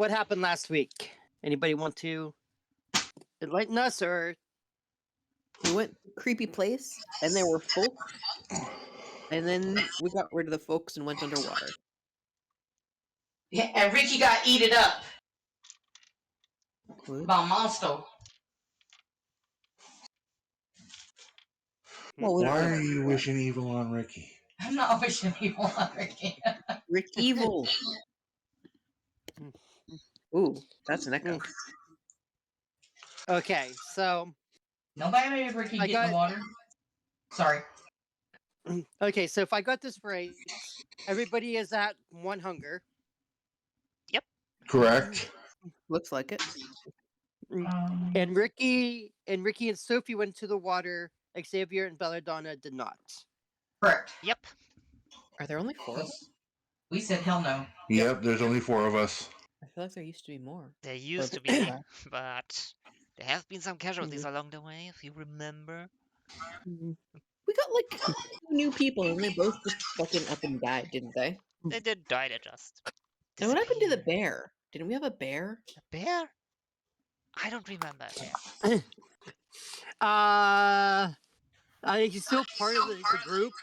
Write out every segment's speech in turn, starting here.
what happened last week? Anybody want to enlighten us, or We went to a creepy place, and there were folks, and then we got rid of the folks and went underwater. Yeah, and Ricky got eaten up What? by a monster. Well, we don't Why know. are you wishing evil on Ricky? I'm not wishing people on Ricky. Rick Evil. Ooh, that's an echo. okay? So Nobody made Ricky I get in the water. Sorry. okay, so if I got this right, everybody is at 1 hunger. Correct. Looks like it. And Ricky and Sophie went to the water. Xavier and Belladonna did not. Correct. Yep. Are there only 4 of us? We said hell no. Yep, there's only 4 of us. I feel like there used to be more. There used Or- to be, but there have been some casualties Mhm. along the way, if you remember. We got like 2 new people, and they both just fucking up and died, didn't they? They did die, they just And what happened to the disappeared. bear? Didn't we have a bear? A bear? I don't remember a bear. He's still part of the group,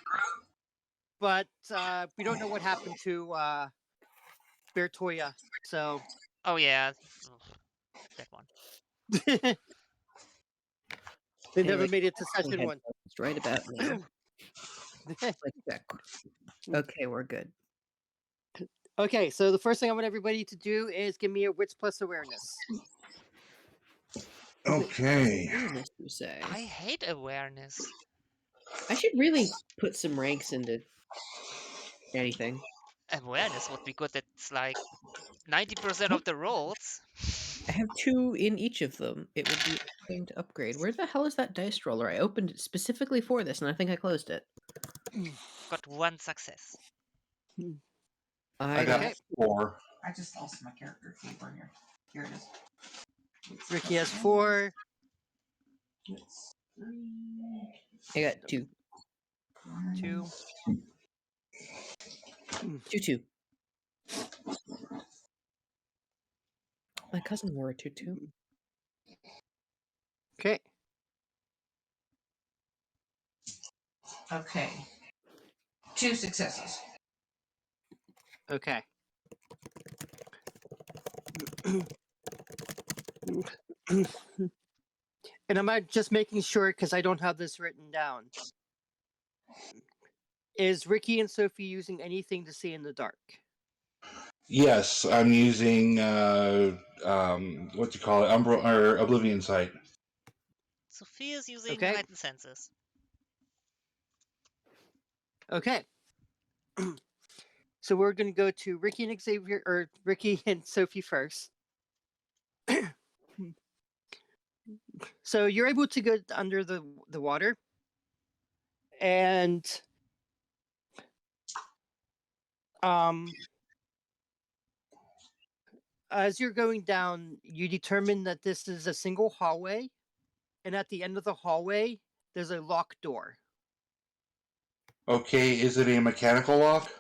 but we don't know what happened to Bear Toya. So Oh yeah, that one. they never Anyway, made it to session 1. It's right about now. Like that. Okay, we're good. Okay, so the first thing I want everybody to do is give me a wits plus awareness. Okay. Awareness, you say? I hate awareness. I should really put some ranks into anything. Awareness would be good. It's like 90% of the rolls. I have 2 in each of them. It would be a thing to upgrade. Where the hell is that dice roller? I opened it specifically for this, and I think I closed it. Got 1 success. I got Okay. 4. I just lost my character keeper here. Here it is. Ricky has 4. It's 3. I got 2. 2. 2. My cousin wore a 2. Okay. Okay. 2 successes. Okay. And I'm just making sure because I don't have this written down. Is Ricky and Sophie using anything to see in the dark? Yes, I'm using what do you call it? Or Oblivion Sight. Sophia's using Okay. heightened senses. Okay. So we're going to go to Ricky and Xavier, or Ricky and Sophie first. So you're able to go under the water, and as you're going down, you determine that this is a single hallway, and at the end of the hallway, there's a locked door. Okay, is it a mechanical lock?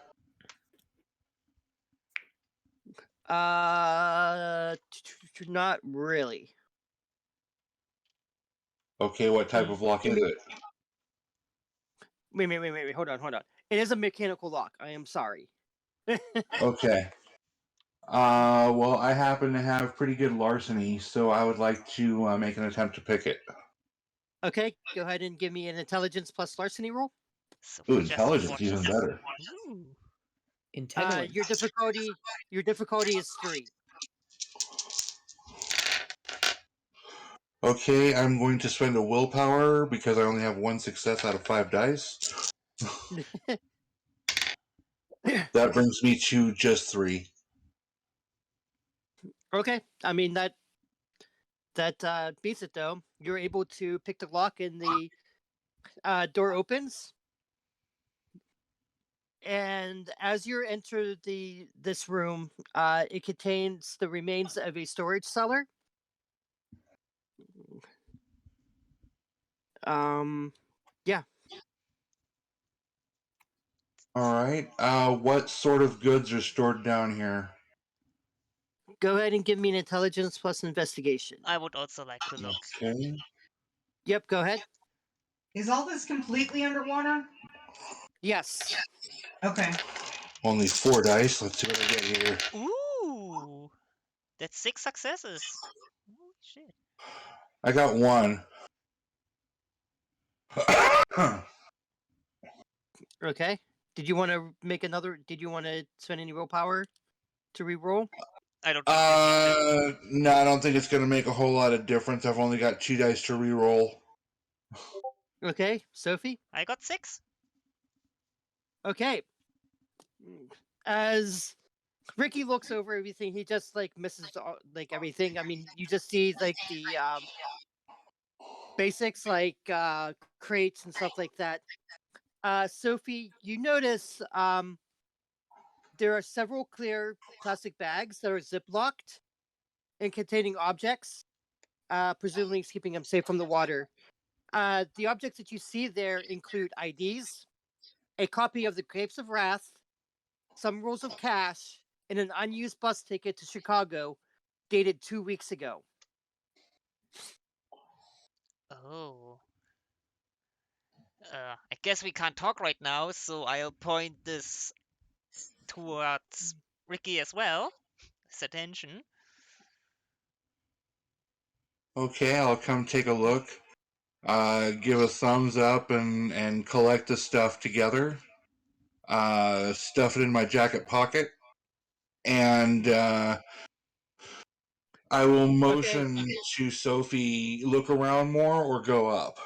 Not really. Okay, what type of lock is it? Wait. Hold on. It is a mechanical lock. I am sorry. Okay. Well, I happen to have pretty good larceny, so I would like to make an attempt to pick it. Okay, go ahead and give me an intelligence plus larceny roll. Sophie Ooh, just intelligence, even watches. better. Ooh. Intelligence. Your difficulty is 3. Okay, I'm going to spend a willpower because I only have 1 success out of 5 dice. That brings me to just 3. Okay, I mean that beats it though. You're able to pick the lock, and the door opens. And as you enter this room, it contains the remains of a storage cellar. Yeah. Alright, what sort of goods are stored down here? Go ahead and give me an intelligence plus investigation. I would also like to look. Okay. Yep, go ahead. Is all this completely underwater? Yes. Okay. Only 4 dice. Let's see what I get here. Ooh, that's 6 successes. Holy shit. I got 1. Okay. Did you want to make another? Did you want to spend any willpower to re-roll? I don't think you need to. No, I don't think it's going to make a whole lot of difference. I've only got 2 dice to re-roll. Okay, Sophie. I got 6. Okay. As Ricky looks over everything, he just like misses like everything. I mean, you just see like the basics like crates and stuff like that. Sophie, you notice there are several clear plastic bags that are zip-locked and containing objects, presumably keeping them safe from the water. The objects that you see there include IDs, a copy of the Grapes of Wrath, some rolls of cash, and an unused bus ticket to Chicago dated 2 weeks ago. Oh. I guess we can't talk right now, so I'll point this towards Ricky as well. His attention. Okay, I'll come take a look. Give a thumbs up and collect the stuff together. Stuff it in my jacket pocket. And I will motion to Sophie, look around more or go up.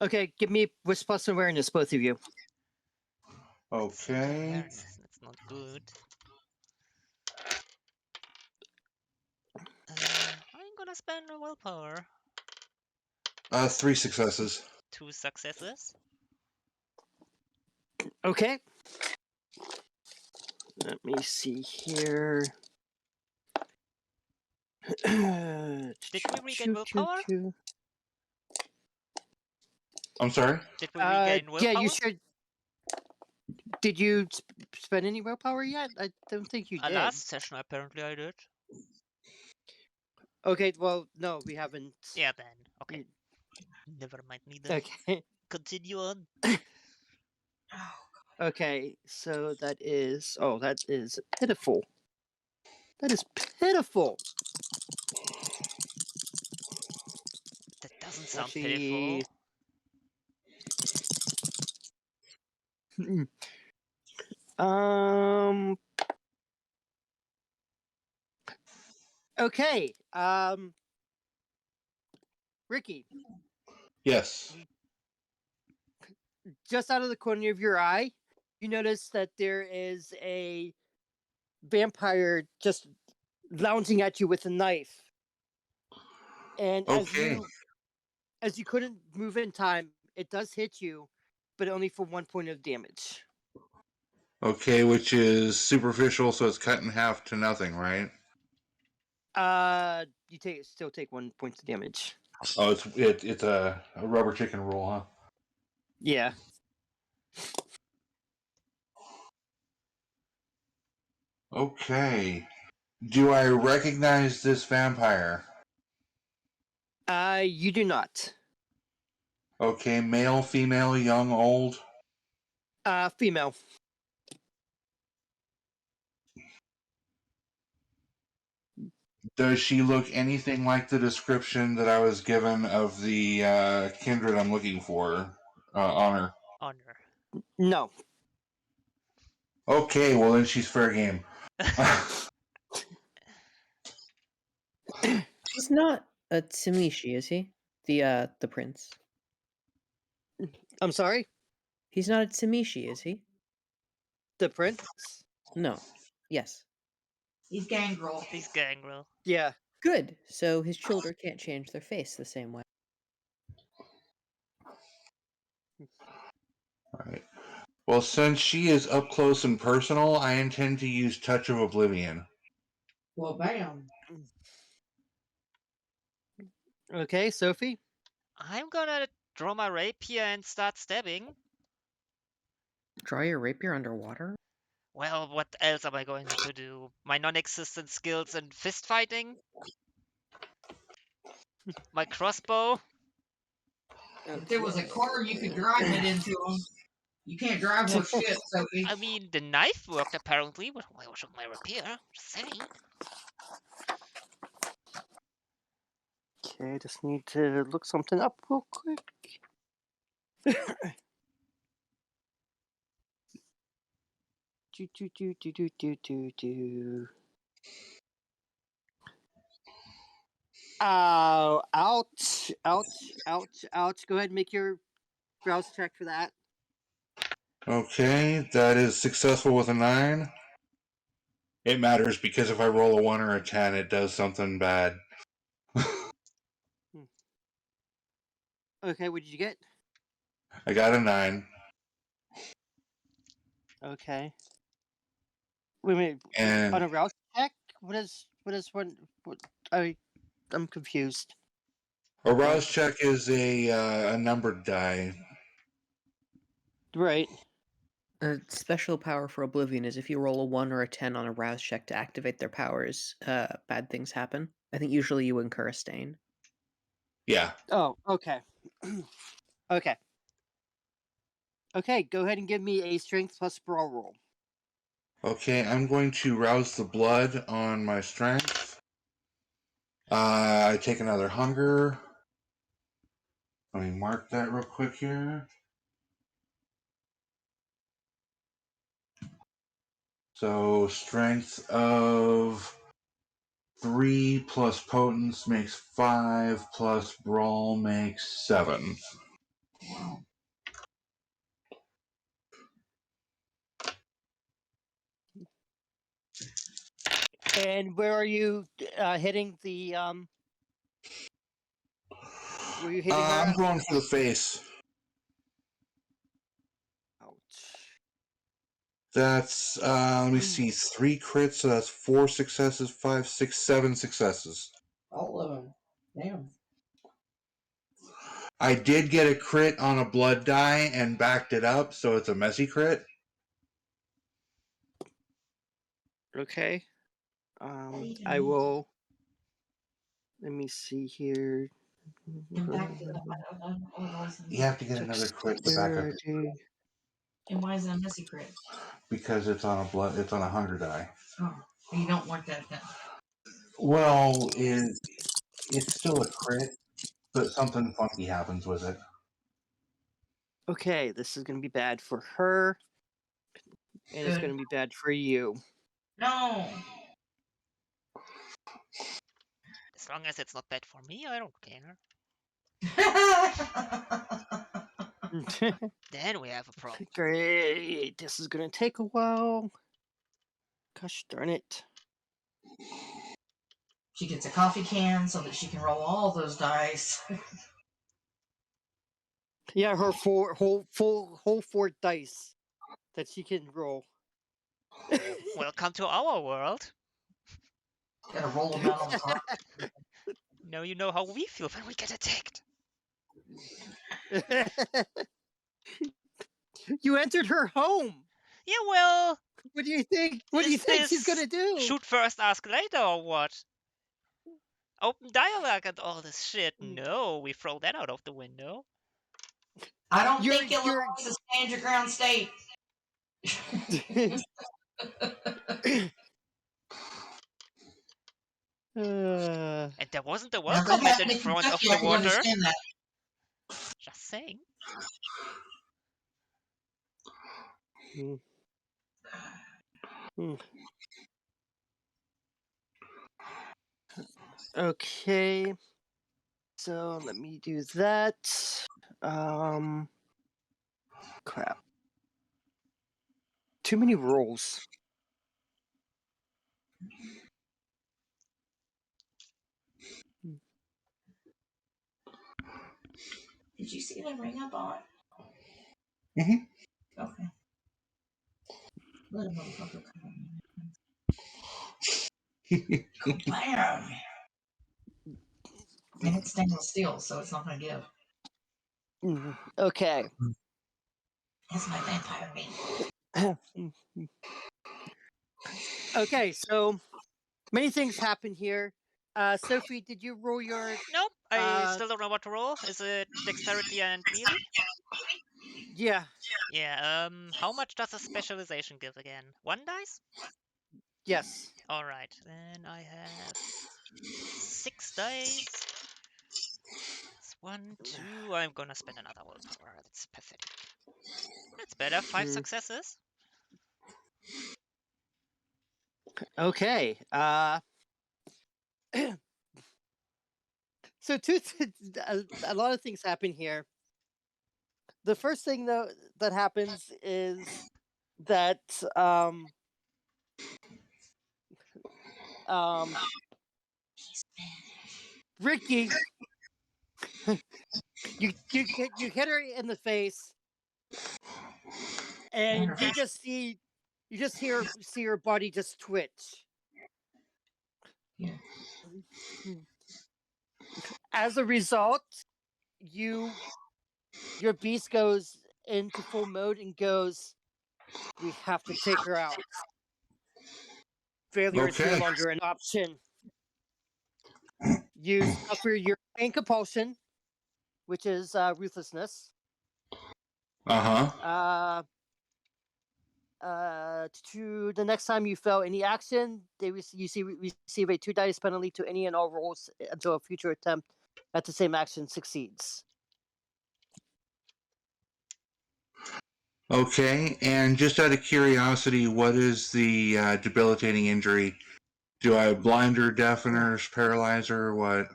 Okay, give me Wisp plus awareness, both of you. Okay. Awareness, that's not good. I'm gonna spend a willpower. 3 successes. 2 successes. Okay. Let me see here. Did we regain willpower? I'm sorry? Did we regain willpower? Yeah, you should. Did you spend any willpower yet? I don't think you did. Last session, apparently I did. Okay, well, no, we haven't. Yeah, then. Okay. Never mind, neither. Okay. Continue on. Okay, so that is. Oh, that is pitiful. That is pitiful. That doesn't sound Actually, pitiful. Okay. Ricky, Yes. just out of the corner of your eye, you notice that there is a vampire just lounging at you with a knife. And Okay. as you couldn't move in time, it does hit you, but only for 1 point of damage. Okay, which is superficial, so it's cut in half to nothing, right? You still take 1 point of damage. Oh, it's a rubber chicken rule, huh? Yeah. Okay. Do I recognize this vampire? You do not. Okay, male, female, young, old? Female. Does she look anything like the description that I was given of the kindred I'm looking for on her? Honor. No. Okay, well then she's fair game. He's not a Tsimishi, is he? The prince. I'm sorry? He's not a Tsimishi, is he? The prince? No. Yes. He's gangrel. He's gangrel. Yeah. Good. So his children can't change their face the same way. Alright. Well, since she is up close and personal, I intend to use Touch of Oblivion. Well, bam. Okay, Sophie? I'm gonna draw my rapier and start stabbing. Draw your rapier underwater? Well, what else am I going to do? My non-existent skills in fist fighting? My crossbow? If there was a car you could drive it into them, you can't drive worth shit, Sophie. I mean, the knife worked apparently, but why should my rapier? Just saying. Okay, just need to look something up real quick. Do. Oh, ouch, ouch, ouch, ouch. Go ahead and make your browse check for that. Okay, that is successful with a 9. It matters because if I roll a 1 or a 10, it does something bad. Okay, what did you get? I got a 9. Okay. Wait a minute. And On a rouse check? What is one? What? I'm confused. a rouse check is a numbered die. Right. A special power for Oblivion is if you roll a 1 or a 10 on a rouse check to activate their powers, bad things happen. I think usually you incur a stain. Yeah. Oh, okay. Okay. Okay, go ahead and give me a strength plus brawl roll. Okay, I'm going to rouse the blood on my strength. I take another hunger. Let me mark that real quick here. So strength of 3 plus potence makes 5 plus brawl makes 7. And where are you hitting the Were you hitting her I'm at? going for the face. Ouch. That's let me see, 3 crits, so that's 4 successes, 5, 6, 7 successes. All of them. Damn. I did get a crit on a blood die and backed it up, so it's a messy crit. Okay. I will. Let me see here. You have to get another crit to back up, Dexterity. And why is that a messy crit? because it's on a hunger die. Oh, you don't want that then. Well, it's still a crit, but something funky happens with it. Okay, this is gonna be bad for her, and it's Good. gonna be bad for you. No. As long as it's not bad for me, I don't care. Then we have a problem. Great. This is gonna take a while. Gosh darn it. She gets a coffee can so that she can roll all those dice. Yeah, her whole 4 dice that she can roll. Welcome to our world. Gotta roll them out on the card. Now you know how we feel when we get attacked. You entered her home. Yeah, well, What do you think? What do you is think she's this gonna do? shoot first, ask later, or what? Open dialogue and all this shit. No, we throw that out of the window. I don't You're think Illinois is a stand your ground state. And there wasn't a Now, welcome that mat in happened in front of Kentucky, the I can water. understand that. Just saying. Okay. So let me do that. Crap. Too many rolls. Did you see that ring I bought? Mhm. Okay. Let a motherfucker come on. Bam! And it's stainless steel, so it's not gonna give. Okay. That's my vampire ring. Okay, so many things happen here. Sophie, did you roll your? Nope, I Uh, still don't know what to roll. Is it dexterity and melee? yeah, Yeah, how much does a specialization give again? 1 dice? yes. Alright, then I have 6 dice. It's 1, 2. I'm gonna spend another willpower. That's pathetic. That's better. 5 Mm, successes. okay. So a lot of things happen here. The first thing though that happens is that um Ricky, you hit her in the face, and you just see her body just twitch. Yeah. As a result, you your beast goes into full mode and goes, "We have to take her out. Failure is no Okay. longer an option." You suffer your pain compulsion, which is ruthlessness. Uh huh. Uh, to the next time you fail any action, receive a 2 dice penalty to any and all rolls until a future attempt at the same action succeeds. Okay. And just out of curiosity, what is the debilitating injury? Do I blind her, deafen her, paralyze her, or what?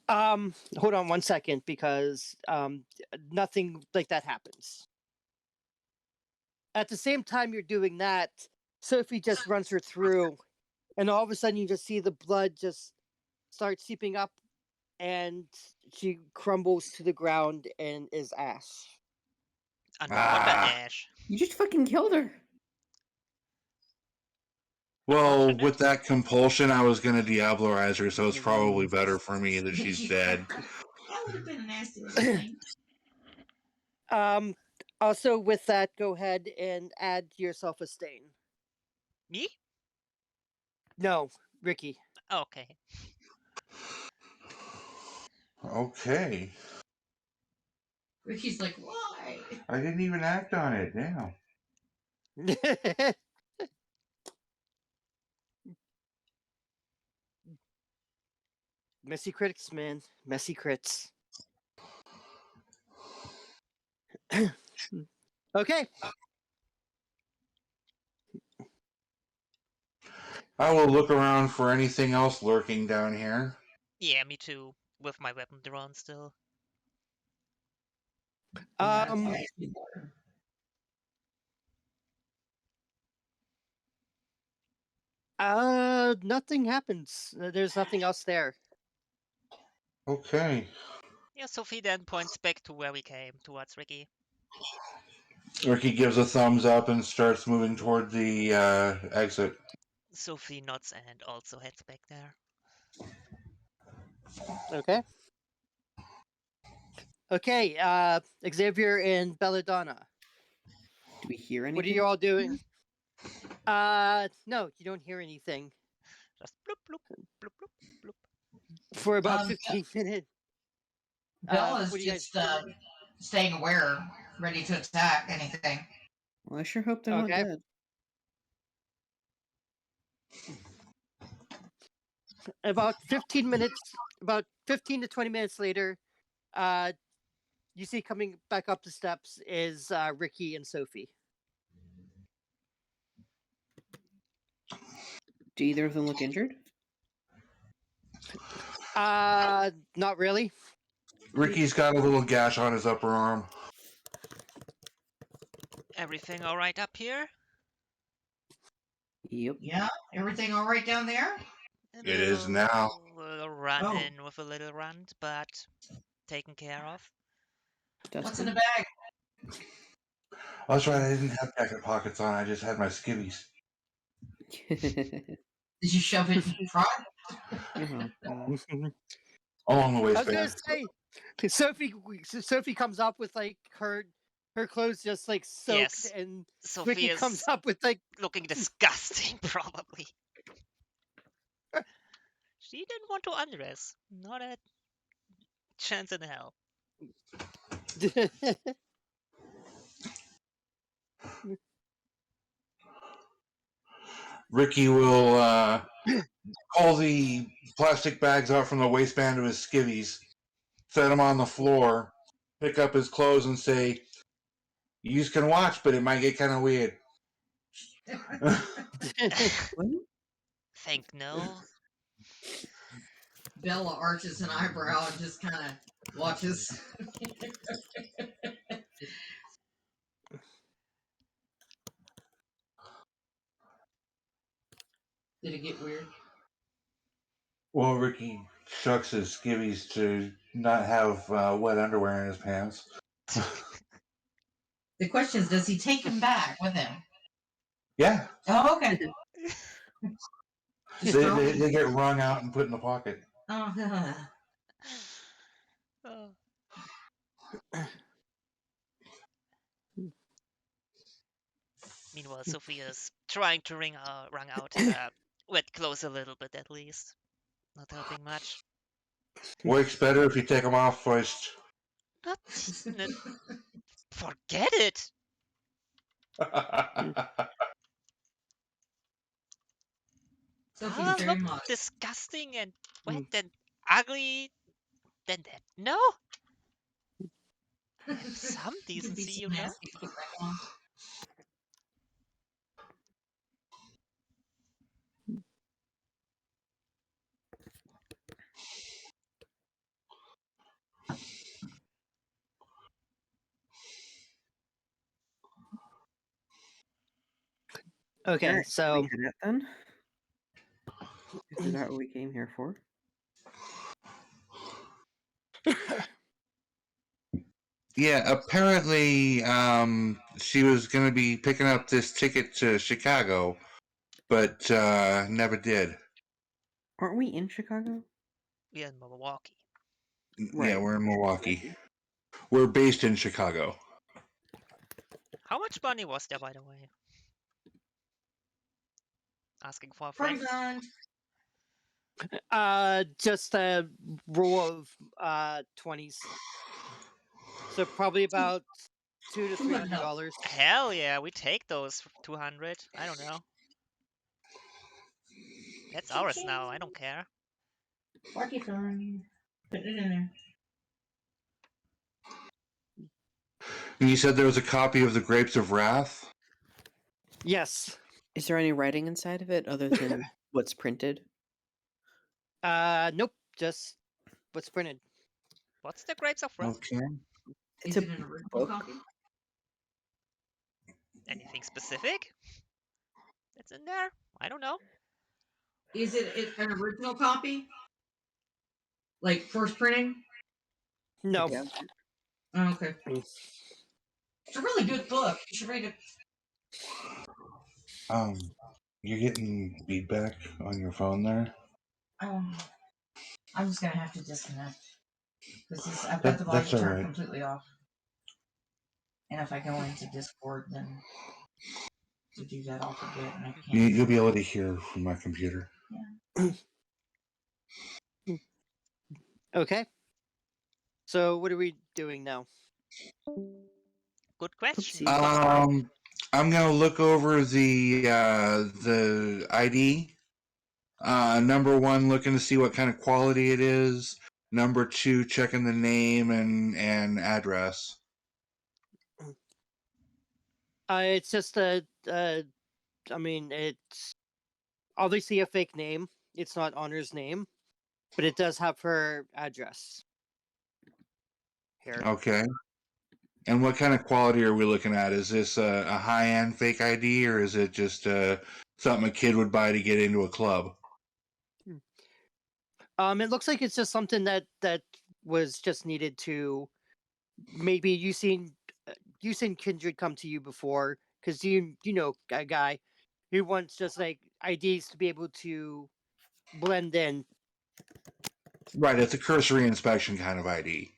Hold on 1 second because nothing like that happens. At the same time you're doing that, Sophie just runs her through, and all of a sudden you just see the blood just start seeping up, and she crumbles to the ground and is ash. Underwater Ah. ash. You just fucking killed her. Well, Unfortunate. with that compulsion, I was gonna Diablerize her, so it's probably better for me that she's dead. That would have been a nasty little thing. Also with that, go ahead and add yourself a stain. Me? No, Ricky. Okay. Okay. Ricky's like, why? I didn't even act on it. Damn. Messy critics, man. Messy crits. Okay. I will look around for anything else lurking down here. Yeah, me too. With my weapon drawn still. Yeah, it's Um nasty water. Nothing happens. There's nothing else there. Okay. Yeah, Sophie then points back to where we came, towards Ricky. Ricky gives a thumbs up and starts moving toward the exit. Sophie nods and also heads back there. Okay. Okay, Xavier and Belladonna. Do we hear anything? What are you all doing? No, you don't hear anything Just bloop, bloop, bloop, bloop, bloop. for about Um, 15 minutes. Bella's what do you guys just staying aware, ready to attack anything. Well, I sure hope they're Okay. not dead. About 15 to 20 minutes later, you see coming back up the steps is Ricky and Sophie. Do either of them look injured? Not really. Ricky's got a little gash on his upper arm. Everything alright up here? Yep. Yeah, everything all right down there? It is now. Little run Oh. in with a little runt, but taken care of. What's in the Dustin? bag? Oh, that's right, I didn't have jacket pockets on, I just had my skivvies. Did you shove it in front? Uh-huh. Along the I was waistband. gonna say, Sophie comes up with like her her clothes just like soaked, Yes, and Ricky Sophia's comes up with like looking disgusting, probably. She didn't want to undress. Not a chance in hell. Ricky will pull the plastic bags out from the waistband of his skivvies, set them on the floor, pick up his clothes, and say, "You can watch, but it might get kind of weird." Think no. Bella arches an eyebrow and just kind of watches. Did it get weird? Well, Ricky shucks his skivvies to not have wet underwear in his pants. The question is, does he take him back with him? Yeah, Oh, okay. Just throw him. they get wrung out and put in the pocket. Oh, Oh. Meanwhile, Sophia's trying to wring out wet clothes a little bit at least. Not helping much. Works better if you take them off first. Not. Forget it. Sophie's I'll very look modest. disgusting and wet and ugly. Then that. No. Have some You could be decency, so you know. nasty to put back on. Okay, Alright, so we head out then. Is that what we came here for? Yeah, apparently she was going to be picking up this ticket to Chicago, but never did. Aren't we in Chicago? We are in Milwaukee. Yeah, Right. we're in Milwaukee. We're based in Chicago. How much money was there, by the way? Asking for a friend. Refund. just a roll of 20s. So probably about $200 to $300. Hell yeah, we take those 200. I don't know. That's ours now. I don't care. Lucky fun. Put it in there. And you said there was a copy of the Grapes of Wrath? Yes. Is there any writing inside of it other than what's printed? Nope. Just what's printed. What's the Grapes of Wrath? Okay. It's Is a it an original book. copy? Anything specific that's in there? I don't know. Is it an original copy? Like first printing? No. Yeah. Oh, okay. It's a really good book. You should read it. You're getting feedback on your phone there? I'm just gonna have to disconnect because I've got That- the that's volume turned alright. completely off. And if I go into Discord, then to do that, I'll forget, and I can't. You'll be able to hear from my computer. Okay. So what are we doing now? Good question. Oopsie. I'm gonna look over the ID. Number one, looking to see what kind of quality it is. Number two, checking the name and address. It's just I mean, it's obviously a fake name. It's not Honor's name, but it does have her address here. Okay. And what kind of quality are we looking at? Is this a high-end fake ID, or is it just something a kid would buy to get into a club? It looks like it's just something that was just needed to maybe you seen Kindred come to you before because you know a guy who wants just like IDs to be able to blend in. Right, it's a cursory inspection kind of ID.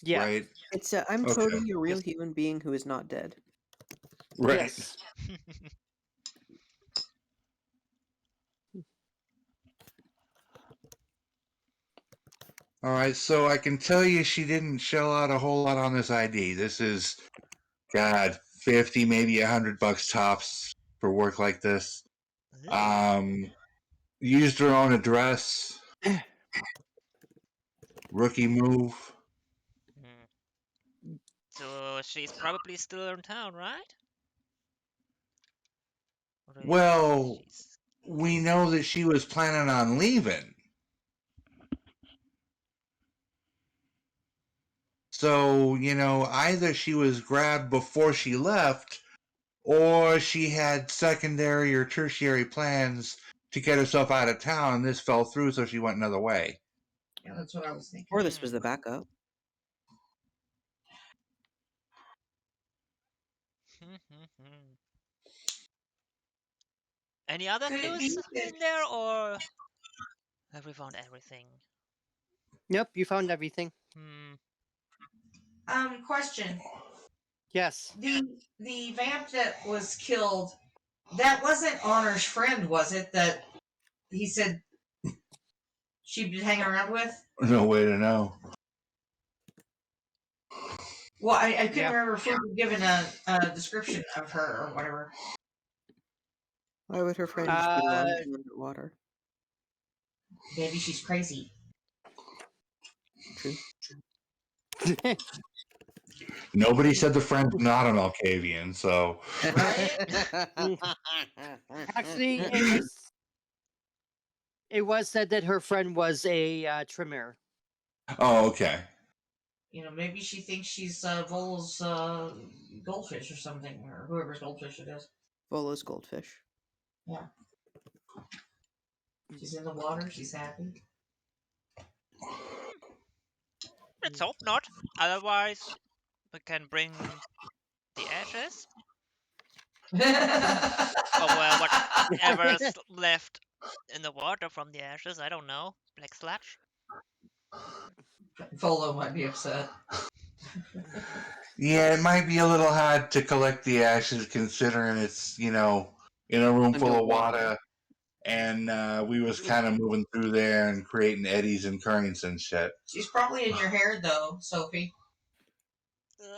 Yeah. right? It's I'm Okay. totally a real Yes. human being who is not dead. Right. Yes. All right, so I can tell you she didn't shell out a whole lot on this ID. This is, God, 50, maybe $100 tops for work like this. Ooh. Used her own address. Rookie move. Hmm. So she's probably still in town, right? Or do you think Well, she's we know that she was planning on leaving. So, either she was grabbed before she left, or she had secondary or tertiary plans to get herself out of town, and this fell through, so she went another way. Yeah, that's what I was thinking. Or this was the backup. Any other Could it be clues that, in there, or have we found everything? Yep. You found everything. Hmm. question. Yes. The vamp that was killed, that wasn't Honor's friend, was it? That he said she'd been hanging around with? No way to know. Well, I couldn't Yeah. remember if we were given a description of her or whatever. Why would her friend just be lounging underwater? Maybe she's crazy. True. Nobody said the friend's not an Alcavian, so. Right? Actually, it was said that her friend was a trimmer. Oh, okay. Maybe she thinks she's Vol's goldfish or something, or whoever's goldfish it is. Volo's goldfish. Yeah. She's in the water. She's happy. Let's hope not. Otherwise, we can bring the ashes, or well, whatever's left in the water from the ashes. I don't know. Black sludge. Volo might be upset. Yeah, it might be a little hard to collect the ashes considering it's, in a room full of Underwater. water. And we was kind of moving through there and creating eddies and currents and shit. She's probably in your hair, though, Sophie.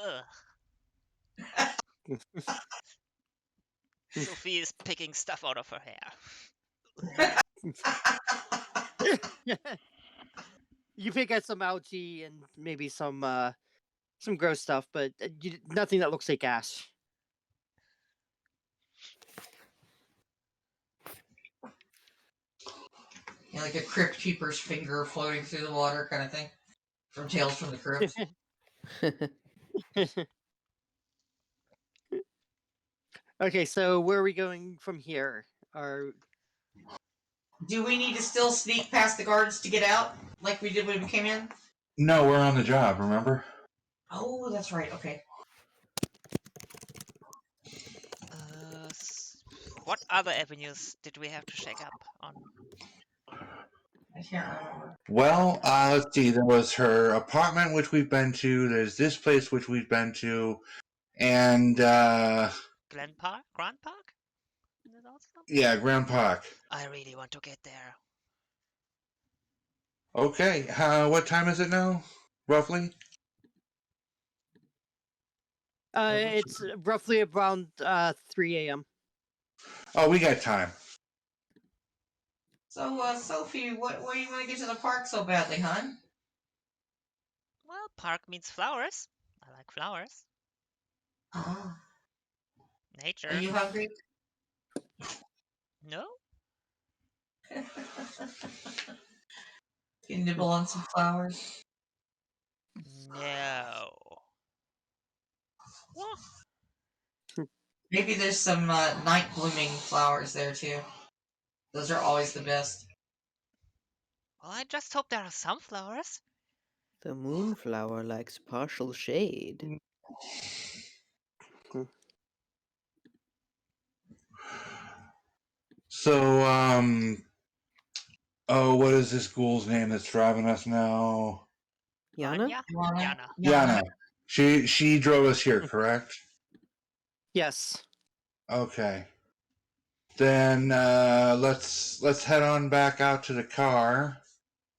Ugh. Sophie is picking stuff out of her hair. You pick at some algae and maybe some gross stuff, but nothing that looks like ash. Like a crypt keeper's finger floating through the water kind of thing. From Tales from the Crypt. Okay, so where are we going from here? Do we need to still sneak past the guards to get out, like we did when we came in? No, we're on the job, remember? Oh, that's right. Okay. What other avenues did we have to check up on? I can't remember. Well, let's see. There was her apartment, which we've been to. There's this place, which we've been to. And, Grand Park? Is it also? yeah, Grand Park. I really want to get there. Okay, what time is it now, roughly? It's roughly around 3 a.m. Oh, we got time. So, Sophie, why do you want to get to the park so badly, hon? Well, park means flowers. I like flowers. Oh. Nature. Are you hungry? No? Can you nibble on some flowers? No. What? Maybe there's some night blooming flowers there too. Those are always the best. Well, I just hope there are some flowers. The moonflower likes partial shade. So, oh, what is this ghoul's name that's driving us now? Yana? Yana. Yana. She drove us here, correct? Yes. Okay. Then let's head on back out to the car.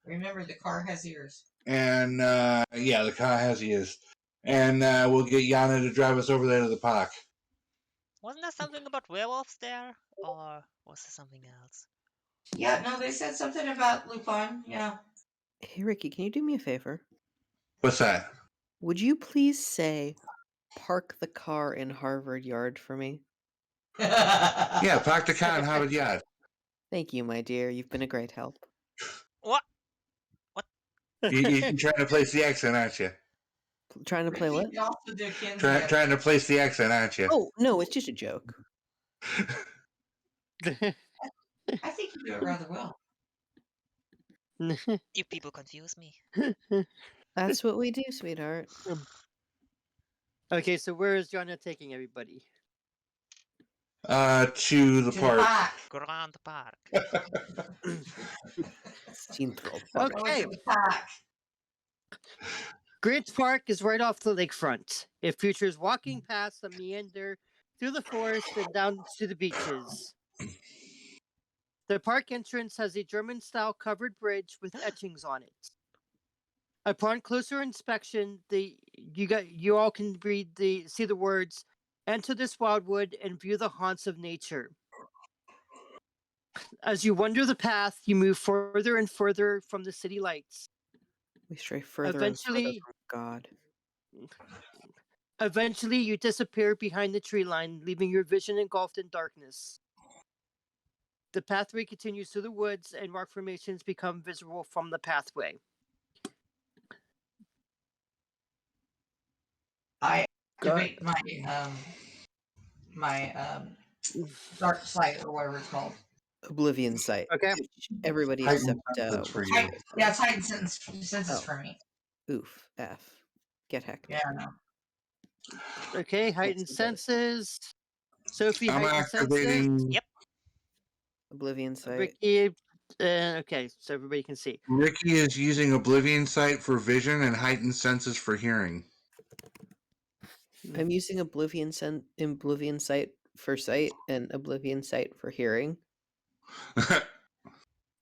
Remember, the car has ears. And yeah, the car has ears. And we'll get Yana to drive us over there to the park. Wasn't there something about werewolves there? Or was there something else? Yeah, no, they said something about Lupin. Yeah. Hey, Ricky, can you do me a favor? What's that? Would you please say, park the car in Harvard Yard for me? Yeah, park the car in Harvard Yard. Thank you, my dear. You've been a great help. What? You're trying to place the accent, aren't you? Trying to play what? Ricky also did Kinsey. Trying to place the accent, aren't you? Oh, no, it's just a joke. I think you do it rather well. You people confuse me. That's what we do, sweetheart. Okay, so where is Jonna taking everybody? To the To park. the park. Grand Park. Central Park. Okay. Go to the park. Grant Park is right off the lakefront. It features walking past a meander through the forest and down to the beaches. The park entrance has a German-style covered bridge with etchings on it. Upon closer inspection, you all can see the words "Enter this wildwood and view the haunts of nature." As you wander the path, you move further and further from the city lights. We stray further Eventually- and further from God. Eventually, you disappear behind the tree line, leaving your vision engulfed in darkness. The pathway continues through the woods, and rock formations become visible from the pathway. I Go- activate my dark sight or whatever it's called. Oblivion Sight. Okay. Which everybody Heightened except senses for what's you. her face Yeah, has. it's heightened senses Oh. for me. Oof. F. Get hecked. Yeah, no. Okay, heightened senses. Sophie, I'm heightened senses. activating. Yep. Oblivion Sight. Ricky, okay, so everybody can see. Ricky is using Oblivion Sight for vision and heightened senses for hearing. I'm using Oblivion Sight for sight and Oblivion Sight for hearing.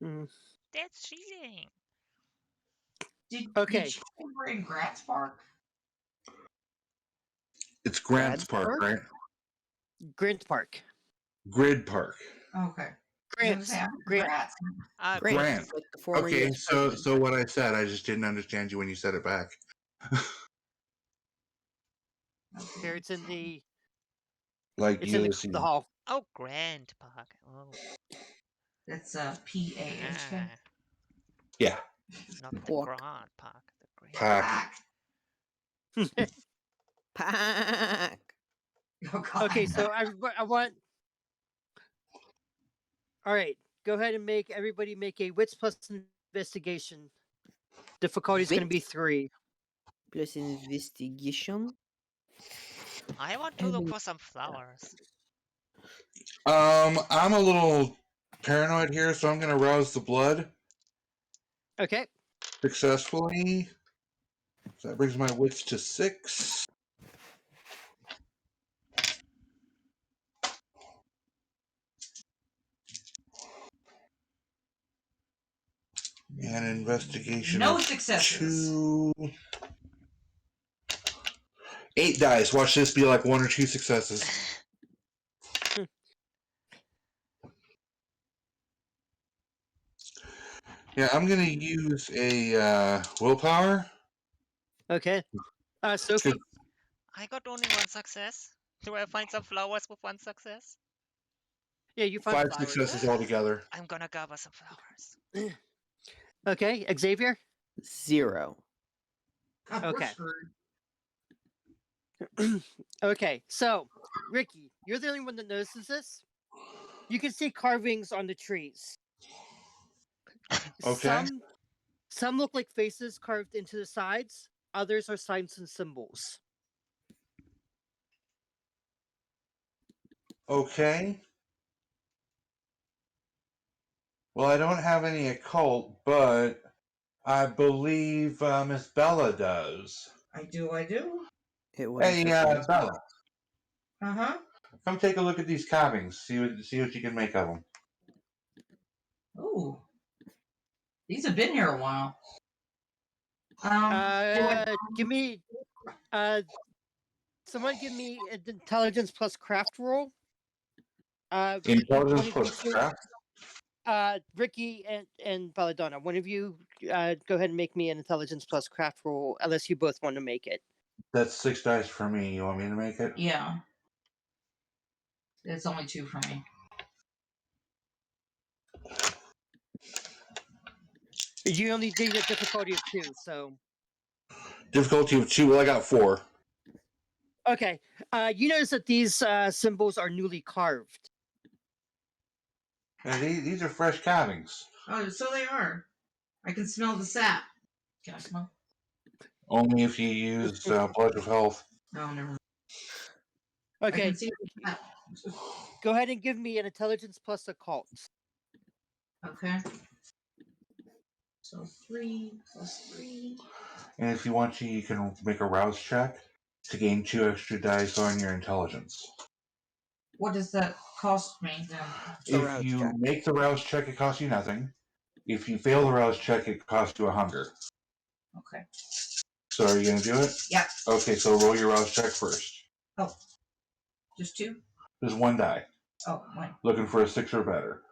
Mm, That's cheating. Okay. Did you say we're in Grants Park? It's Grants Brad's Park, Park? right? Grant Park. Grid Park. Okay. Grant. Grant. Grants. Great. Grant. Like the former Okay, US so president. what I said, I just didn't understand you when you said it back. Here, it's in the Like it's in Ulysses. the hall. Oh, Grand Park. Oh, It's PAHK. ah, Yeah. not the Walk. Grand Park. The Grand Park. Pack. Oh, God. Okay, so I want. All right, go ahead and everybody make a wits plus investigation. Difficulty is going to Wit? be 3. Plus investigation. I want to look for some flowers. I'm a little paranoid here, so I'm gonna rouse the blood Okay. successfully. So that brings my wits to 6. And investigation. No of successes. 2. 8 dice. Watch this be like 1 or 2 successes. Yeah, I'm gonna use a willpower. Okay. Sophie. I got only 1 success. Do I find some flowers with 1 success? Yeah, you find 5 flowers. successes altogether. I'm gonna gather some flowers. Okay, Xavier. 0. We're Okay. screwed. Okay, so Ricky, you're the only one that notices this. You can see carvings on the trees. Okay. Some look like faces carved into the sides. Others are signs and symbols. Okay. Well, I don't have any occult, but I believe Miss Bella does. I do. It wouldn't Hey, surprise me. Bella, Uh-huh. come take a look at these carvings. See what you can make of them. Ooh. These have been here a while. What- Give me someone give me an intelligence plus craft roll. One Intelligence of you plus two, craft. Ricky and Belladonna. One of you, go ahead and make me an intelligence plus craft roll, unless you both want to make it. That's 6 dice for me. You want me to make it? Yeah. It's only 2 for me. You only need a difficulty of 2, so Difficulty of 2. Well, I got 4. okay. You notice that these symbols are newly carved. And these are fresh carvings. Oh, so they are. I can smell the sap. Can I smell? Only if you use Pledge of Health. No, never mind. I Okay, can see the sap. go ahead and give me an intelligence plus occult. Okay. So 3 plus 3. And if you want to, you can make a rouse check to gain 2 extra dice on your intelligence. What does that cost me then? The If rouse you check. make the rouse check, it costs you nothing. If you fail the rouse check, it costs you a hunger. Okay. So are you going to do it? Yeah. Okay, so roll your rouse check first. Oh. Just 2? There's 1 die. Oh, 1. Looking for a 6 or better.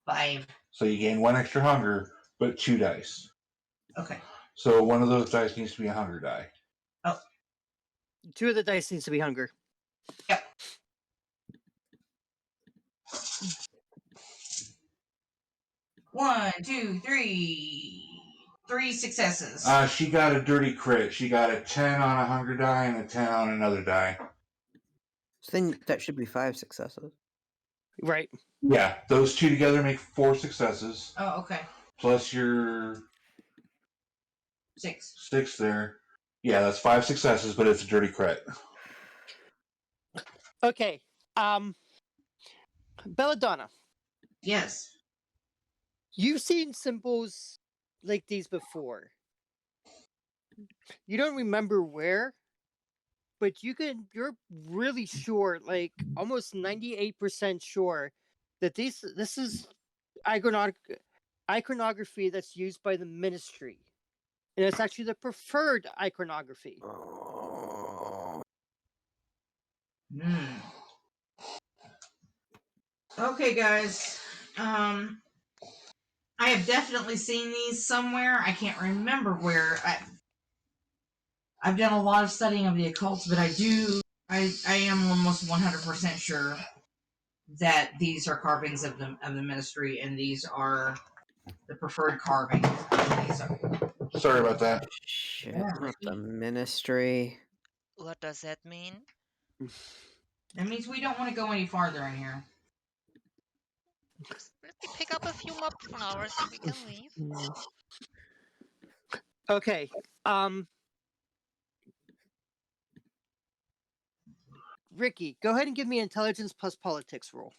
5. So you gain 1 extra hunger, but 2 dice. Okay. So one of those dice needs to be a hunger die. 2 of the dice needs to be hunger. Yep. One, two, three. 3 successes. She got a dirty crit. She got a 10 on a hunger die and a 10 on another die. So then that should be 5 successes. Right. Yeah, those 2 together make 4 successes. Oh, okay. Plus your 6. 6 there. Yeah, that's 5 successes, but it's a dirty crit. Okay. Belladonna, Yes. you've seen symbols like these before. You don't remember where, but you're really sure, like almost 98% sure, that this is iconography that's used by the ministry. And it's actually the preferred iconography. Hmm. Okay, guys. I have definitely seen these somewhere. I can't remember where. I've done a lot of studying of the occult, but I am almost 100% sure that these are carvings of the ministry, and these are the preferred carvings. Sorry about that. Shit, Yeah, not the right. ministry. What does that mean? That means we don't want to go any farther in here. Just let me pick up a few more flowers and we can leave. Okay. Ricky, go ahead and give me an intelligence plus politics roll.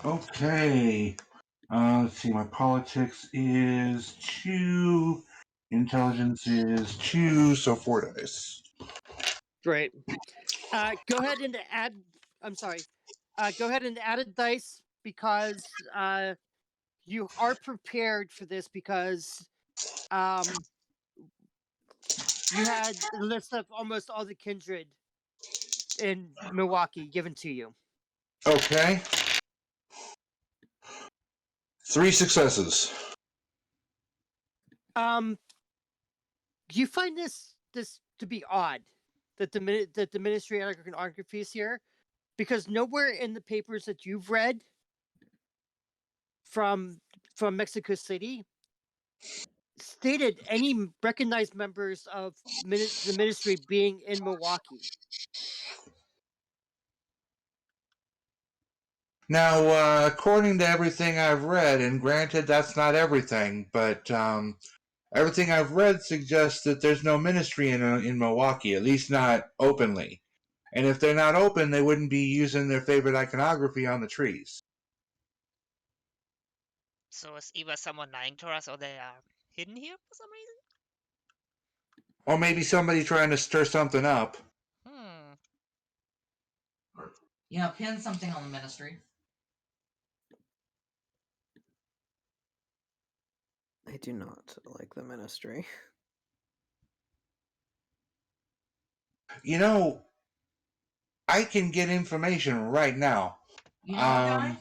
Okay. Let's see. My politics is 2. Intelligence is 2, so 4 dice. Great. Go ahead and add. I'm sorry. Go ahead and add a dice because you are prepared for this because you had a list of almost all the kindred in Milwaukee given to you. Okay. 3 successes. You find this to be odd that the ministry of iconography is here, because nowhere in the papers that you've read from Mexico City stated any recognized members of the ministry being in Milwaukee. Now, according to everything I've read, and granted that's not everything, but everything I've read suggests that there's no ministry in Milwaukee, at least not openly. And if they're not open, they wouldn't be using their favorite iconography on the trees. So is either someone lying to us or they are hidden here for some reason? Or maybe somebody trying to stir something up. Hmm. Pin something on the ministry. I do not like the ministry. You know, I can get information right now. You know what, guy?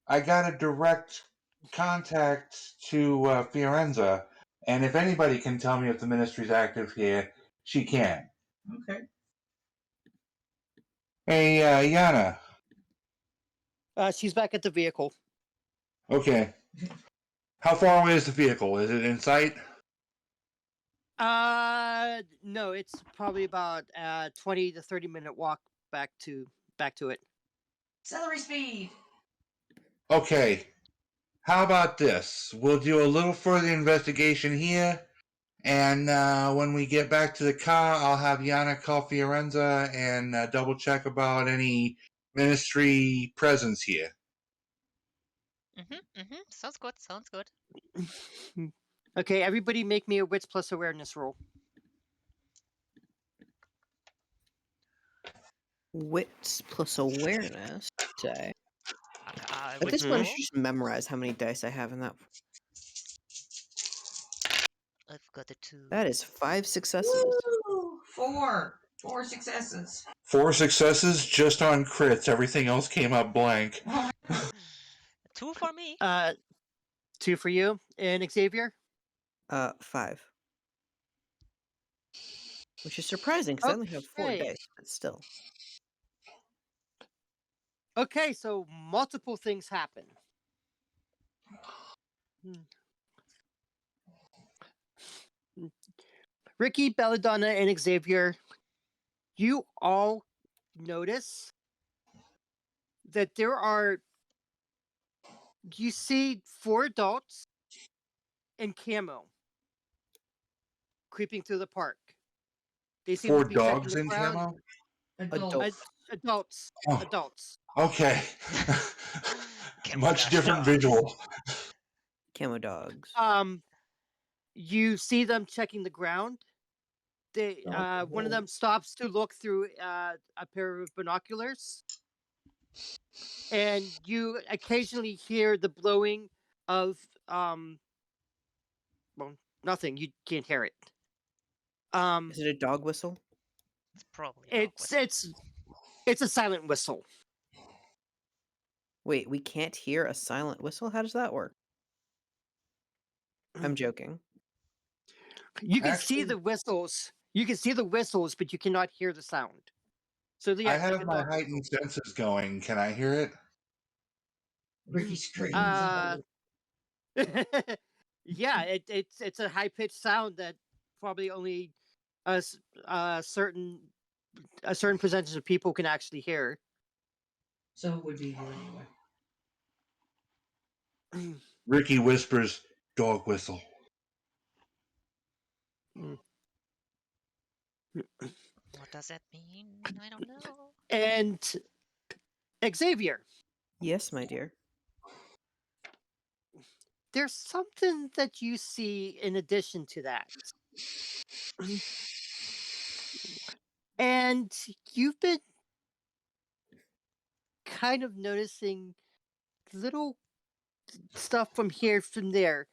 I got a direct contact to Fiorenza, and if anybody can tell me if the ministry's active here, she can. Okay. Hey, Yana. She's back at the vehicle. Okay. How far away is the vehicle? Is it in sight? No, it's probably about 20 to 30-minute walk back to it. Celery speed. Okay. How about this? We'll do a little further investigation here, and when we get back to the car, I'll have Yana call Fiorenza and double check about any ministry presence here. Sounds good. Sounds good. Okay, everybody make me a wits plus awareness roll. Wits plus awareness. Say. At Which this point, I roll? should just memorize how many dice I have in that. I've got a 2. That is 5 successes. Woo! 4 successes. 4 successes just on crits. Everything else came up blank. 2 for me. 2 for you. And Xavier? 5. Which is surprising because I only have 4 Okay. dice, but still. Okay, so multiple things happen. Ricky, Belladonna, and Xavier, you all notice that you see 4 adults in camo creeping through the park. They seem 4 to be checking dogs the in ground. camo? Adults. Adults. Okay. Much Camouflage different dogs. visual. Camo dogs. You see them checking the ground. They one of them stops to look through a pair of binoculars, and you occasionally hear the blowing of well, nothing. You can't hear it. Is it a dog whistle? It's probably a dog whistle. It's a silent whistle. Wait, we can't hear a silent whistle? How does that work? I'm joking. You can see Actually- the whistles. You can see the whistles, but you cannot hear the sound. So yeah, I it's like have a my dog heightened whistle. senses going. Can I hear it? Ricky screams. Yeah, it's a high pitched sound that probably only a certain percentage of people can actually hear. So it would be you anyway. Ricky whispers, dog whistle. What does that mean? I don't know. And Xavier, Yes, my dear. there's something that you see in addition to that. And you've been kind of noticing little stuff from here, from there.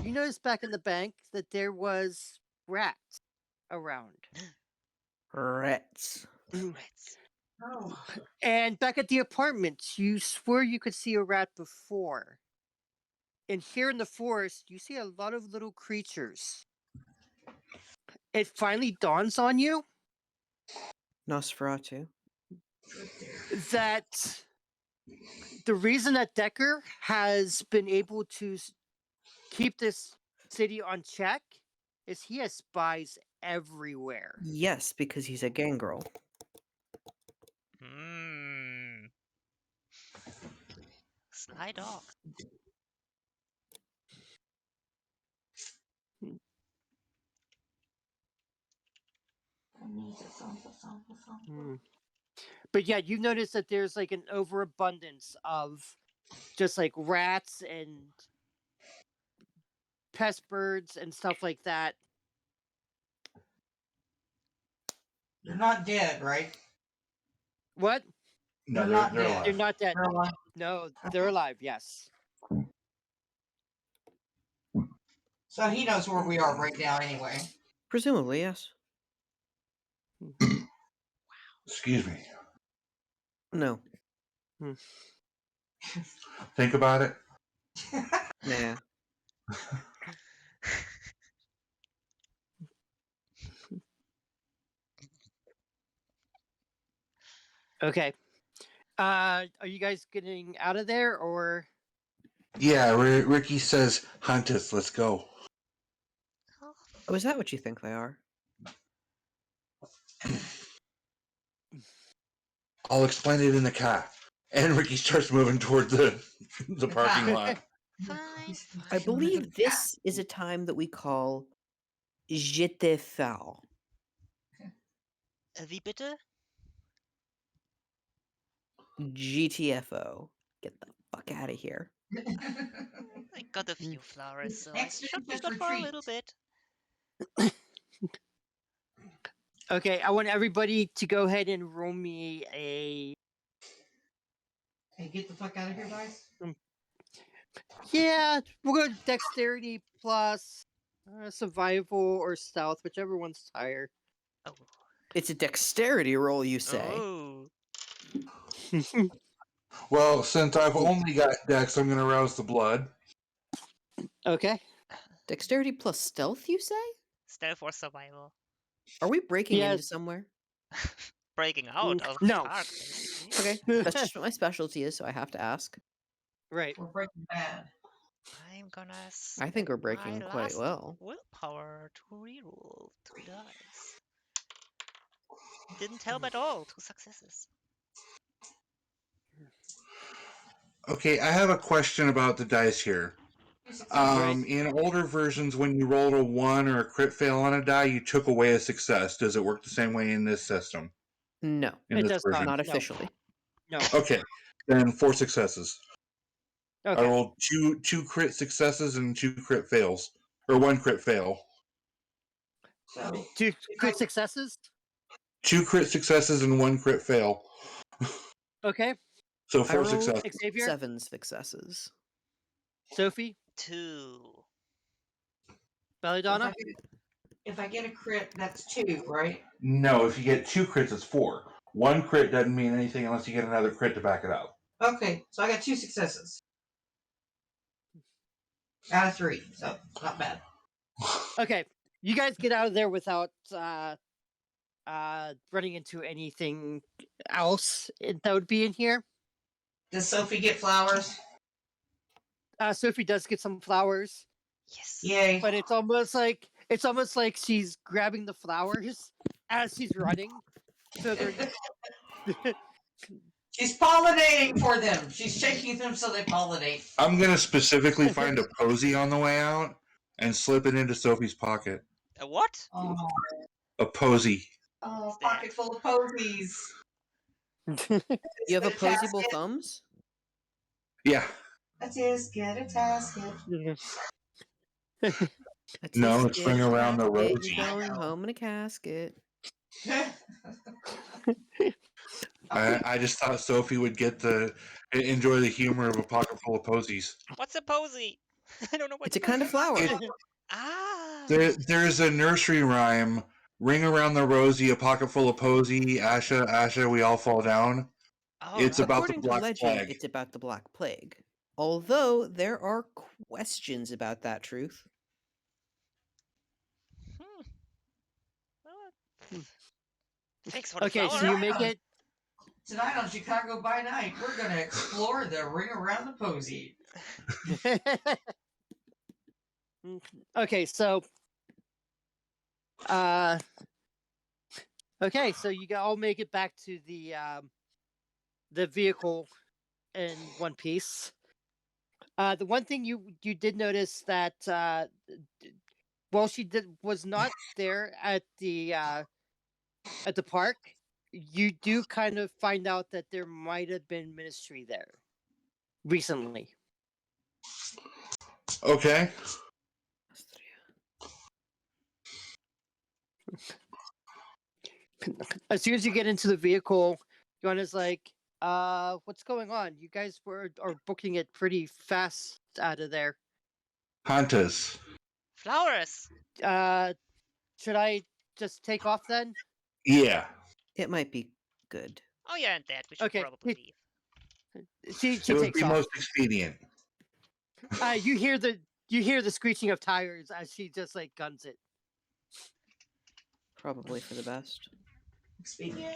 You noticed back in the bank that there was rats around. Rats. Rats. Oh. And back at the apartment, you swore you could see a rat before. And here in the forest, you see a lot of little creatures. It finally dawns on you Nosferatu. that the reason that Decker has been able to keep this city on check is he has spies everywhere. Yes, because he's a gangrel. Sly dog. But yeah, you notice that there's like an overabundance of just like rats and pest birds and stuff like that. They're not dead, right? What? No, They're not they're dead. They're alive. not dead. They're alive. No, they're alive. Yes. So he knows where we are right now, anyway. Presumably, yes. Excuse me. No. Think about it. Nah. Okay. Are you guys getting out of there or? Yeah, Ricky says, "Hunt us. Let's go." Oh, is that what you think they are? I'll explain it in the car. And Ricky starts moving toward the parking lot. Fine. I believe this is a time that we call J'étais foul. Wie bitte? GTFO. Get the fuck out of here. I got a few flowers, so I Next should be is good for a retreat. little bit. Okay, I want everybody to go ahead and roll me a. Hey, get the fuck out of here, guys. Yeah, we'll go dexterity plus survival or stealth, whichever one's higher. Oh. It's a dexterity roll, you say? Oh. Well, since I've only got Dex, I'm going to rouse the blood. Okay. Dexterity plus stealth, you say? Stealth or survival. Are we breaking into Yes. somewhere? Breaking out of No. park, basically. Okay, that's just what my specialty is, so I have to ask. Right. We're breaking bad. I'm gonna I think we're spend breaking my quite last well. willpower to reroll 2 dice. Didn't help at all. 2 successes. Okay, I have a question about the dice here. Right. In older versions, when you rolled a 1 or a crit fail on a die, you took away a success. Does it work the same way in this system? No, In It this does version? not No. officially. No. Okay, then 4 successes. I Okay. rolled two crit successes and 2 crit fails, or 1 crit fail. So, 2 crit successes. 2 crit successes and 1 crit fail. Okay. So I 4 rolled successes. Xavier, 7 successes. Sophie, 2. Belladonna. if I get a crit, that's 2, right? No, if you get 2 crits, it's 4. 1 crit doesn't mean anything unless you get another crit to back it up. Okay, so I got 2 successes. Out of 3, so not bad. Okay. You guys get out of there without running into anything else that would be in here. Does Sophie get flowers? Sophie does get some flowers, Yes. Yay. but it's almost like she's grabbing the flowers as she's running. So they're She's pollinating for them. She's shaking them so they pollinate. I'm going to specifically find a posy on the way out and slip it into Sophie's pocket. A what? Oh, A posy. oh pocket full of posies. You have Get a opposable tasket. thumbs? Yeah. I just get a tasket. No, it's bring around the You're rosy. going home in a casket. I just thought Sophie would enjoy the humor of a pocket full of posies. What's a posy? I don't know what It's a kind of flower. Ah. There's a nursery rhyme. Ring around the rosy, a pocket full of posy. Asha, Asha, we all fall down. All It's right. about According the to Black legend, Plague. it's about the Black Plague. Although there are questions about that truth. Hmm. Well, thanks for the okay. flower. So you make it. Tonight on Chicago by Night, we're going to explore the ring around the posy. Okay, so okay, so you all make it back to the vehicle in one piece. The one thing you did notice that while she was not there at the park, you do kind of find out that there might have been ministry there. recently. Okay. As soon as you get into the vehicle, Joanna's like, what's going on? You guys are booking it pretty fast out of there. Hunters. Flowers. Should I just take off then? Yeah. It might be good. Oh yeah, and that we should Okay. probably leave. She It would takes be off. most expedient. You hear the screeching of tires as she just like guns it. Probably for the best. Expedia.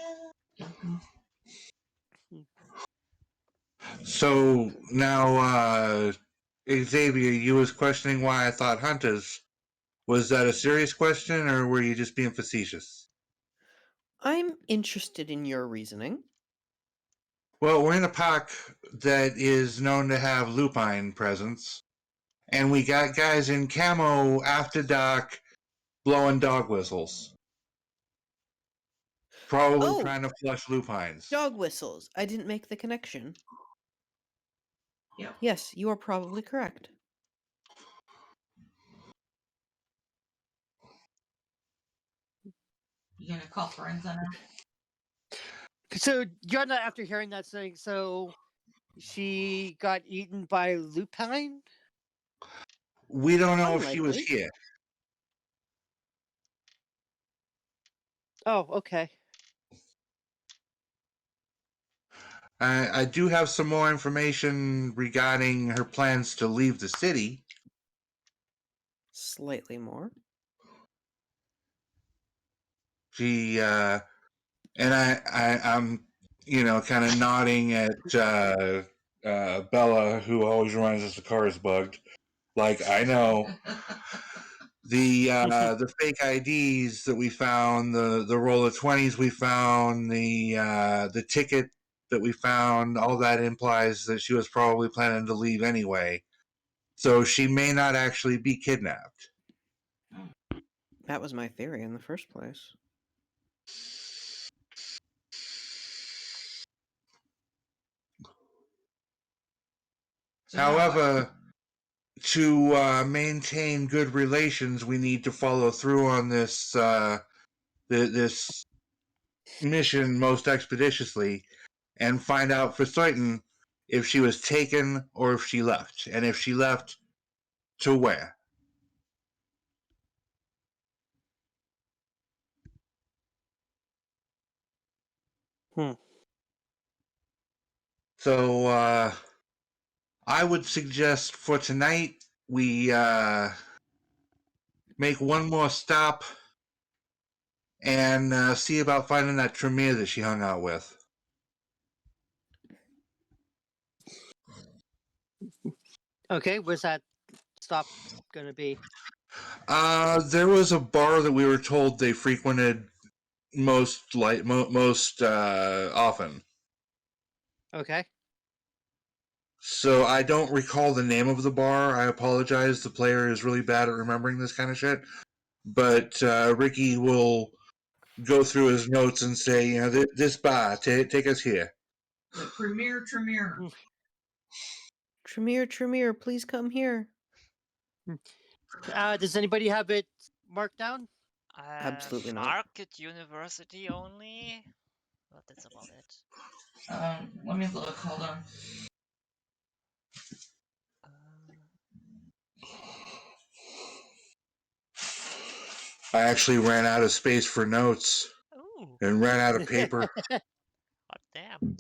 So now, Xavier, you was questioning why I thought hunters. Was that a serious question, or were you just being facetious? I'm interested in your reasoning. Well, we're in a park that is known to have lupine presence, and we got guys in camo after dark blowing dog whistles. Probably Oh! trying to flush lupines. Dog whistles. I didn't make the connection. Yep. Yes, you are probably correct. You gonna call forensic? So Joanna, after hearing that saying, so she got eaten by lupine? We don't know if she was Unlikely. here. Oh, okay. I do have some more information regarding her plans to leave the city. Slightly more. She and I'm kind of nodding at Bella, who always reminds us the car is bugged. Like, I know. The fake IDs that we found, the roll of 20s we found, the ticket that we found, all that implies that she was probably planning to leave anyway. So she may not actually be kidnapped. That was my theory in the first place. However, to maintain good relations, we need to follow through on this this mission most expeditiously and find out for certain if she was taken or if she left, and if she left, to where. So I would suggest for tonight we make one more stop and see about finding that Tremere that she hung out with. Okay, where's that stop gonna be? There was a bar that we were told they frequented most often. Okay. So I don't recall the name of the bar. I apologize. The player is really bad at remembering this kind of shit. But Ricky will go through his notes and say, this bar, take us here. The Tremere. Tremere, please come here. Does anybody have it marked down? Absolutely not. Market University only. But that's about it. Let me look. Hold on. I actually ran out of space for notes Ooh, and ran out of paper. hot damn.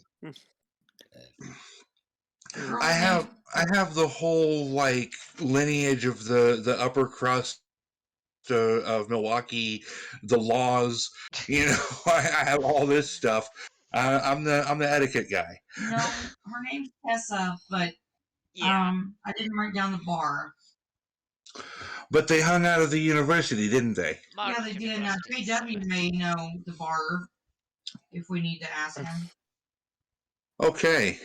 I have the whole lineage of the upper crust of Milwaukee, the laws. I have all this stuff. I'm the etiquette guy. No, her name's Tessa, but Yeah. I didn't write down the bar. But they hung out of the university, didn't they? Yeah, they did. Now JW may know the bar if we need to ask him. Okay.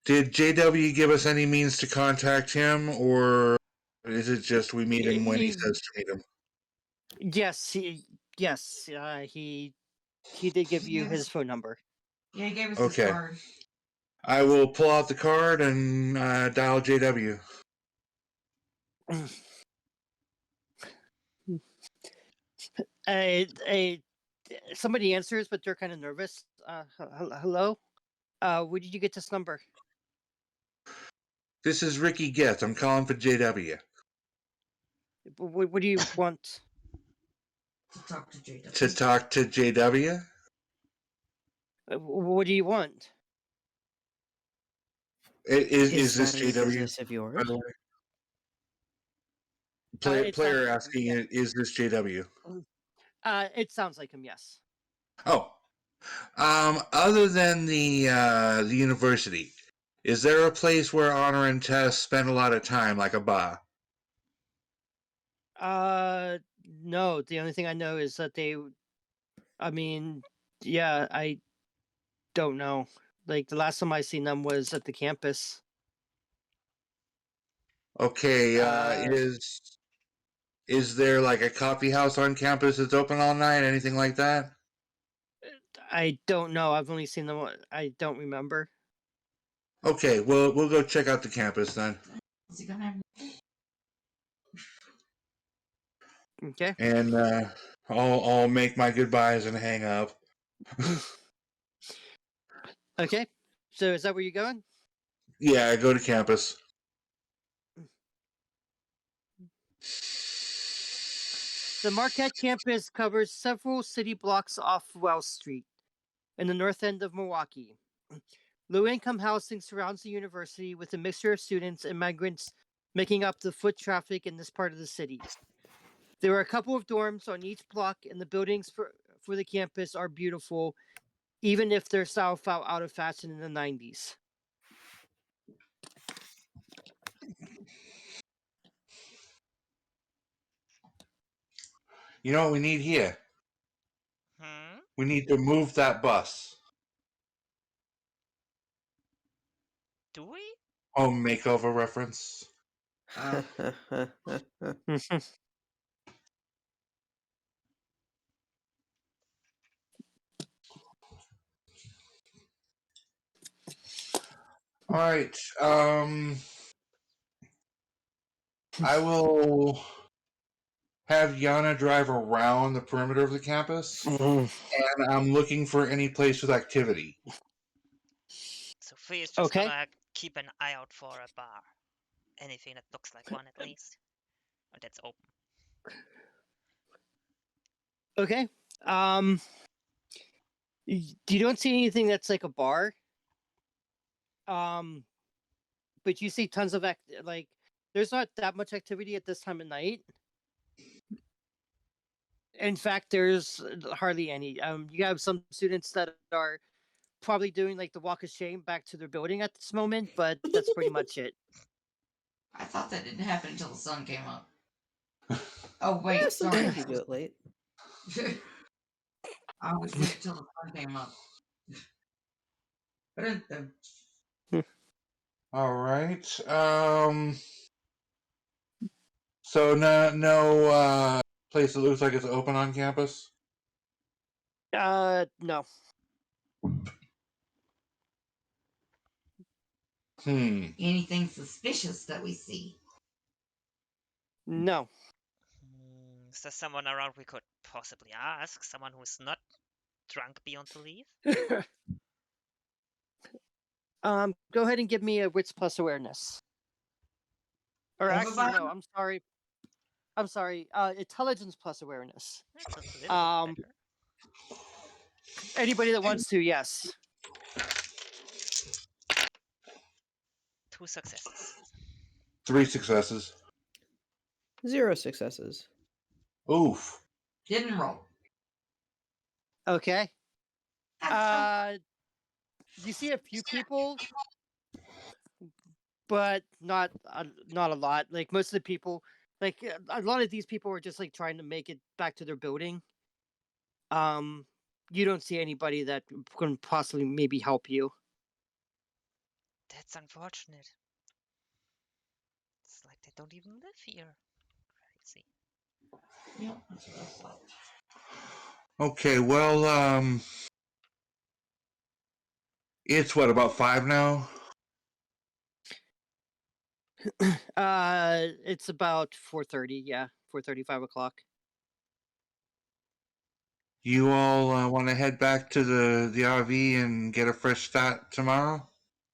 Did JW give us any means to contact him, or is it just we meet him when he says to meet him? Yes, he he did give He you gave his us- phone number. Yeah, he gave us Okay. his card. I will pull out the card and dial JW. Somebody answers, but they're kind of nervous. Hello. Where did you get this number? This is Ricky Getz. I'm calling for JW. What do you want? To talk to JW. To talk to JW? What do you want? Is this that any JW? business of By yours? the way? It sounds Player like him, asking, yeah. is this JW? It sounds like him. Yes. Oh, other than the university, is there a place where Honor and Tess spend a lot of time, like a bar? No. The only thing I know is that they. I mean, yeah, I don't know. Like the last time I seen them was at the campus. Okay, Uh, is there like a coffee house on campus that's open all night? Anything like that? I don't know. I've only seen them. I don't remember. Okay, we'll go check out the campus then, Is he gonna have? Okay. and I'll make my goodbyes and hang up. Okay. So is that where you're going? Yeah, I go to campus. The Marquette campus covers several city blocks off Wells Street in the north end of Milwaukee. Low income housing surrounds the university with a mixture of students and migrants making up the foot traffic in this part of the city. There are a couple of dorms on each block, and the buildings for the campus are beautiful, even if their style fell out of fashion in the 90s. You know what we need here? Hmm? We need to move that bus. Do we? Home makeover reference. All right. I will have Yana drive around the perimeter of the campus, and I'm looking for any place with activity. Sophie is just Okay. gonna keep an eye out for a bar. Anything that looks like one at least. Or that's open. Okay. You don't see anything that's like a bar. But you see tons of like there's not that much activity at this time of night. In fact, there's hardly any. You have some students that are probably doing like the walk of shame back to their building at this moment, but that's pretty much it. I thought that didn't happen until the sun came up. Oh wait, Yeah, sorry. sometimes you do it late. I always did it till the sun came up. All right. So no place that looks like it's open on campus. No. Anything suspicious that we see? No. Is there someone around we could possibly ask? Someone who's not drunk beyond belief? Go ahead and give me a wits plus awareness. Or actually, no, I'm sorry. Intelligence plus awareness. That's a little bit better. Anybody that wants to, yes. 2 successes. 3 successes. 0 successes. Oof. Didn't roll. Okay. You see a few people, but not a lot. Like most of the people, like a lot of these people are just like trying to make it back to their building. You don't see anybody that can possibly maybe help you. That's unfortunate. It's like they don't even live here. Crazy. Yep, that's what I thought. Okay, well, it's what, about 5 now? It's about 4:30. Yeah, 4:30, 5 o'clock. You all want to head back to the RV and get a fresh start tomorrow?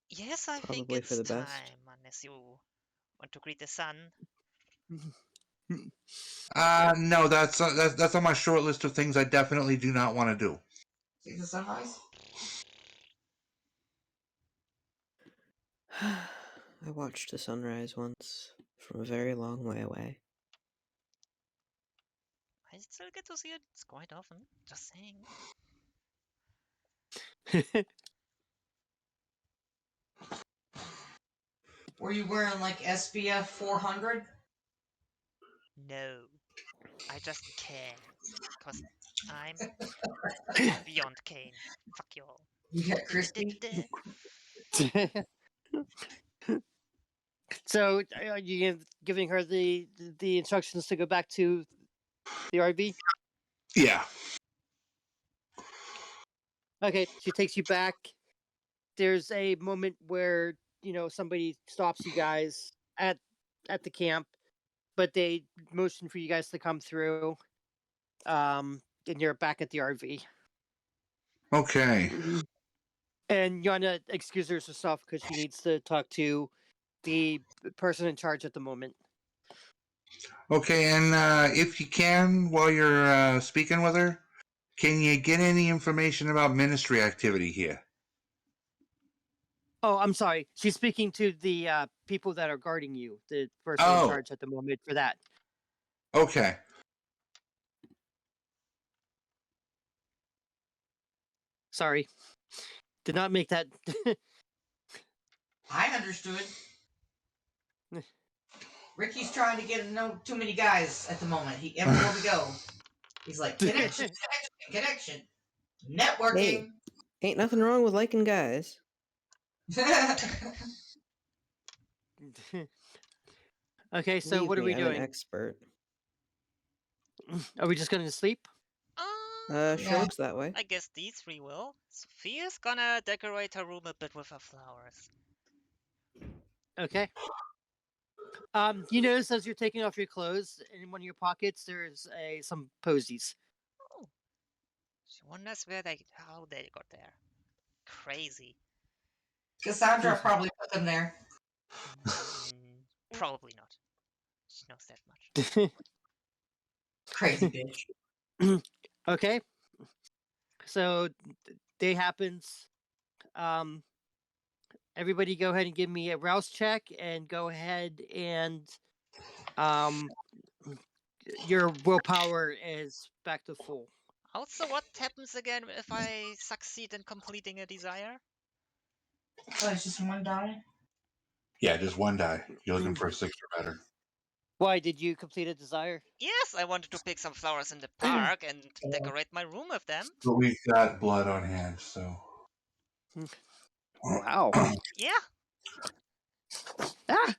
Yes, I think Probably for it's the best. time, unless you want to greet the sun. No, that's on my short list of things I definitely do not want to do. See the sunrise? I watched the sunrise once from a very long way away. I still get to see it quite often. Just saying. Were you wearing like SPF 400? No, I just can. Cause I'm beyond Kane. Fuck you all. You got crispy? So, are you giving her the instructions to go back to the RV? Yeah. Okay, she takes you back. There's a moment where somebody stops you guys at the camp, but they motion for you guys to come through. And you're back at the RV. Okay. And Yana excuses herself because she needs to talk to the person in charge at the moment. Okay, and if you can, while you're speaking with her, can you get any information about ministry activity here? Oh, I'm sorry. She's speaking to the people that are guarding you, the person in Oh, charge at the moment for that. okay. Sorry. Did not make that. I understood. Ricky's trying to get to know too many guys at the moment. Everywhere we go, he's like, connection, connection, networking. Ain't nothing wrong with liking guys. Okay, so Believe what are me, we I'm an doing? expert. Are we just going to sleep? Sure Yeah. looks that way. I guess these three will. Sophia's gonna decorate her room a bit with her flowers. Okay. You notice as you're taking off your clothes, in one of your pockets, there's some posies. Oh. She wonders how they got there. Crazy. Cassandra probably put them there. Probably not. She knows that much. Crazy bitch. Okay. So day happens. Everybody go ahead and give me a rouse check and go ahead and your willpower is back to full. Also, what happens again if I succeed in completing a desire? So it's just one die? Yeah, just one die. You're looking for a 6 or better. Why did you complete a desire? Yes, I wanted to pick some flowers in the park and decorate my room with them. But we've got blood on hand, so. Wow. Yeah. Ah!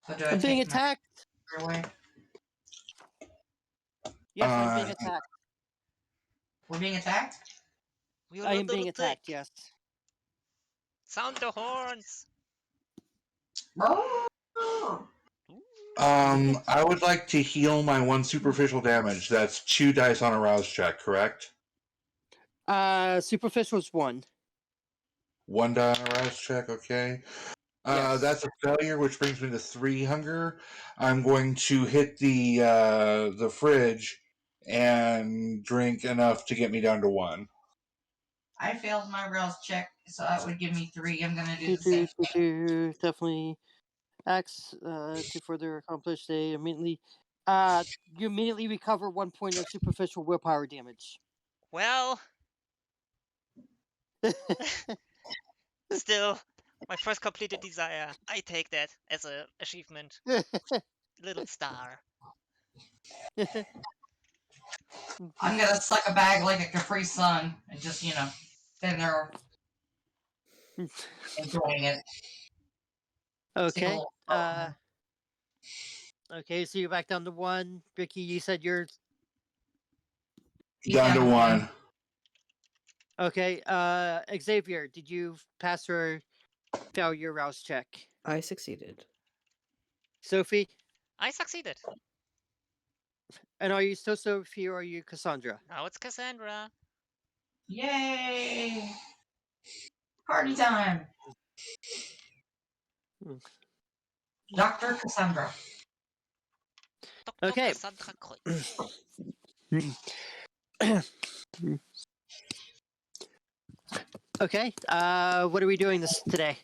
So do I I'm being take my attacked. away? Yes, I'm being attacked. We're being attacked? We're I a am being little attacked. thick. Yes. Sound the horns. I would like to heal my 1 superficial damage. That's 2 dice on a rouse check, correct? Superficial is 1. 1 die on a rouse check, okay. Yes. That's a failure, which brings me to 3 hunger. I'm going to hit the fridge and drink enough to get me down to 1. I failed my rouse check, so that would give me 3. I'm gonna do the same thing. Definitely acts to further accomplish. They immediately you immediately recover 1 point of superficial willpower damage. Well, still, my first completed desire. I take that as an achievement. Little star. I'm gonna suck a bag like a Capri Sun and just, stand there enjoying it. Okay. Single- Okay, so you're back down to 1. Ricky, you said you're Down to one. Okay. Xavier, did you pass or fail your rouse check? I succeeded. Sophie, I succeeded. and are you still Sophie or are you Cassandra? Now it's Cassandra. Yay! Party time! Hmm. Dr. Cassandra. Dr. Okay. Cassandra Kreutz. Okay. What are we doing this today?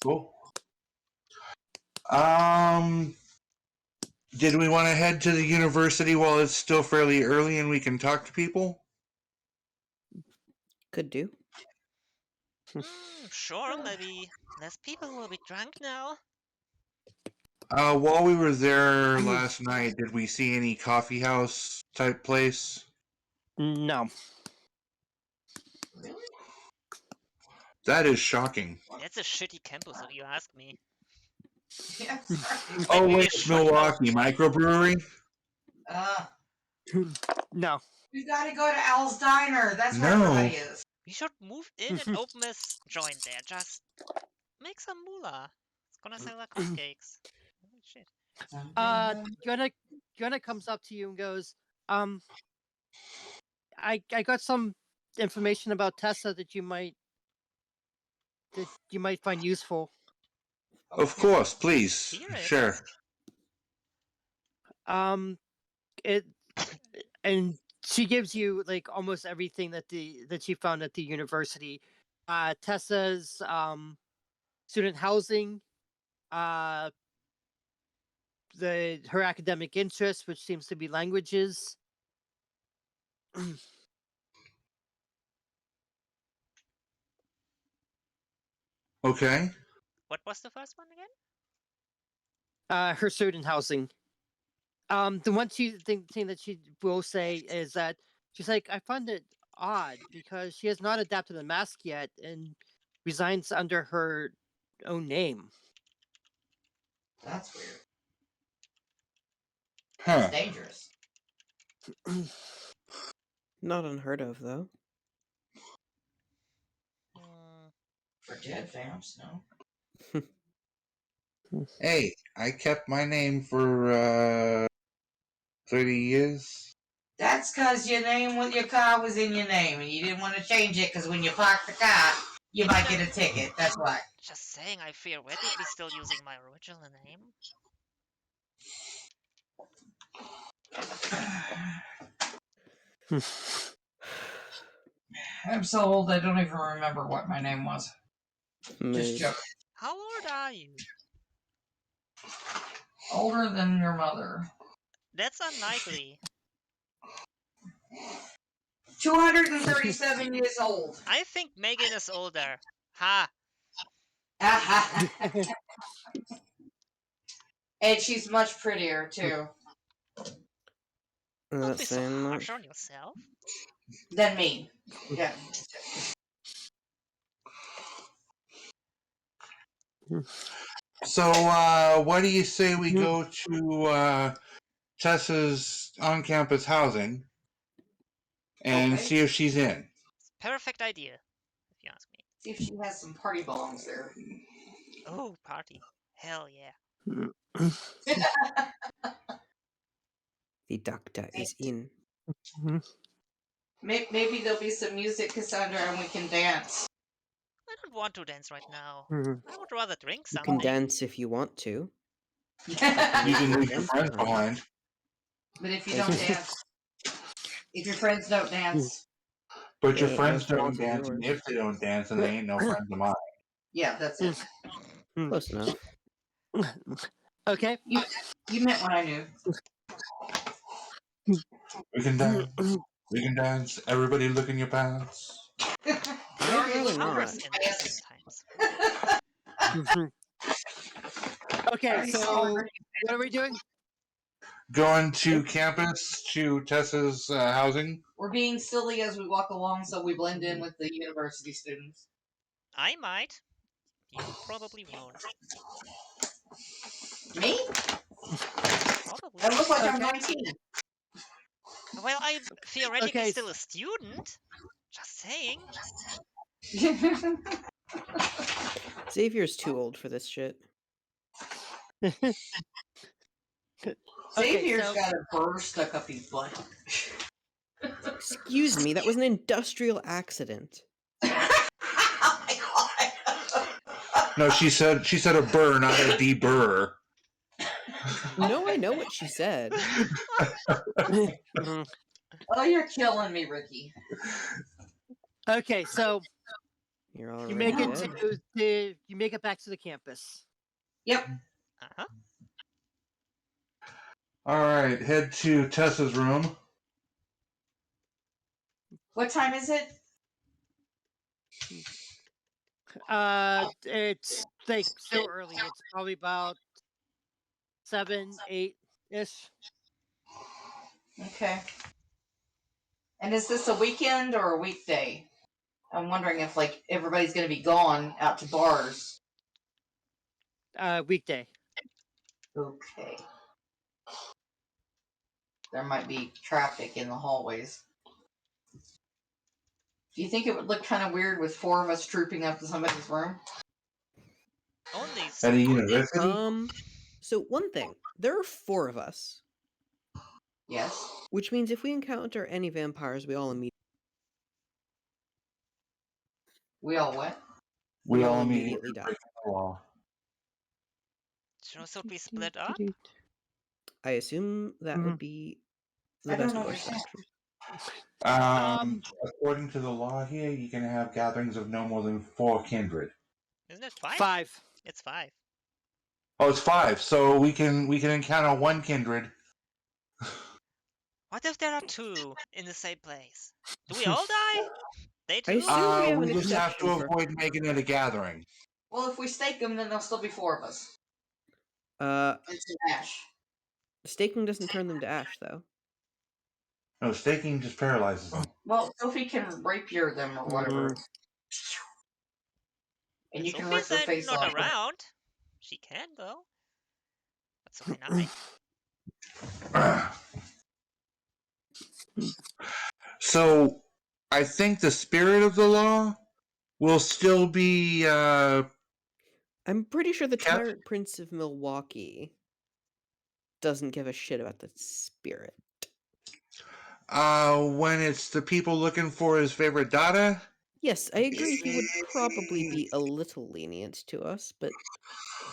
Cool. Did we want to head to the university while it's still fairly early and we can talk to people? Could do. Sure, maybe less people will be drunk now. While we were there last night, did we see any coffee house type place? No. Really? That is shocking. That's a shitty campus, if you ask me. Yeah, sorry. Oh, Maybe we wait, should Milwaukee microbrewery? No. You gotta go to Al's Diner. That's where No. everybody is. We should move in and open a joint there. Just make some moolah. It's gonna sell like hotcakes. Holy shit. Yona comes up to you and goes, I got some information about Tessa that you might find useful. Of course, please. Hear it. Sure. It and she gives you like almost everything that she found at the university. Tessa's student housing, her academic interests, which seems to be languages. Okay. What was the first one again? Her student housing. The one thing that she will say is that she's like, I find it odd because she has not adapted the mask yet and resigns under her own name. That's weird. Huh. It's dangerous. Not unheard of, though. For dead vamps, no. Hey, I kept my name for 30 years. That's because your name with your car was in your name and you didn't want to change it because when you park the car, you might get a ticket. That's why. Just saying, I theoretically still using my original name. I'm so old I don't even remember what my name was. Just joking. How old are you? Older than your mother. That's unlikely. 237 years old. I think Megan is older. Ha! And she's much prettier, too. Don't be so saying harsh much. on yourself. Than me. Yeah. So, what do you say we go to Tessa's on-campus housing and see if she's in? Perfect idea, if you ask me. See if she has some party bombs there. Oh, party. Hell yeah. The doctor is in. Maybe there'll be some music, Cassandra, and we can dance. I don't want to dance right now. I would rather drink You something. can dance if you want to. You can leave your friends behind. But if you don't dance, if your friends don't dance, But your They ain't friends no don't friends of dance, and yours. if they don't dance, then they ain't no friends of mine. yeah, that's it. Close enough. Okay. You meant what I knew. We can dance. We can dance. Everybody look in your pants. I'd rather Hours not. in recent times. Okay, so what are we doing? Going to campus to Tessa's housing. We're being silly as we walk along so we blend in with the university students. I might. You probably won't. Me? Probably. I look like I'm Okay. 19. Well, I'm theoretically Okay. still a student. Just saying. Xavier's too old for this shit. Okay, Xavier's so got a burr stuck up his butt. Excuse me, that was an industrial accident. Oh my god. No, she said a burr, not a deburr. No, I know what she said. Mhm. Oh, you're killing me, Ricky. Okay, so You're you already make it dead. you make it back to the campus. Yep. Uh-huh. All right, head to Tessa's room. What time is it? It's like still early. It's probably about 7, 8-ish. Okay. And is this a weekend or a weekday? I'm wondering if like everybody's gonna be gone out to bars. Weekday. Okay. There might be traffic in the hallways. Do you think it would look kind of weird with 4 of us trooping up to somebody's room? Only At a university? So one thing, there are 4 of us, Yes. which means if we encounter any vampires, we all immediately We all what? We all immediately immediately die. break the law. should we split up? I assume that Mhm. would be the I don't best know course what of you're saying. action. According to the law here, you can have gatherings of no more than 4 kindred. Isn't it 5? 5. It's 5. Oh, it's 5. So we can encounter 1 kindred. What if there are 2 in the same place? Do we all die? They I too? assume we have We an just have exception to for. avoid making it a gathering. Well, if we stake them, then there'll still be 4 of us. It's an ash. Staking doesn't turn them to ash, though. No, staking just paralyzes them. Well, Sophie can rapier them or whatever. Mhm. And you can Sophie's rip their face not off. around. She can though. But so can I. So, I think the spirit of the law will still be I'm pretty sure the Cap- Tyrant Prince of Milwaukee doesn't give a shit about the spirit. when it's the people looking for his favorite data. Yes, I agree he would probably be a little lenient to us, but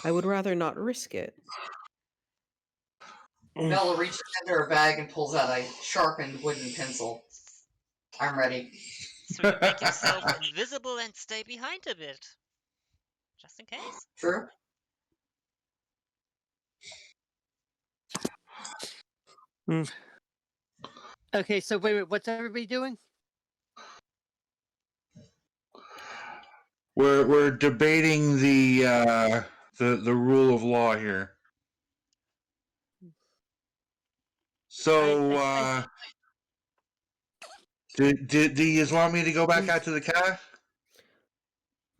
I would rather not risk it. Bella reaches into her bag and pulls out a sharpened wooden pencil. I'm ready. So you make yourself invisible and stay behind a bit. Just in case. True? Okay, so wait, what's everybody doing? We're debating the rule of law here. So, do you just want me to go back out to the car?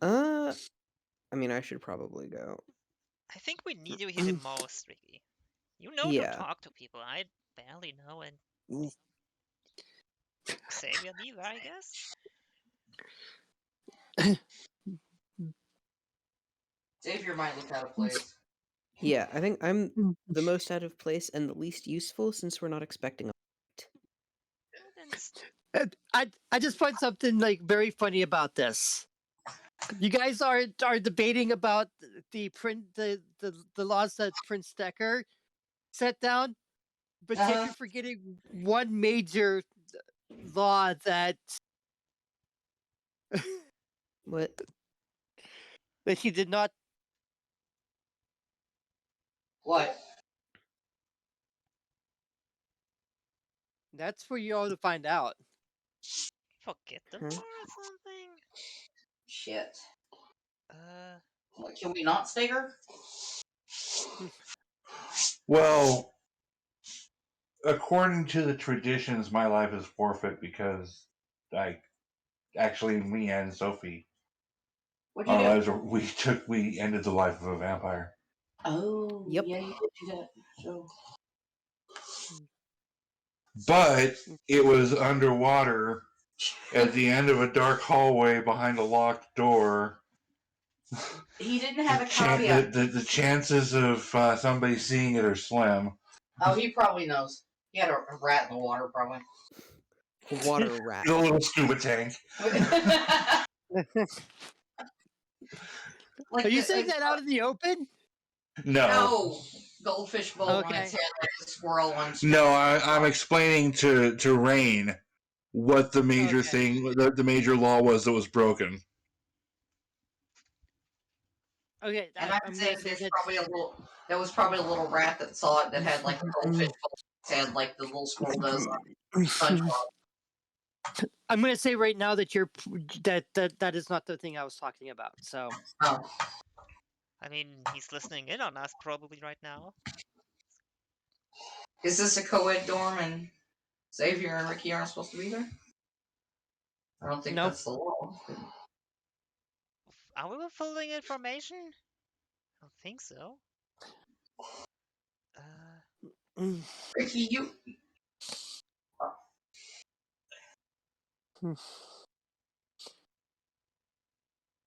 I mean, I should probably go. I think we need you here the most, Ricky. You know Yeah. to talk to people. I barely know, and Xavier neither, I guess. Xavier might look out of place. Yeah, I think I'm the most out of place and the least useful since we're not expecting a fight. Then I just find something like very funny about this. You guys are debating about the laws that Prince Decker set down, but yet you're forgetting one major law that What? that he did not. What? That's for you all to find out. forget them Huh? or something. Shit. What, can we not stake her? Well, according to the traditions, my life is forfeit because me and Sophie, What'd you do? we ended the life of a vampire. Oh, Yep. yeah, you did do that. So, but it was underwater at the end of a dark hallway behind a locked door. He didn't have a caveat. The chances of somebody seeing it are slim. Oh, he probably knows. He had a rat in the water, probably. A water rat. The little scuba tank. Like Are you saying that out in the open? No. Goldfish bowl on Okay. its head like a squirrel on No, I'm explaining to Rain what the major Okay. thing, the major law was that was broken. Okay, And I'm I'm saying gonna say there's that. probably a little. There was probably a little rat that saw it that had like a goldfish bowl on its head, like the little squirrel does on SpongeBob. I'm gonna say right now that that is not the thing I was talking about. So Oh, I mean, he's listening in on us probably right now. is this a co-ed dorm and Xavier and Ricky aren't supposed to be there? I don't think No. that's the law. Are we withholding information? I don't think so. Ricky, you.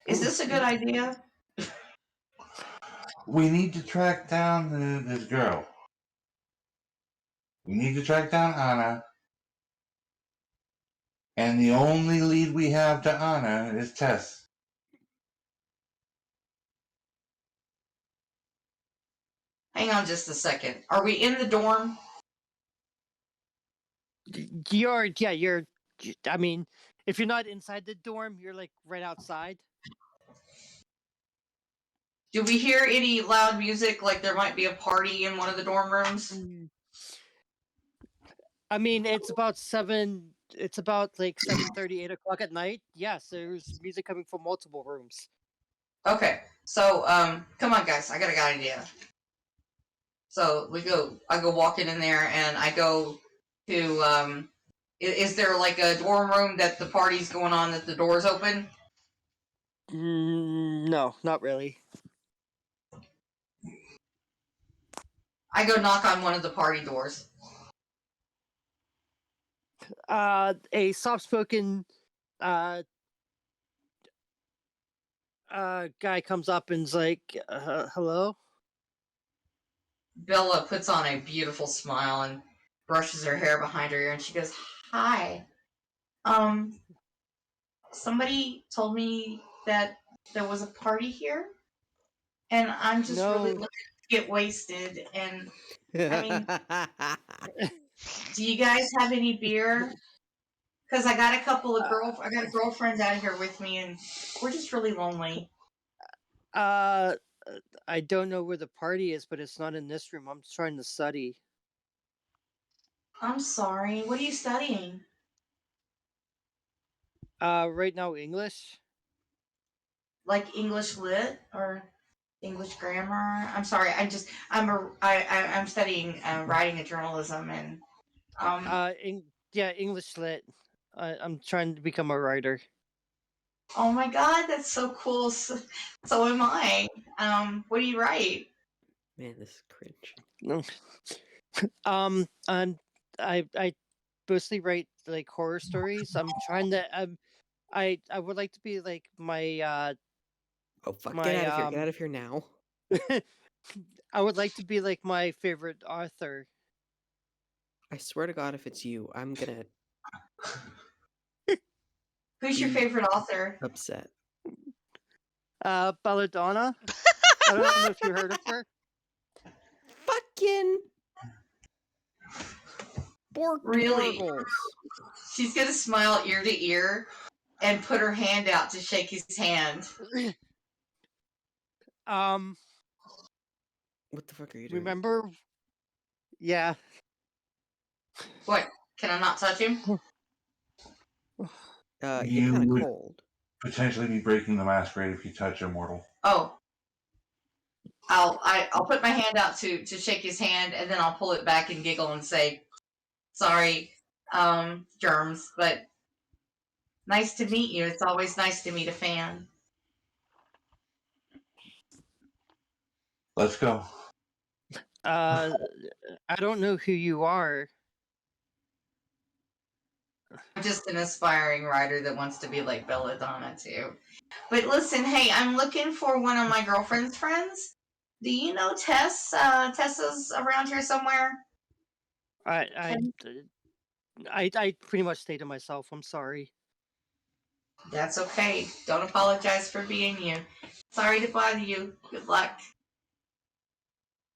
Is this a good idea? We need to track down this girl. We need to track down Anna. And the only lead we have to Anna is Tess. Hang on just a second. Are we in the dorm? you're. I mean, if you're not inside the dorm, you're like right outside. Do we hear any loud music like there might be a party in one of the dorm rooms? I mean, it's about 7. It's about like 7:30, 8 o'clock at night. Yes, there's music coming from multiple rooms. Okay, so come on, guys, I got a good idea. So I go walking in there, and I go to is there like a dorm room that the party's going on that the door's open? No, not really. I go knock on one of the party doors. A soft-spoken guy comes up and's like, "Hello." Bella puts on a beautiful smile and brushes her hair behind her ear, and she goes, "Hi. Somebody told me that there was a party here, and I'm just really No. looking to get wasted. And I mean, do you guys have any beer? Because I got a couple of I got a girlfriend out here with me, and we're just really lonely." I don't know where the party is, but it's not in this room. I'm trying to study. I'm sorry. What are you studying? Right now English. Like English lit or English grammar? I'm sorry. I'm studying writing and journalism, and Yeah, English lit. I'm trying to become a writer. oh my god, that's so cool. So am I. What do you write? Man, this is cringe. No. I mostly write like horror stories. I'm trying to. I would like to be like my Oh fuck! my Get out of here! Get out of here now! I would like to be like my favorite author. I swear to God, if it's you, I'm gonna Who's your be favorite author? upset. Belladonna. I don't know if you heard of her. Fucking Really? Borgles. She's gonna smile ear to ear and put her hand out to shake his hand. What the fuck are you doing? Remember? Yeah. What? Can I not touch him? You're You kind of would cold. potentially be breaking the masquerade if you touch Immortal. Oh. I'll put my hand out to shake his hand, and then I'll pull it back and giggle and say, "Sorry, germs, but nice to meet you. It's always nice to meet a fan." Let's go. I don't know who you are. I'm just an aspiring writer that wants to be like Belladonna too. But listen, hey, I'm looking for one of my girlfriend's friends. Do you know Tess? Tessa's around here somewhere. I I pretty much stay to myself. I'm sorry. That's okay. Don't apologize for being you. Sorry to bother you. Good luck.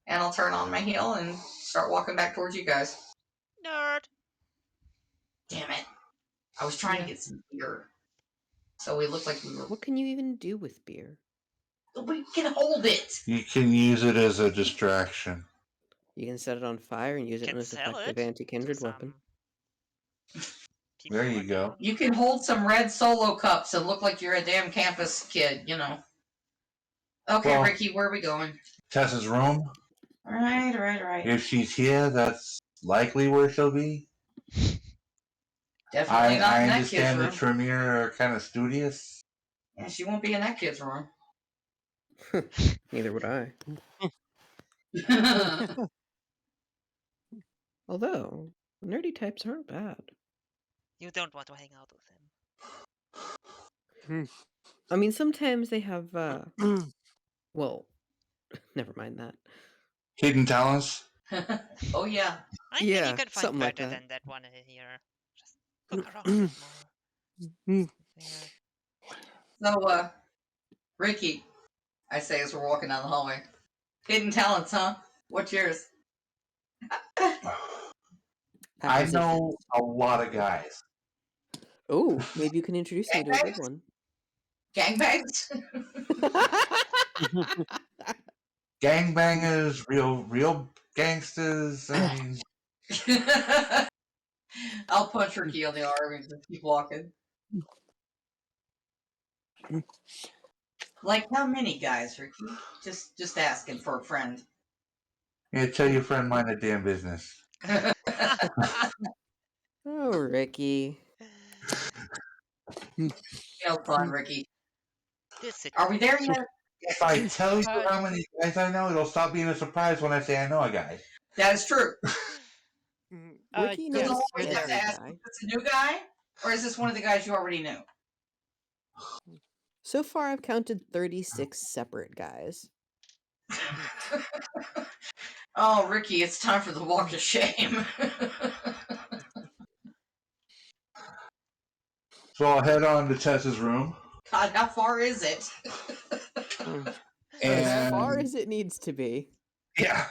And I'll turn on my heel and start walking back towards you guys. Nerd. Damn it. I was trying to get some beer. So we looked like we were. What can you even do with beer? We can hold it. You can use it as a distraction. You can set it on fire and use it Can as sell effective it anti-kindred to weapon. people There who you are go. down. You can hold some red solo cups and look like you're a damn campus kid, you know. Okay, Well- Ricky, where are we going? Tessa's room. All right. If she's here, that's likely where she'll be. Definitely not I in that understand the kid's room. Tremere are kind of studious. Yeah, she won't be in that kid's room. Neither would I. Although, nerdy types aren't bad. You don't want to hang out with him. I mean, sometimes they have, well, never mind that. Hidden talents. Oh yeah. I think you Yeah, can find something like better that. than that one here. Just look around a bit more. Yeah. So, Ricky, I say as we're walking down the hallway. Hidden talents, huh? What's yours? I know a lot of guys. Oh, maybe you can introduce me to a good one. Gangbangs? Gangbangers, real gangsters. I mean, I'll punch Ricky on the arm and just keep walking. Like how many guys, Ricky? Just asking for a friend. yeah, tell your friend mind a damn business. Oh, Ricky. Have fun, Ricky. This Are we there yet? If I tell you how many guys I know, it'll stop being a surprise when I say I know a guy. That is true. Ricky So the knows whole you're reason I every asked, guy. is this a new guy? Or is this one of the guys you already knew? So far, I've counted 36 separate guys. Oh, Ricky, it's time for the walk of shame. So I'll head on to Tessa's room. God, how far is it? As far And as it needs to be. yeah,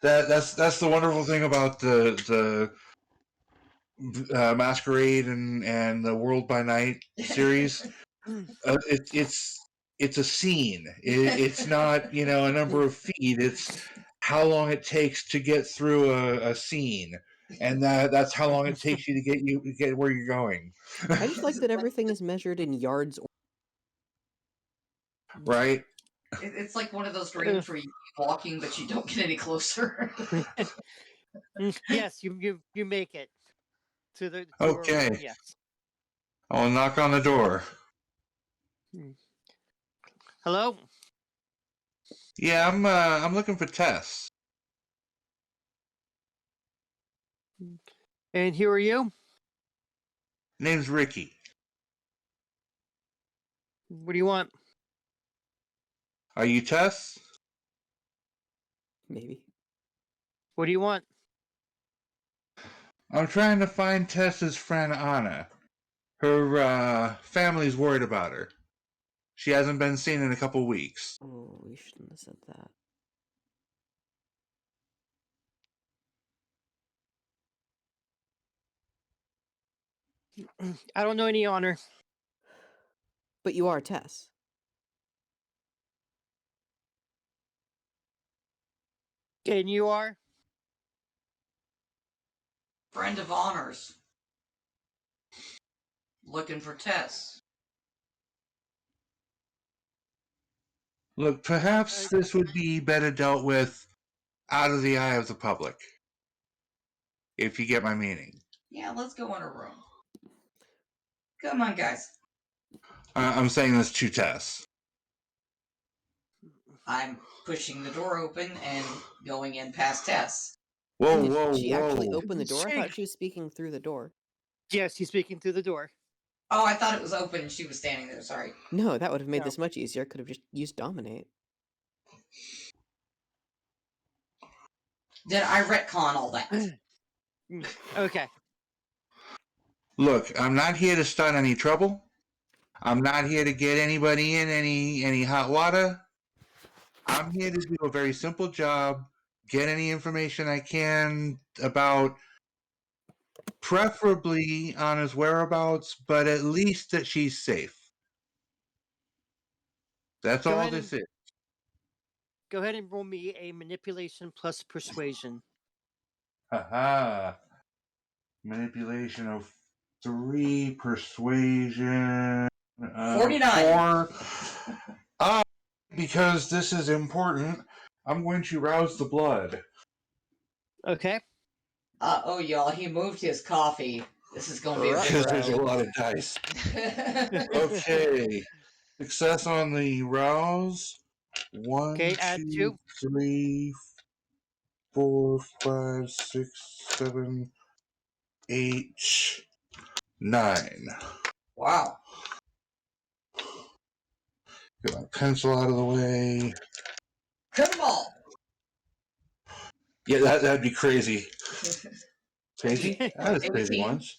that's the wonderful thing about the Masquerade and the World by Night series. It's a scene. It's not a number of feet. It's how long it takes to get through a scene, and that's how long it takes you to get where you're going. I just like that everything is measured in yards. Right? It's like one of those dreams where you keep walking, but you don't get any closer. Yes, you make it to the Okay. Yes. I'll knock on the door. Hello. Yeah, I'm looking for Tess. And who are you? Name's Ricky. What do you want? Are you Tess? Maybe. What do you want? I'm trying to find Tess's friend Anna. Her family's worried about her. She hasn't been seen in a couple weeks. Oh, we shouldn't have said that. I don't know any honor. But you are Tess. And you are? Friend of honors. Looking for Tess. Look, perhaps this would be better dealt with out of the eye of the public. If you get my meaning. Yeah, let's go in her room. Come on, guys. I'm saying this to Tess. I'm pushing the door open and going in past Tess. Whoa, Did whoa, she actually whoa. open the door? I She- thought she was speaking through the door. Yes, she's speaking through the door. Oh, I thought it was open and she was standing there. Sorry. No, that would have made No. this much easier. Could have just used dominate. Did I retcon all that? Okay. Look, I'm not here to start any trouble. I'm not here to get anybody in any hot water. I'm here to do a very simple job, get any information I can about preferably Anna's whereabouts, but at least that she's safe. That's Go all ahead this is. Go ahead and roll me a manipulation plus persuasion. Haha. Manipulation of 3, persuasion 49. 4. Because this is important, I'm going to rouse the blood. Okay. Oh, y'all, he moved his coffee. This is going to be a big Because there's a row. lot of dice. Okay. Success on the rouse. 1, Okay, add 2, 2. 3, 4, 5, 6, 7, 8, 9. Wow. Get my pencil out of the way. Come on. Yeah, that'd be crazy. Crazy? That is crazy 18. ones.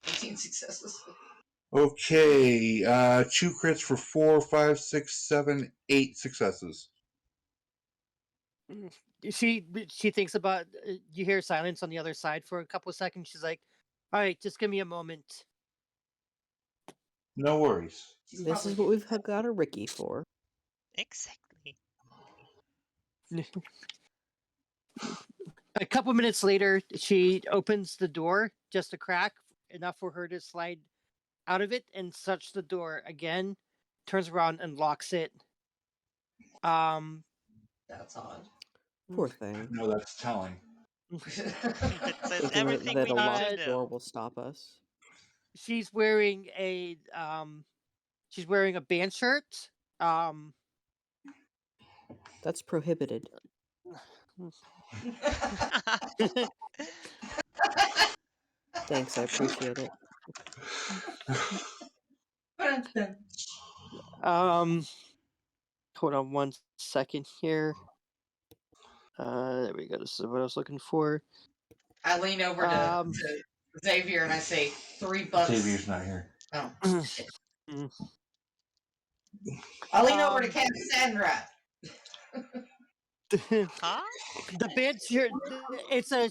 18 successes. Okay, 2 crits for 4, 5, 6, 7, 8 successes. She thinks about. You hear silence on the other side for a couple of seconds. She's like, "All right, just give me a moment." No worries. She's This probably- is what we've got a Ricky for. Exactly. A couple minutes later, she opens the door just a crack enough for her to slide out of it and shuts the door again. Turns around and locks it. That's odd. Poor thing. No, that's telling. That says Thinking everything that we a need locked to know. door will stop us. She's wearing a band shirt. That's prohibited. Thanks, I appreciate it. Hold on one second here. There we go. This is what I was looking for. I lean over to Xavier and I say, $3. Xavier's not here. Oh. Mm. I lean over to Cassandra. Huh? The band shirt. It's a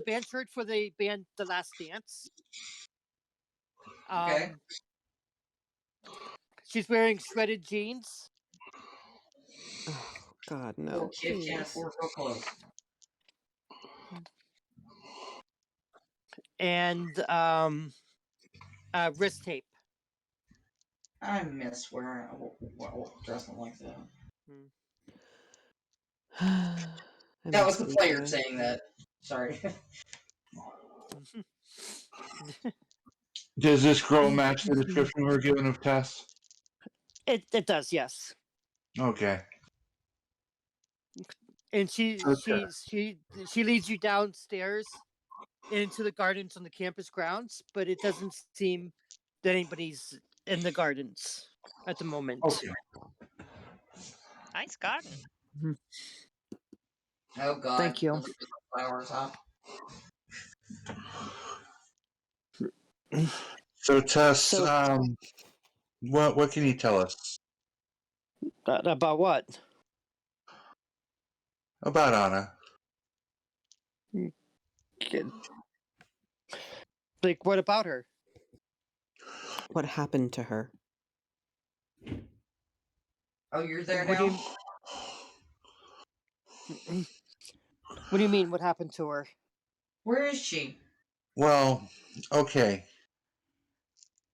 band shirt for the band The Last Dance. Okay. She's wearing shredded jeans. Oh, God, no. Poor kid can't Please. afford real clothes. And wrist tape. I miss wearing dressing like that. That was the player saying that. Sorry. Does this girl match the description we were given of Tess? It does, yes. Okay. And she leads you downstairs into the gardens on the campus grounds, but it doesn't seem that anybody's in the gardens at the moment. Okay. Nice garden. Oh God. Thank you. Those are just flowers, huh? So Tess, So- what can you tell us About what? about Anna? Like, what about her? What happened to her? Oh, you're there What now? What do you mean? What happened to her? Where is she? Well, okay.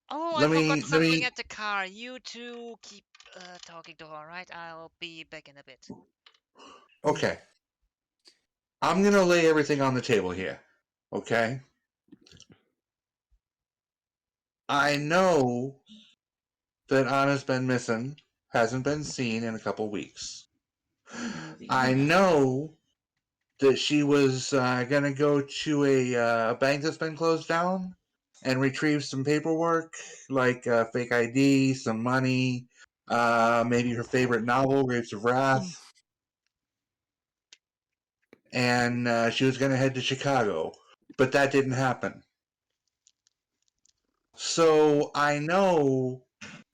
Oh, Let I me- forgot let something me- at the car. You two keep talking to her, alright? I'll be back in a bit. Okay. I'm gonna lay everything on the table here. Okay. I know that Anna's been missing, hasn't been seen in a couple weeks. I know that she was going to go to a bank that's been closed down and retrieve some paperwork, like fake ID, some money, maybe her favorite novel, Grapes of Wrath. And she was going to head to Chicago, but that didn't happen. So I know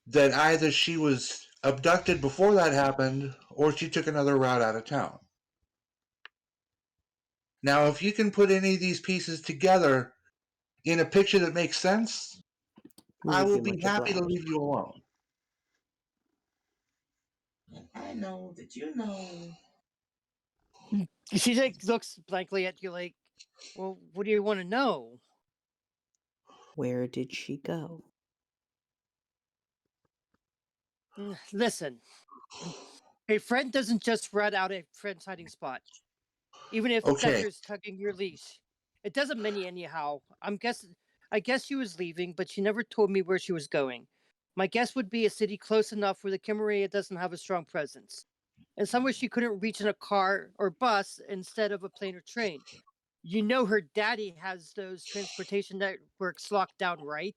that either she was abducted before that happened or she took another route out of town. Now, if you can put any of these pieces together in a picture that makes sense, We I would will be be much happy to obliged. leave you alone. I know that you know. She like looks blankly at you, like, "Well, what do you want to know?" Where did she go? Listen, a friend doesn't just rat out a friend's hiding spot, even if Okay, Decker's tugging your leash. It doesn't mean anyhow. I guess she was leaving, but she never told me where she was going. My guess would be a city close enough where the Camarilla doesn't have a strong presence, and somewhere she couldn't reach in a car or bus instead of a plane or train. You know her daddy has those transportation networks locked down, right?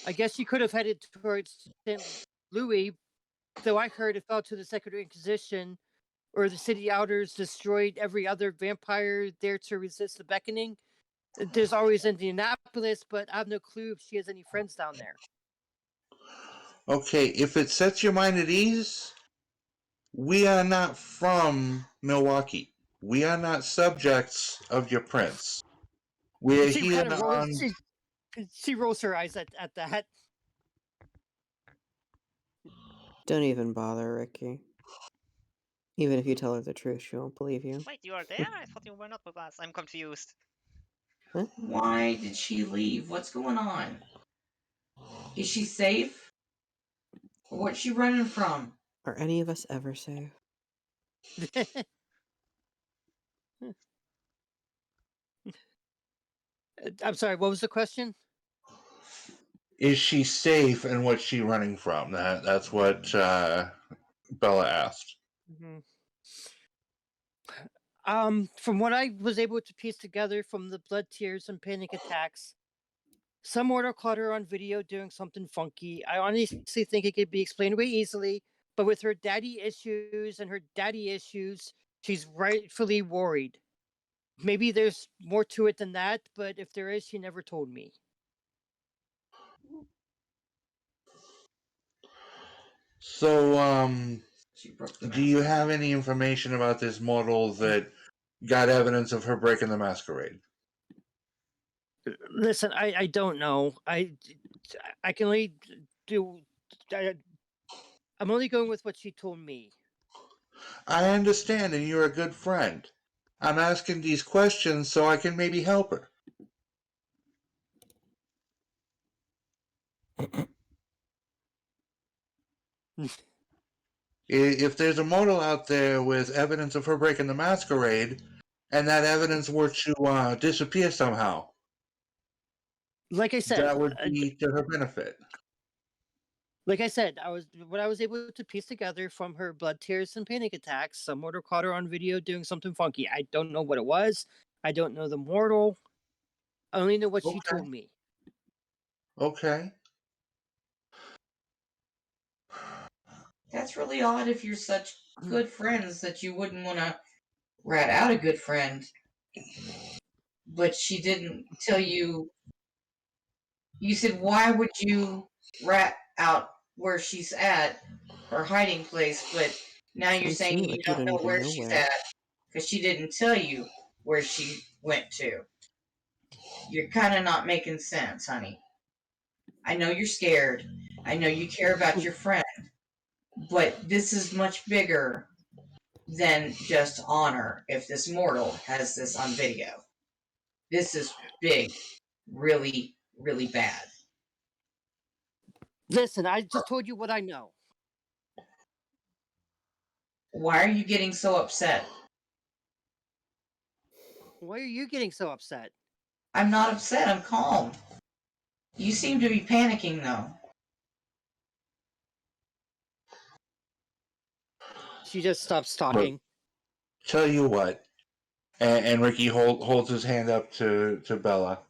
I guess she could have headed towards St. Louis, though I heard it fell to the Second Inquisition, or the city outers destroyed every other vampire there to resist the beckoning. There's always Indianapolis, but I have no clue if she has any friends down there. okay. If it sets your mind at ease, we are not from Milwaukee. We are not subjects of your prince. We are She here kind of rolls. on. She rolls her eyes at that. Don't even bother, Ricky. Even if you tell her the truth, she won't believe you. Wait, you are there? I thought you were not with us. I'm confused. Huh? Why did she leave? What's going on? Is she safe? What's she running from? Are any of us ever safe? I'm sorry. What was the question? Is she safe and what's she running from? That's what Bella asked. Mhm. From what I was able to piece together from the blood tears and panic attacks, some mortal caught her on video doing something funky. I honestly think it could be explained away easily, but with her daddy issues, she's rightfully worried. Maybe there's more to it than that, but if there is, she never told me. So, She broke the do you mask. have any information about this mortal that got evidence of her breaking the masquerade? Listen, I don't know. I can only do. I, I'm only going with what she told me. I understand, and you're a good friend. I'm asking these questions so I can maybe help her. If there's a mortal out there with evidence of her breaking the masquerade, and that evidence were to disappear somehow, Like I said, that would be to her benefit. I was what I was able to piece together from her blood tears and panic attacks. Some mortal caught her on video doing something funky. I don't know what it was. I don't know the mortal. I only know what she Okay. told me. Okay. That's really odd if you're such good friends that you wouldn't want to rat out a good friend. But she didn't tell you. You said, why would you rat out where she's at, her hiding place, but now you're Sounds to saying me you like you don't don't know even where know she's where. at because she didn't tell you where she went to. You're kind of not making sense, honey. I know you're scared. I know you care about your friend, but this is much bigger than just honor if this mortal has this on video. This is big, really, really bad. Listen, I just told you what I know. Why are you getting so upset? Why are you getting so upset? I'm not upset, I'm calm. You seem to be panicking, though. She just stops Look, talking. tell you what, And Ricky holds his hand up to Bella.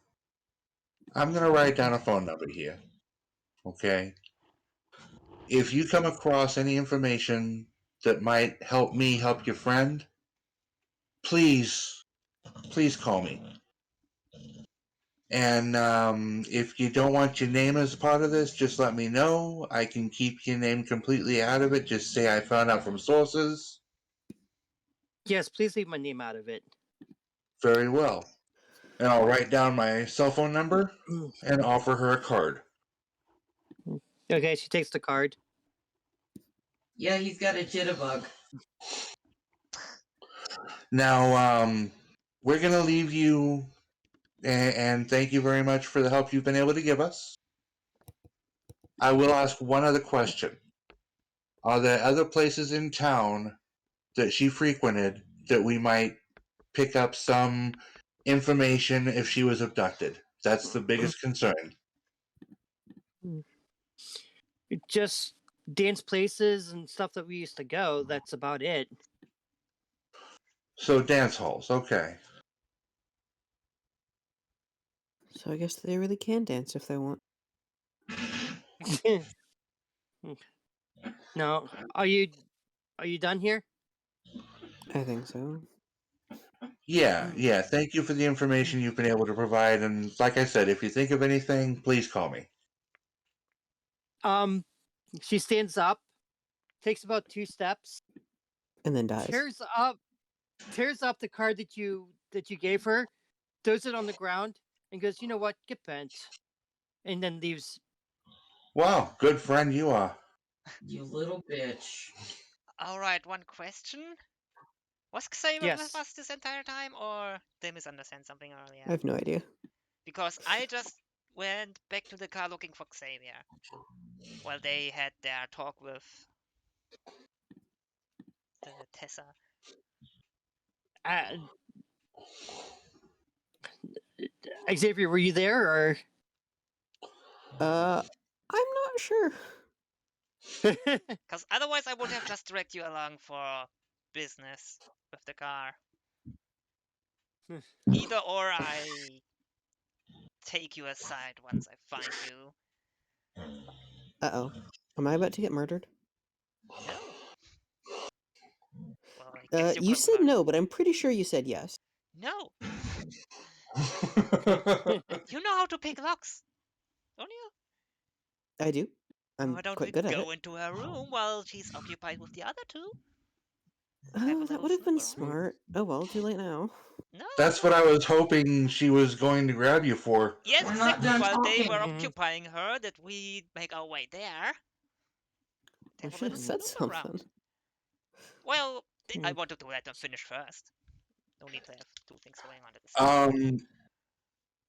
I'm going to write down a phone number here. Okay? If you come across any information that might help me help your friend, please call me. And if you don't want your name as a part of this, just let me know. I can keep your name completely out of it. Just say I found out from sources. Yes, please leave my name out of it. Very well. And I'll write down my cell phone number and offer her a card. Okay, she takes the card. Yeah, he's got a jitterbug. Now, we're going to leave you, and thank you very much for the help you've been able to give us. I will ask one other question. Are there other places in town that she frequented that we might pick up some information if she was abducted? That's the biggest concern. Just dance places and stuff that we used to go. That's about it. So dance halls, okay. So I guess they really can dance if they want. No, are you done here? I think so. Yeah. Thank you for the information you've been able to provide. And like I said, if you think of anything, please call me. She stands up, takes about 2 steps, And then dies. tears up the card that you gave her, throws it on the ground, and goes, "You know what? Get bent," and then leaves. Wow, good friend you are. You little bitch. Alright, one question. Was Xavier with Yes. us this entire time, or they misunderstand something earlier? I have no idea. Because I just went back to the car looking for Xavier while they had their talk with Tessa. Xavier, were you there or? I'm not sure. Because otherwise I would have just dragged you along for business with the car. Either or I take you aside once I find you. Uh-oh. Am I about to get murdered? No. Well, I guess you You could said murder. no, but I'm pretty sure you said yes. No. You know how to pick locks, don't you? I do. I'm Why don't quite we good at go it. into her room while she's occupied with the other two? Have a Oh, that little would have been sleep around? smart. Oh well, too late now. No. That's what I was hoping she was going to grab you for. Yes, We're not exactly. done While they talking. were Mhm. occupying her, that we make our way there. I Have a should little have said snoop around. something. Well, I Mm. wanted to let them finish first. No need to have two things going on at the same time.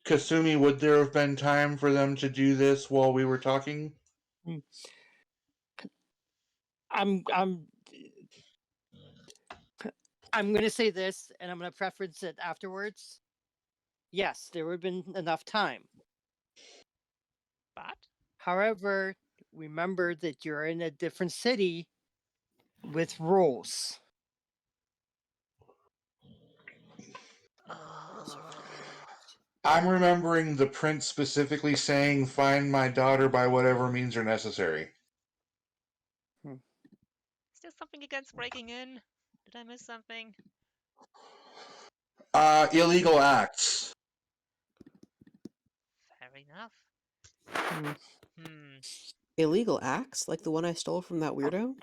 Kasumi, would there have been time for them to do this while we were talking? I'm going to say this, and I'm going to preference it afterwards. Yes, there would have been enough time. But However, remember that you're in a different city with rules. I'm remembering the prince specifically saying, find my daughter by whatever means are necessary. is there something against breaking in? Did I miss something? Illegal acts. Fair enough. Mm. Hmm. Illegal acts like the one I stole from that weirdo.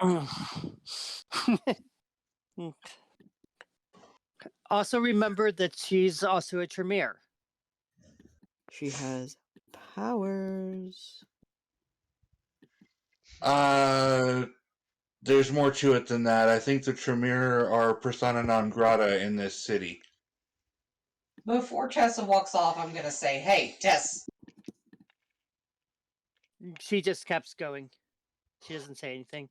Also, remember that she's also a Tremere. She has powers. There's more to it than that. I think the Tremere are persona non grata in this city. Before Tessa walks off, I'm gonna say, "Hey, Tess." She just keeps going. She doesn't say anything.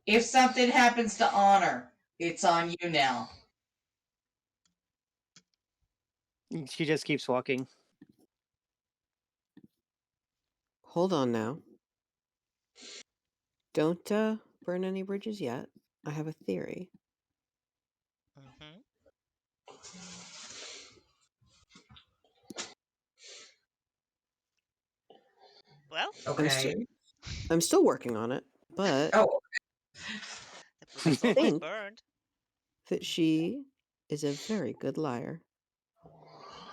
If something happens to Honor, it's on you now. She just keeps walking. Hold on now. Don't burn any bridges yet. I have a theory. Mm-hmm. Well, Okay. I'm still working on it, but Oh, the book is almost think burned. that she is a very good liar.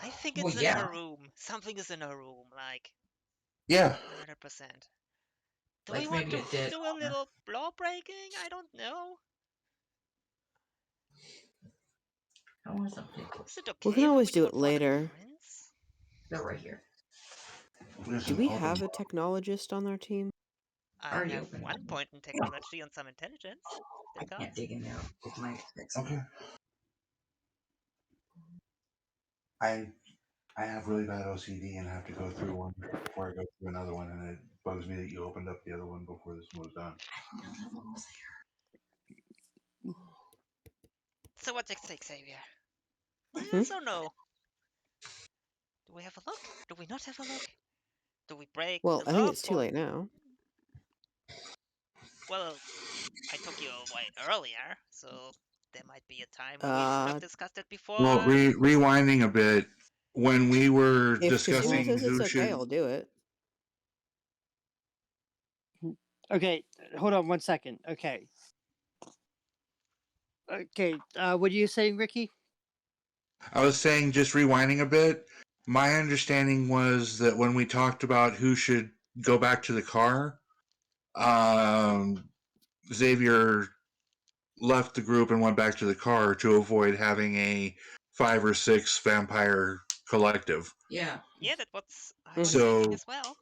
I think well, it's in yeah. her room. Something is in her room, like Yeah. 100%. Do we Like want maybe to it did. do a little law breaking? I don't know. How was that paper? Is it okay We can if always we do do it it for the later. prince? They're right here. Do Listen, we open have a book. technologist on our team? I Already have opened 1 it. point in technology and some intelligence. I That can't counts. dig in there with my fix. Okay. I have really bad OCD and I have to go through one before I go through another one, and it bugs me that you opened up the other one before this one was done. So what do you think, Xavier? Hmm? Yes or no? Do we have a look? Do we not have a look? Do we break Well, the I think law it's too for... late now. Well, I took you away earlier, so there might be a time where we should have discussed it before. Well, rewinding a bit, when we were If Christina discussing says it's who okay, should. I'll do it. Okay, hold on 1 second. Okay. Okay, what are you saying, Ricky? I was saying, just rewinding a bit, my understanding was that when we talked about who should go back to the car, Xavier left the group and went back to the car to avoid having a 5 or 6 vampire collective. Yeah. Yeah, that's what I was So- thinking as well.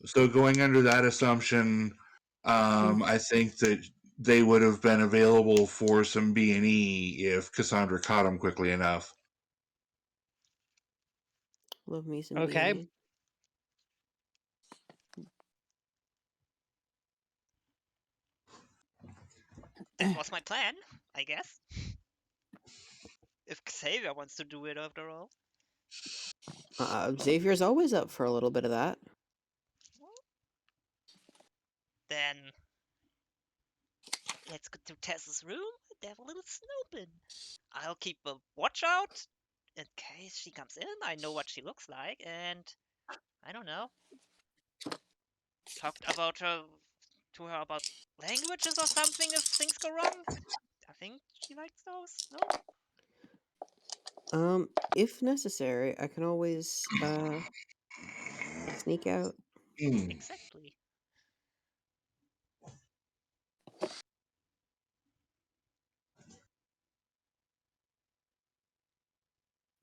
So going under that assumption, I think that they would have been available for some B&E if Cassandra caught them quickly enough. Love me some Okay. B&E. That was my plan, I guess. If Xavier wants to do it after all. Xavier's always up for a little bit of that. Then let's go to Tess's room and have a little snooping. I'll keep a watch out in case she comes in. I know what she looks like, and I don't know. Talked about her to her about languages or something if things go wrong. I think she likes those. No? If necessary, I can always sneak out. Exactly.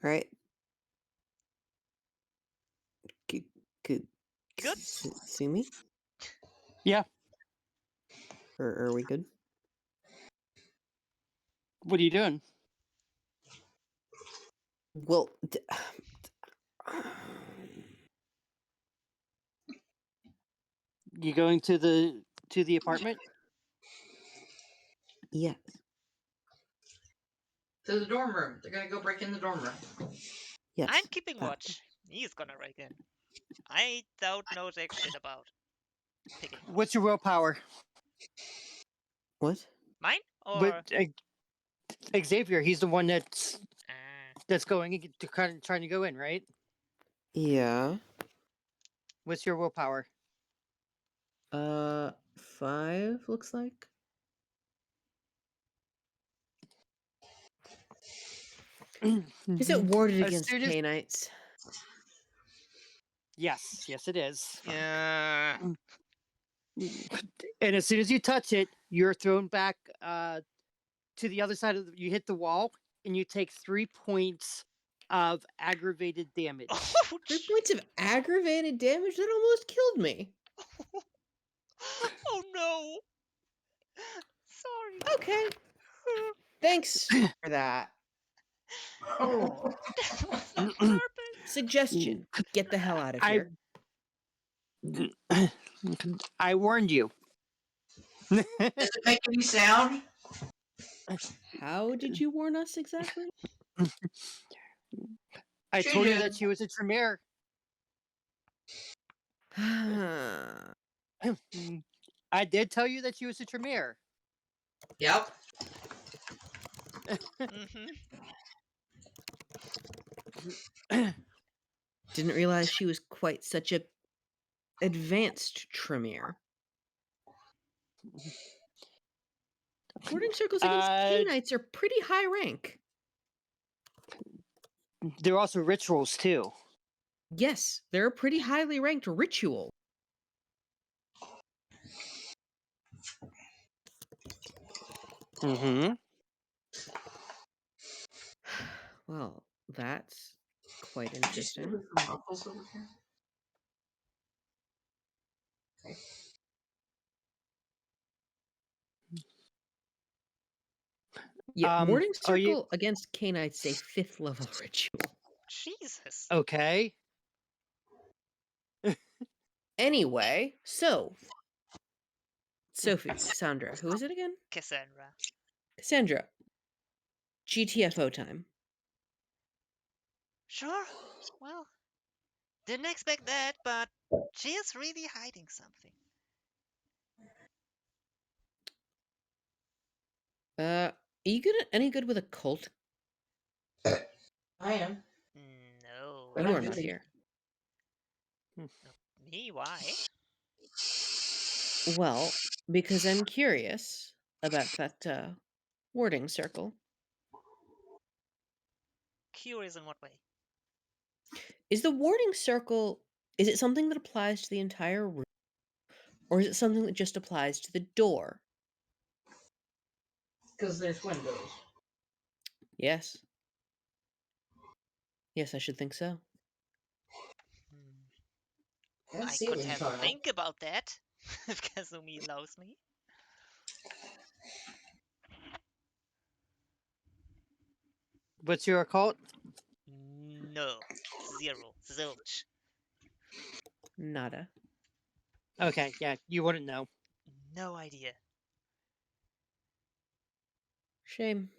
Right? Could Good. see me? Yeah. Or are we good? What are you doing? Well, You going to the apartment? yes. To the dorm room. They're gonna go break in the dorm room. Yes. I'm keeping that. watch. He's gonna break in. I don't know jack shit about picking. What's your willpower? What? Mine or But Xavier, he's the one that's uh, going to trying to go in, right? Yeah. What's your willpower? 5 looks like. Is it warded As against soon as- K-Knights? Yes, it is. yeah. And as soon as you touch it, you're thrown back to the other side of you hit the wall and you take 3 points of aggravated damage. 3 points of aggravated damage? That almost killed me. Oh no. Sorry. Okay. Thanks for that. That was on purpose. Suggestion. Get the hell out of here. I warned you. Does it make any sound? How did you warn us exactly? I She told you did. that she was a Tremere. I did tell you that she was a Tremere. Yep. Mm-hmm. Didn't realize she was quite such a advanced Tremere. Warding circles against K-Knights are pretty high rank. There are also rituals too. Yes, they're a pretty highly ranked ritual. Mm-hmm. Well, that's quite interesting. Yeah, Warding Are you Circle against K-Knights is a 5th level ritual. Jesus. okay? Anyway, so Sophie, Cassandra, who is it again? Cassandra. Cassandra, GTFO time. Sure. Well, didn't expect that, but she is really hiding something. Are you any good with occult? I am. No. But You I'm are not busy. here. Me? Why? Well, because I'm curious about that warding circle. Curious in what way? Is the warding circle, is it something that applies to the entire room? Or is it something that just applies to the door? Because there's windows. Yes. Yes, I should think so. I could have a think about that if Kazumi allows me. What's your occult? No. 0. Zilch. Nada. Okay, yeah, you wouldn't know. No idea. Shame.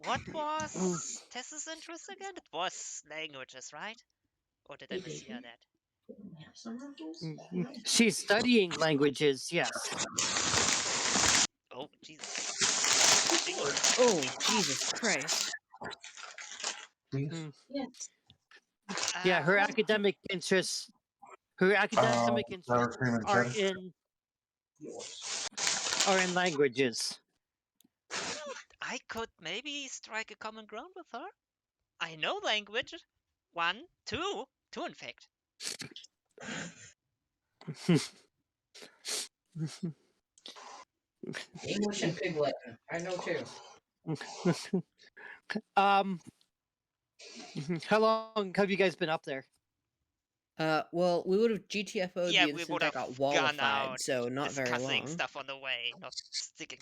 What was Tessa's interest again? It was languages, right? Or did I mishear that? She's studying languages, yes. Oh, Jesus. Jesus. Oh, Jesus Christ. Yeah, her academic interests are in languages. Well, I could maybe strike a common ground with her. I know language. 1, 2. 2, in fact. English and Pig Latin. I know too. How long have you guys been up there? Well, we would have GTFO'd Yeah, the we instant would I have got gone wallified, out so not very discussing long. stuff on the way, not sticking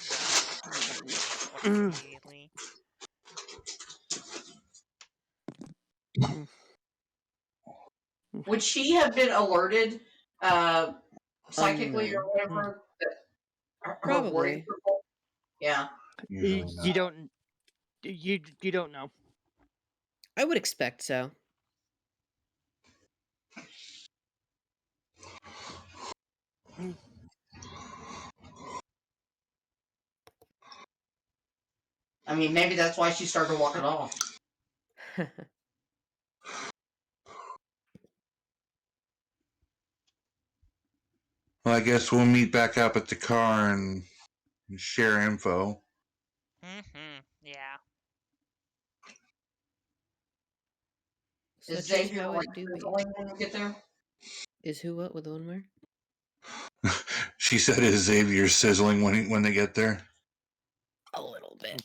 around. Unfortunately. Would she have been alerted psychically or Unknown. whatever? Her Probably. warding circle? Yeah. You don't. You don't know. I would expect so. I mean, maybe that's why she started walking off. Well, I guess we'll meet back up at the car and share info. Yeah. Is Such is Xavier how like it do be. sizzling when we get there? Is who what with the one where? She said, "Is Xavier sizzling when they get there?" A little bit.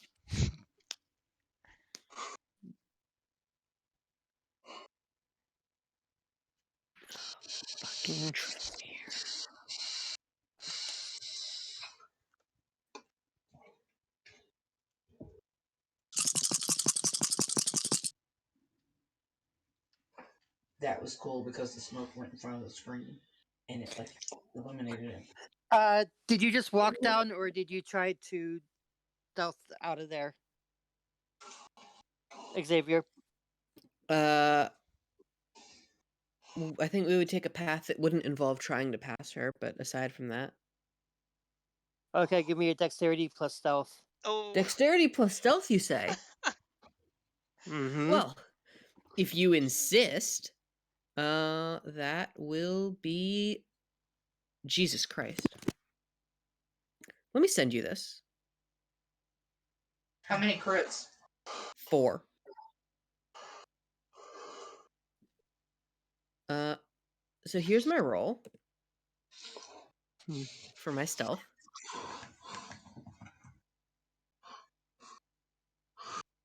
Fucking That was cool because the smoke went in front of the screen and it like eliminated it. Did you just walk down, or did you try to stealth out of there, Xavier? I think we would take a path that wouldn't involve trying to pass her, but aside from that. Okay, give me a dexterity plus stealth. Oh. Dexterity plus stealth, you say? Mm-hmm. Well, If you insist, that will be Jesus Christ. Let me send you this. How many crits? 4. So here's my roll for my stealth.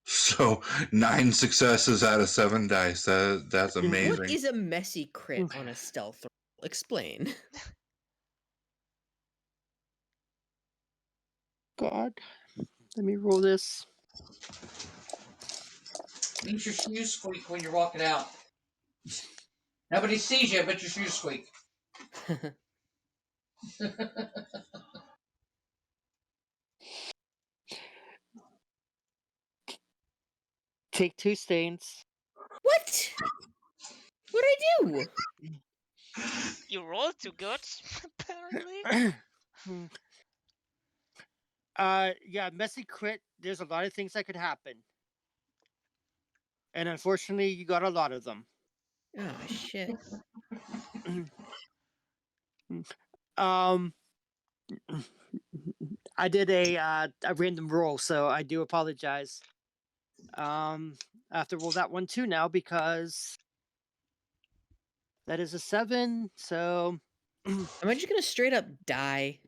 So 9 successes out of 7 dice. That's amazing. What is a messy crit on a stealth roll? Explain. God, let me roll this. Means your shoes squeak when you're walking out. Nobody sees you, but your shoes squeak. Take 2 stains. What? What'd I do? You rolled too good, apparently. Yeah, messy crit. There's a lot of things that could happen, and unfortunately, you got a lot of them. Oh, shit. um, I did a random roll, so I do apologize. I have to roll that one too now because that is a 7. So, Am I just gonna straight up die?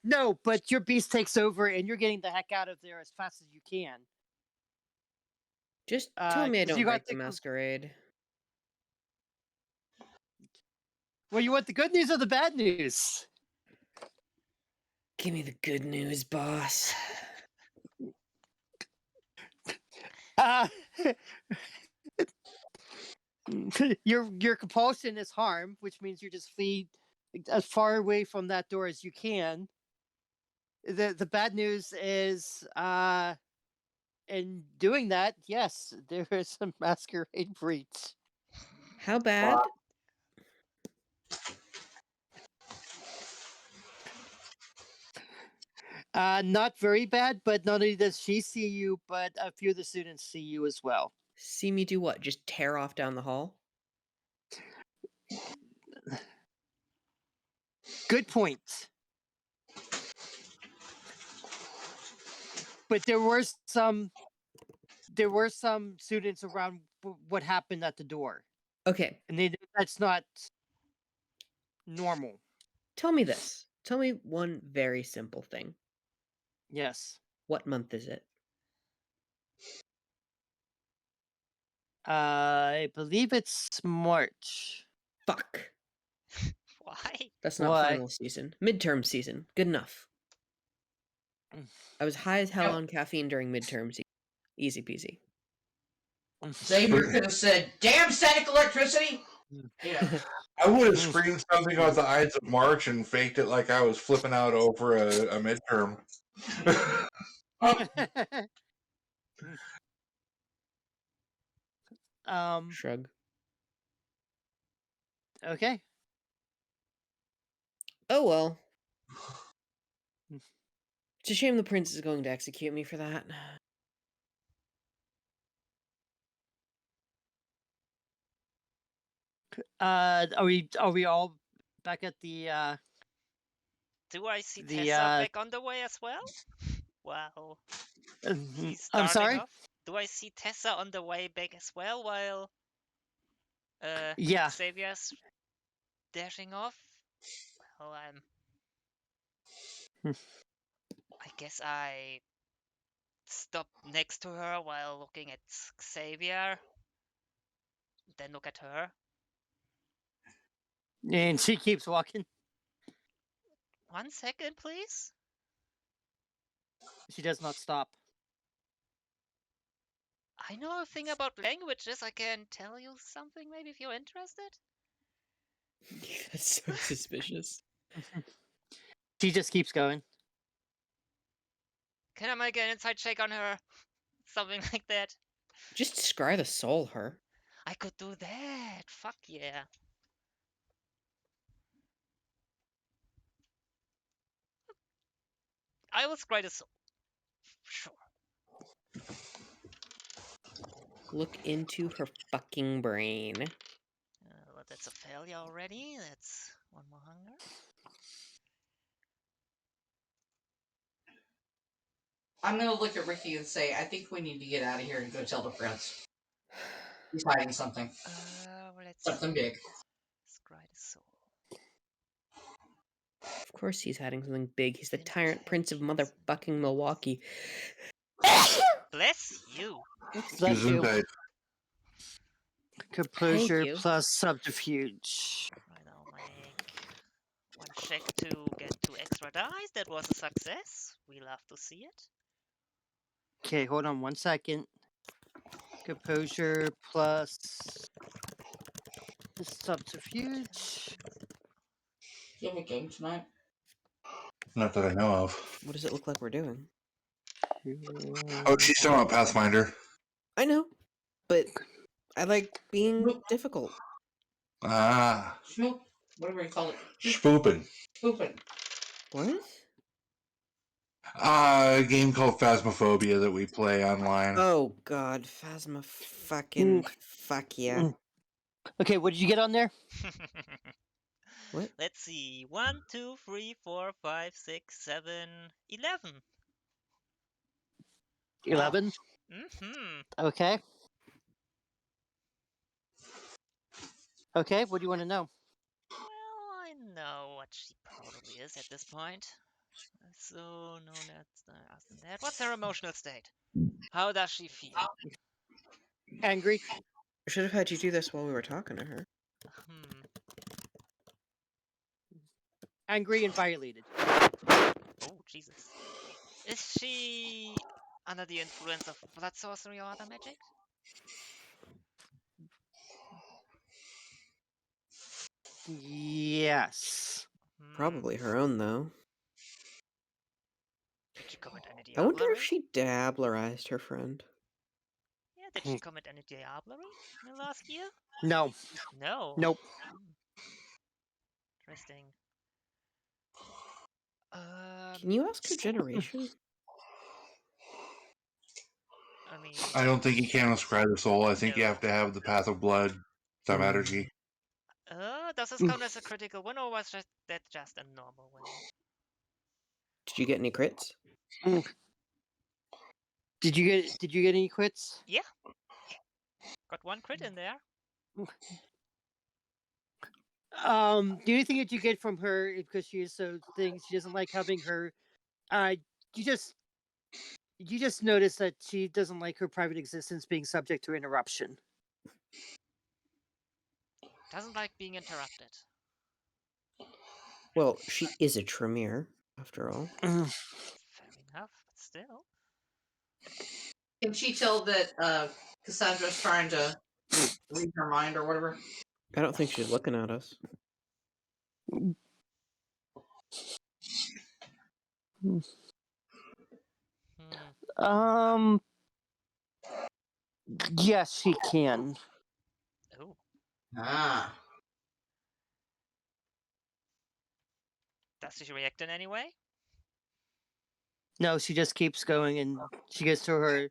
no, but your beast takes over, and you're getting the heck out of there as fast as you can. Just tell me I 'Cause don't you got break the masquerade. Well, you want the good news or the bad news? Give me the good news, boss. Your compulsion is harm, which means you just flee as far away from that door as you can. The bad news is in doing that, yes, there is a masquerade breach. How bad? Not very bad, but not only does she see you, but a few of the students see you as well. See me do what? Just tear off down the hall? Good point. But there were some students around what happened at the door, Okay, and they that's not normal. tell me this. Tell me one very simple thing. Yes. What month is it? I believe it's March. Fuck. Why? That's not Why? final season. Midterm season. Good enough. I was high as hell Yep. on caffeine during midterm season. Easy peasy. Xavier could have said, "Damn static electricity." Yeah. I would have screamed something about the Ides of March and faked it like I was flipping out over a midterm. Shrug. Okay. Oh well. It's a shame the prince is going to execute me for that. Are we all back at the Do I see the Tessa back on the way as well? Wow. He's I'm starting sorry? off. Do I see Tessa on the way back as well while Yeah. Xavier's dashing off? Well, I guess I stop next to her while looking at Xavier, then look at her. And she keeps walking. 1 second, please. She does not stop. I know a thing about languages. I can tell you something maybe if you're interested. That's so suspicious. She just keeps going. Can I make an inside check on her? Something like that. Just scry the soul her. I could do that. Fuck yeah. I will scry the soul. Sure. Look into her fucking brain. Well, that's a failure already. That's one more hunger. I'm gonna look at Ricky and say, I think we need to get out of here and go tell the prince. He's hiding something. Well, let's Something big. scry the soul. Of course he's hiding something big. He's the tyrant prince of Invocations. motherfucking Milwaukee. Bless you. Bless you. Gesundheit. Composure you. plus subterfuge. Right, I'll make one check to get 2 extra dice. That was a success. We love to see it. Okay, hold on 1 second. Composure plus subterfuge. Do you have a game tonight? Not that I know of. What does it look like we're doing? Oh, she's talking about Pathfinder. I know, but I like being Nope. difficult. Ah, Snoop. Whatever you call it. spooping. Spooping. What? A game called Phasmophobia that we play online. Oh god, Phasma fucking fuck yeah. Okay, what did you get on there? What? Let's see. 1, 2, 3, 4, 5, 6, 7, 11. 11. Mm-hmm. Okay. Okay, what do you want to know? Well, I know what she probably is at this point. So, no, that's not asking that. What's her emotional state? How does she feel? Angry. I should have had you do this while we were talking to her. Hmm. Angry and violated. Oh, Jesus. Is she under the influence of blood sorcery or other magic? Yes. Hmm. Probably her own though. Did she commit any I wonder diablerie? if she dabblerized her friend. Yeah, did she commit any diablerie in the last year? No. No. Nope. Hmm. Interesting. Can you ask her generation? I mean, I don't think you can ascribe the soul. I think you No. have to have the Path of Blood, some Mm. energy. does this count as a critical win or was that just a normal win? Did you get any crits? Did you get any quits? Yeah. Got 1 crit in there. The only thing that you get from her, because she is so thing, she doesn't like having her. You just notice that she doesn't like her private existence being subject to interruption. Doesn't like being interrupted. Well, she is a Tremere, after all. Fair enough, but still. Can she tell that Cassandra's trying to read her mind or whatever? I don't think she's looking at us. Hmm. Yes, she can. Oh. Ah. Does she react in any way? No, she just keeps going, and she gets to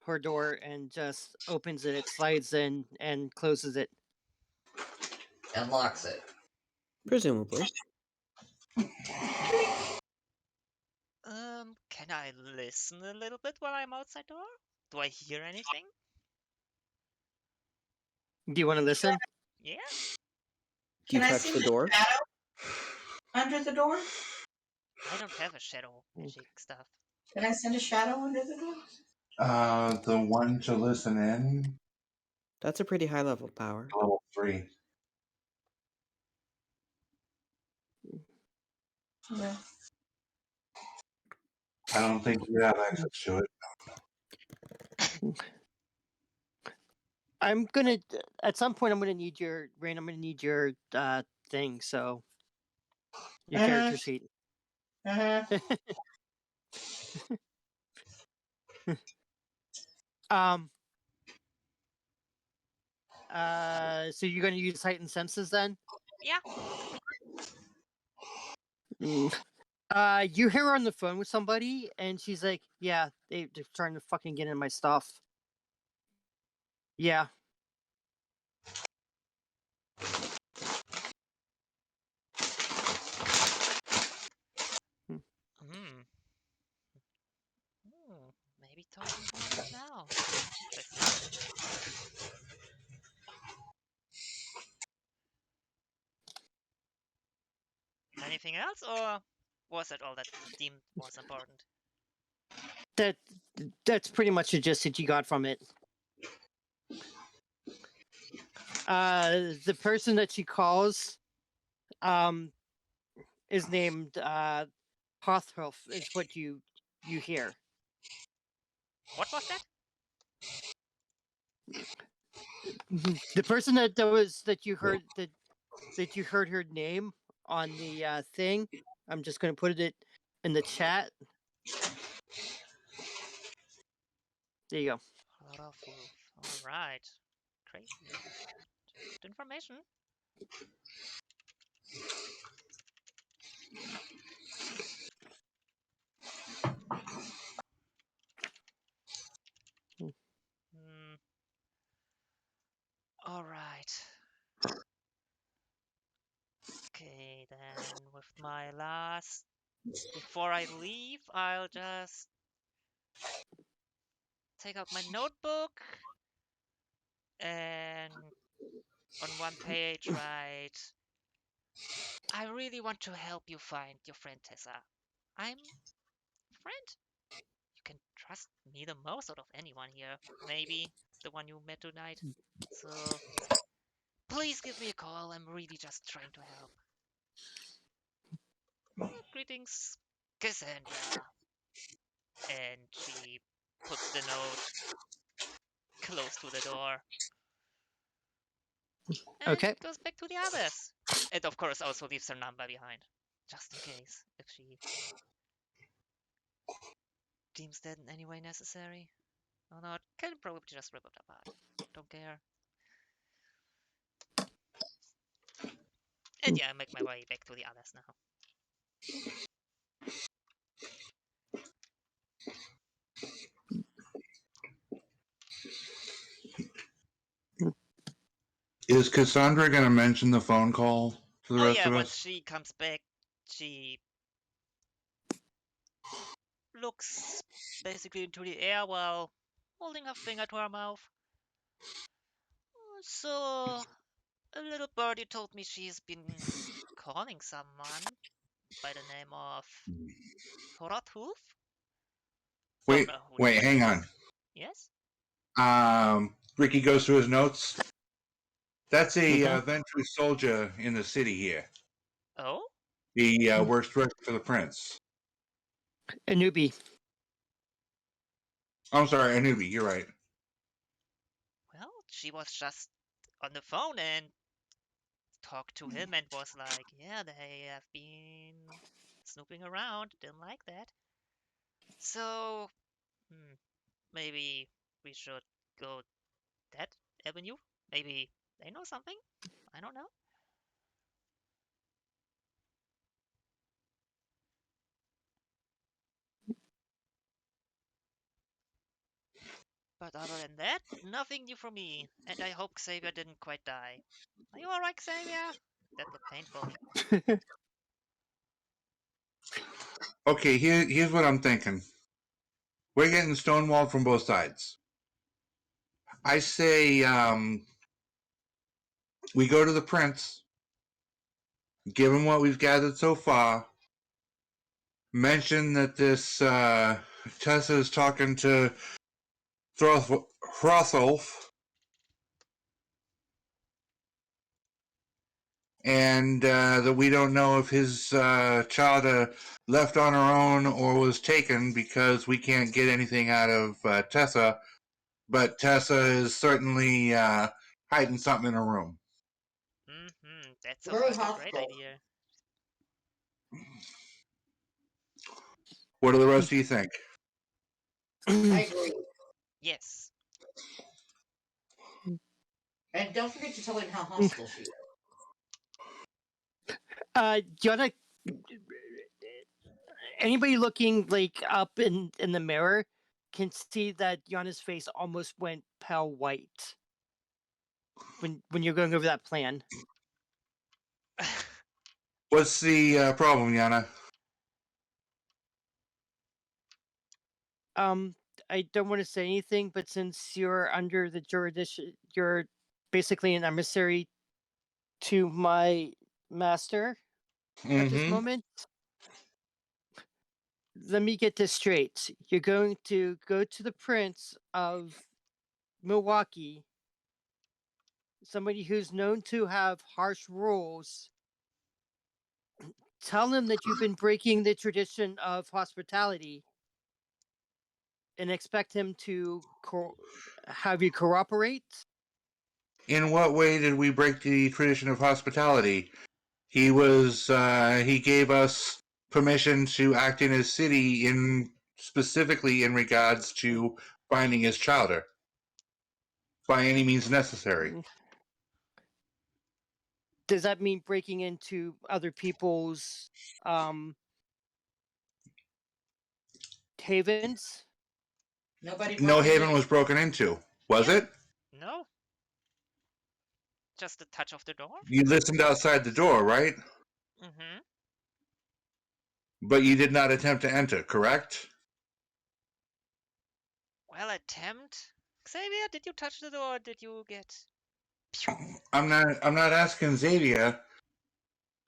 her door and just opens it. It slides in and closes it. And locks it. Presumably. Can I listen a little bit while I'm outside door? Do I hear anything? Do you want to listen? Yeah? Do you Can I touch see the door? shadow under the door? I don't have a shadow magic stuff. Can I send a shadow under the door? The one to listen in, That's a pretty high level power. level 3. Yeah. I don't think you have access to it. I'm gonna at some point. I'm gonna need your Rain. I'm gonna need your thing. So your character sheet. Uh-huh. um. So you're gonna use heightened senses then? Yeah. You hear her on the phone with somebody, and she's like, "Yeah, they're trying to fucking get in my stuff." Yeah. Hmm. Maybe talking to him now. Interesting. Anything else, or was that all that deemed was important? That's pretty much the gist that you got from it. The person that she calls is named Hothhoof, is what you hear. What was that? The person that you heard that you heard her name on the thing. I'm just going to put it in the chat. There you go. All right. Crazy. Good information. Hmm. All right. Okay, then with my last, before I leave, I'll just take out my notebook and on one page write, I really want to help you find your friend Tessa. I'm friend. You can trust me the most out of anyone here. Maybe the one you met tonight. So please give me a call. I'm really just trying to help. Greetings, Cassandra. And she puts the note close to the door and Okay. goes back to the others. And of course also leaves her number behind. Just in case, if she deems that in any way necessary. Or not, can probably just rip it apart. Don't care. And yeah, I make my way back to the others now. Is Cassandra going to mention the phone call to the Oh rest yeah, of once us? she comes back, she looks basically into the air while holding a finger to her mouth. So, a little birdie told me she's been calling someone by the name of Rothhoof. Don't Wait, know who that wait, hang is. on. Yes? Ricky goes through his notes. That's a Mhm. Ventry soldier in the city here. Oh? He works directly for the prince. A newbie. I'm sorry, Anubi, you're right. Well, she was just on the phone and talked to him and was like, yeah, they have been snooping around. Didn't like that. So, maybe we should go that avenue? Maybe they know something? I don't know. But other than that, nothing new for me. And I hope Xavier didn't quite die. Are you alright, Xavier? That looked painful. Okay, here's what I'm thinking. We're getting stonewalled from both sides. I say we go to the prince, give him what we've gathered so far, mention that this Tessa is talking to Throtholf, and that we don't know if his child left on her own or was taken because we can't get anything out of Tessa. But Tessa is certainly hiding something in her room. That sounds Very like a great hostile. idea. What do the rest of you think? I agree. Yes. And don't forget to tell him how hostile she is. Yana, anybody looking like up in the mirror can see that Yana's face almost went pale white. when you're going over that plan. What's the problem, Yana? I don't want to say anything, but since you're under the jurisdiction, you're basically an emissary to my master at this Mm-hmm. moment. Let me get this straight. You're going to go to the Prince of Milwaukee, somebody who's known to have harsh rules. Tell him that you've been breaking the tradition of hospitality and expect him to have you cooperate. In what way did we break the tradition of hospitality? He gave us permission to act in his city specifically in regards to finding his chowder by any means necessary. Does that mean breaking into other people's havens? Nobody No broke haven into. was broken into, was Yeah. it? No. Just the touch of the door. You listened outside the door, right? Mm-hmm. But you did not attempt to enter, correct? Well, attempt. Xavier, did you touch the door? Or did you get? I'm not asking Xavier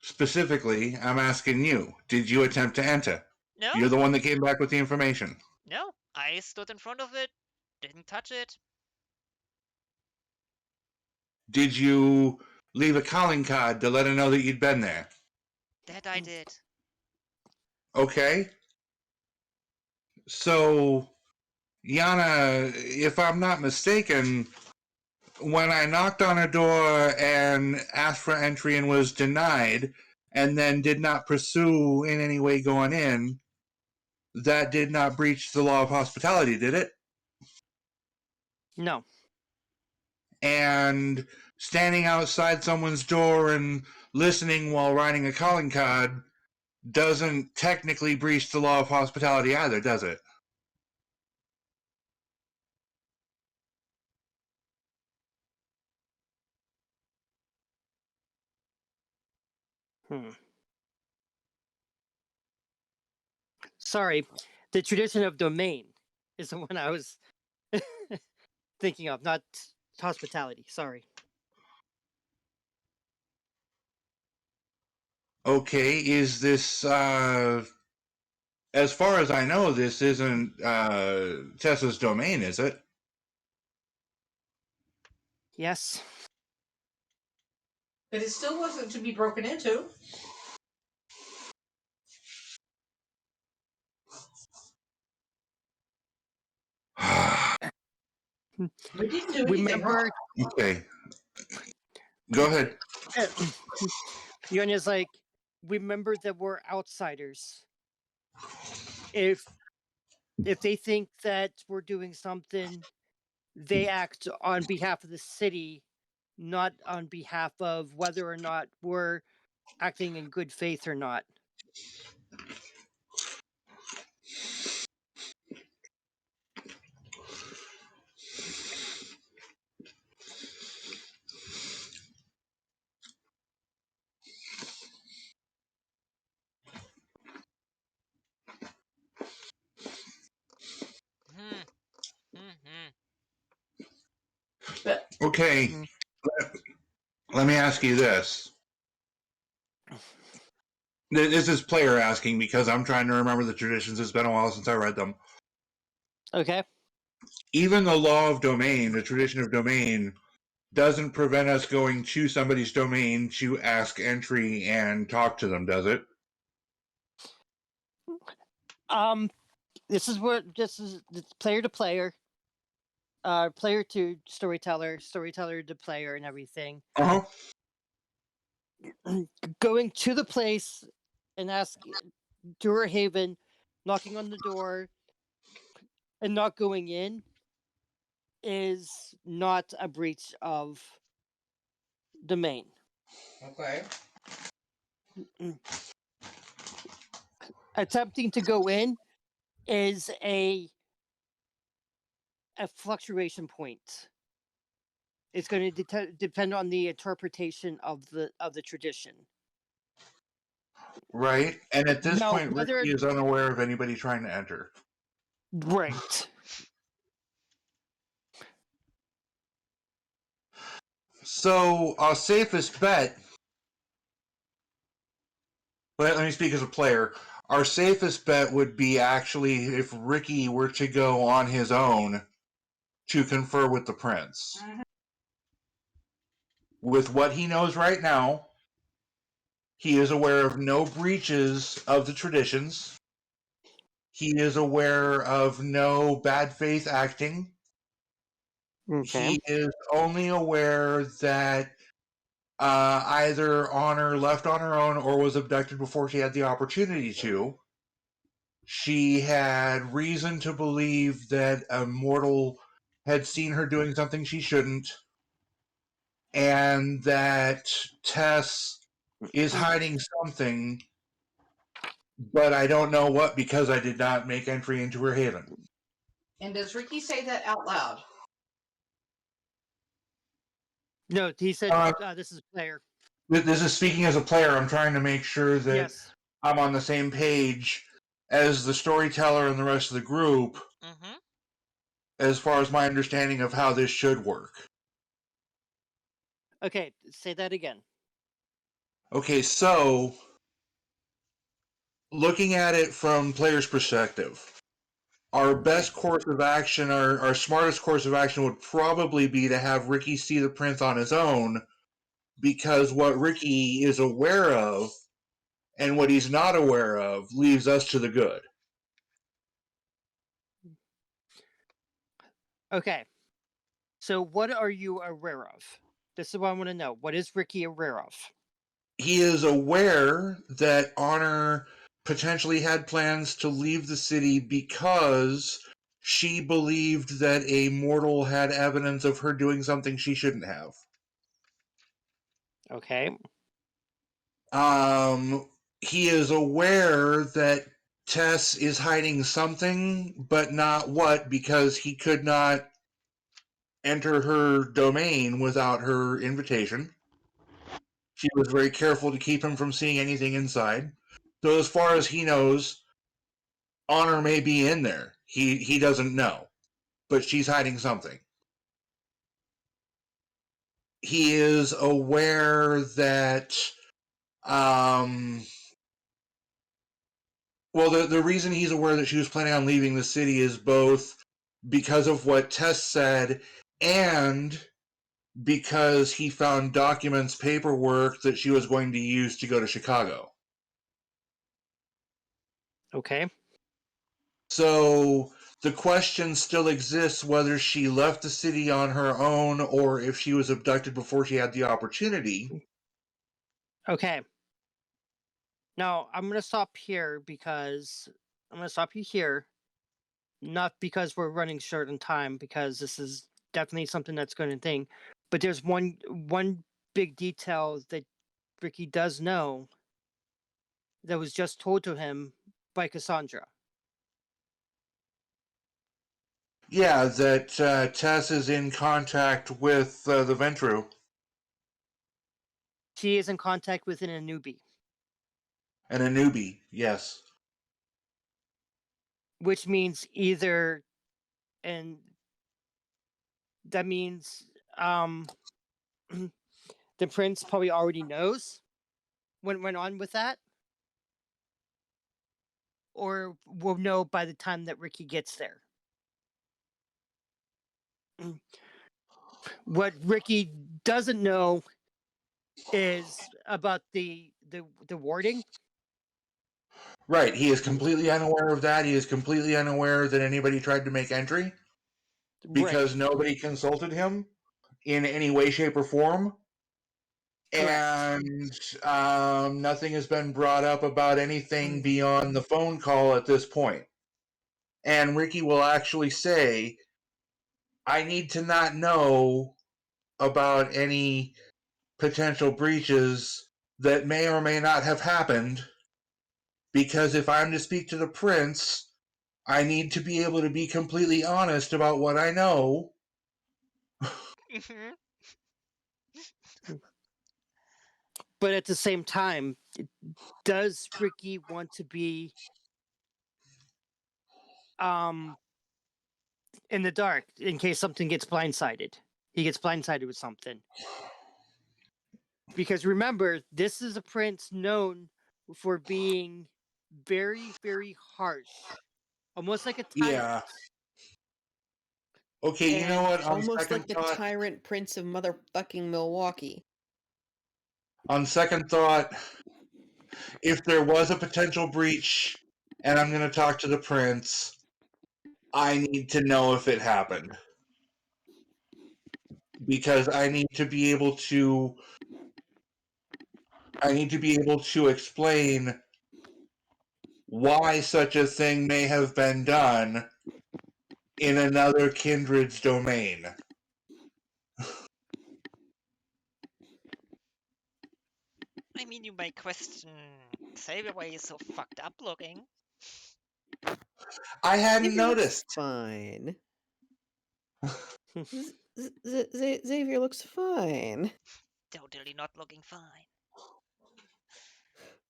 specifically. I'm asking you. Did you attempt to enter? No. You're the one that came back with the information. No. I stood in front of it. Didn't touch it. Did you leave a calling card to let her know that you'd been there? That I did. Okay. So, Yana, if I'm not mistaken, when I knocked on her door and asked for entry and was denied, and then did not pursue in any way going in, that did not breach the law of hospitality, did it? No. And standing outside someone's door and listening while writing a calling card doesn't technically breach the law of hospitality either, does it? Sorry, the tradition of domain is the one I was thinking of, not hospitality. Sorry. Okay, is this as far as I know, this isn't Tessa's domain, is it? Yes. But it still wasn't to be broken into. We didn't do anything wrong. Remember, Okay. Go ahead. Yonya's like, remember that we're outsiders. If they think that we're doing something, they act on behalf of the city, not on behalf of whether or not we're acting in good faith or not. Hmm. Mm-hmm. But Okay. Mm. Let me ask you this. This is player asking because I'm trying to remember the traditions. It's been a while since I read them. Okay. Even the law of domain, the tradition of domain, doesn't prevent us going to somebody's domain to ask entry and talk to them, does it? This is it's player to player, player to storyteller, storyteller to player, and everything. Uh huh. Going to the place and ask to her haven, knocking on the door, and not going in is not a breach of domain. okay. Attempting to go in is a fluctuation point. It's going to depend on the interpretation of the tradition. Right? And at this Now, point, whether Ricky is unaware of anybody trying to enter. right. So, our safest bet, let me speak as a player. Our safest bet would be actually if Ricky were to go on his own to confer with the prince. With what he knows right now, he is aware of no breaches of the traditions. He is aware of no bad faith acting. Okay. He is only aware that either Honor left on her own or was abducted before she had the opportunity to. She had reason to believe that a mortal had seen her doing something she shouldn't, and that Tess is hiding something, but I don't know what because I did not make entry into her haven. And does Ricky say that out loud? No, he said this is a player. This is speaking as a player. I'm trying to make sure that Yes. I'm on the same page as the storyteller and the rest of the group Mm-hmm. as far as my understanding of how this should work. Okay, say that again. Okay, so looking at it from player's perspective, our best course of action, our smartest course of action would probably be to have Ricky see the prince on his own, because what Ricky is aware of and what he's not aware of leaves us to the good. Okay. So what are you aware of? This is what I want to know. What is Ricky aware of? He is aware that Honor potentially had plans to leave the city because she believed that a mortal had evidence of her doing something she shouldn't have. Okay. He is aware that Tess is hiding something, but not what, because he could not enter her domain without her invitation. She was very careful to keep him from seeing anything inside. So as far as he knows, Honor may be in there. He doesn't know, but she's hiding something. He is aware that well, the reason he's aware that she was planning on leaving the city is both because of what Tess said and because he found documents, paperwork that she was going to use to go to Chicago. Okay. So the question still exists whether she left the city on her own or if she was abducted before she had the opportunity. Okay. Now I'm gonna stop here because I'm gonna stop you here. Not because we're running short on time, because this is definitely something that's going to thing. But there's one big detail that Ricky does know that was just told to him by Cassandra. Yeah, that Tess is in contact with the Ventru. She is in contact with an Anubi, And a newbie, yes. which means either, and that means the prince probably already knows what went on with that, or will know by the time that Ricky gets there. What Ricky doesn't know is about the warding. Right, he is completely unaware of that. He is completely unaware that anybody tried to make entry Right. because nobody consulted him in any way, shape, or form. Correct. And nothing has been brought up about anything beyond the phone call at this point. And Ricky will actually say, I need to not know about any potential breaches that may or may not have happened, because if I'm to speak to the prince, I need to be able to be completely honest about what I know. Mm-hmm. But at the same time, does Ricky want to be in the dark in case something gets blindsided? He gets blindsided with something. Because remember, this is a prince known for being very, very harsh, almost like a tyrant. Yeah. Okay, you know And what? almost like the tyrant prince of motherfucking Milwaukee. On second thought, if there was a potential breach and I'm going to talk to the prince, I need to know if it happened. Because I need to be able to explain why such a thing may have been done in another kindred's domain. I mean, you may question Xavier why he's so fucked up looking. I hadn't Xavier looks noticed. fine. Xavier looks fine. Totally not looking fine.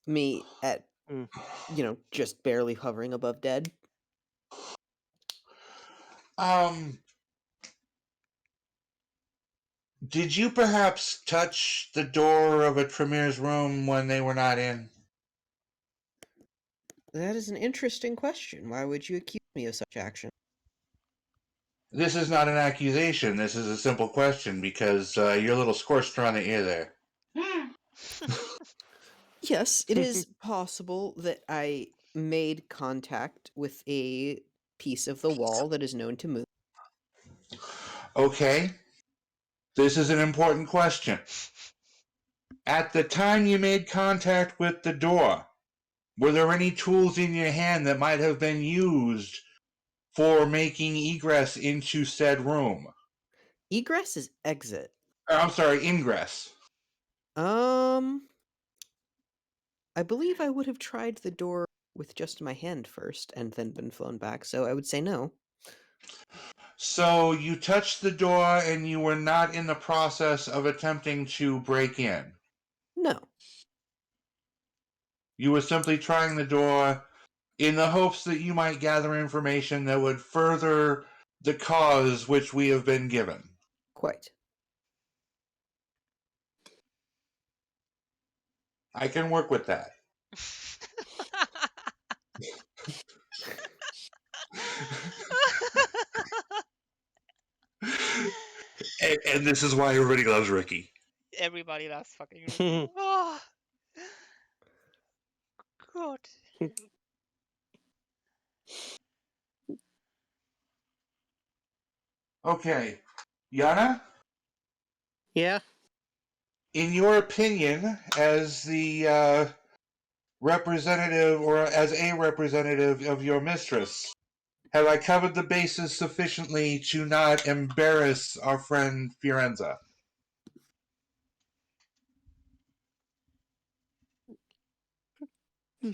Me at, just barely hovering above dead. Did you perhaps touch the door of a Tremir's room when they were not in? That is an interesting question. Why would you accuse me of such action? This is not an accusation. This is a simple question because you're a little scorched around the ear there. Yes, it is possible that I made contact with a piece of the wall that is known to move. Okay. This is an important question. At the time you made contact with the door, were there any tools in your hand that might have been used for making egress into said room? Egress is exit. I'm sorry, ingress. I believe I would have tried the door with just my hand first and then been flown back, so I would say no. So you touched the door and you were not in the process of attempting to break in. No. You were simply trying the door in the hopes that you might gather information that would further the cause which we have been given. Quite. I can work with that. and this is why everybody loves Ricky. Everybody loves fucking Ricky. Oh. God. Okay. Yana? Yeah. In your opinion, as the representative or as a representative of your mistress, have I covered the bases sufficiently to not embarrass our friend Fiorenza?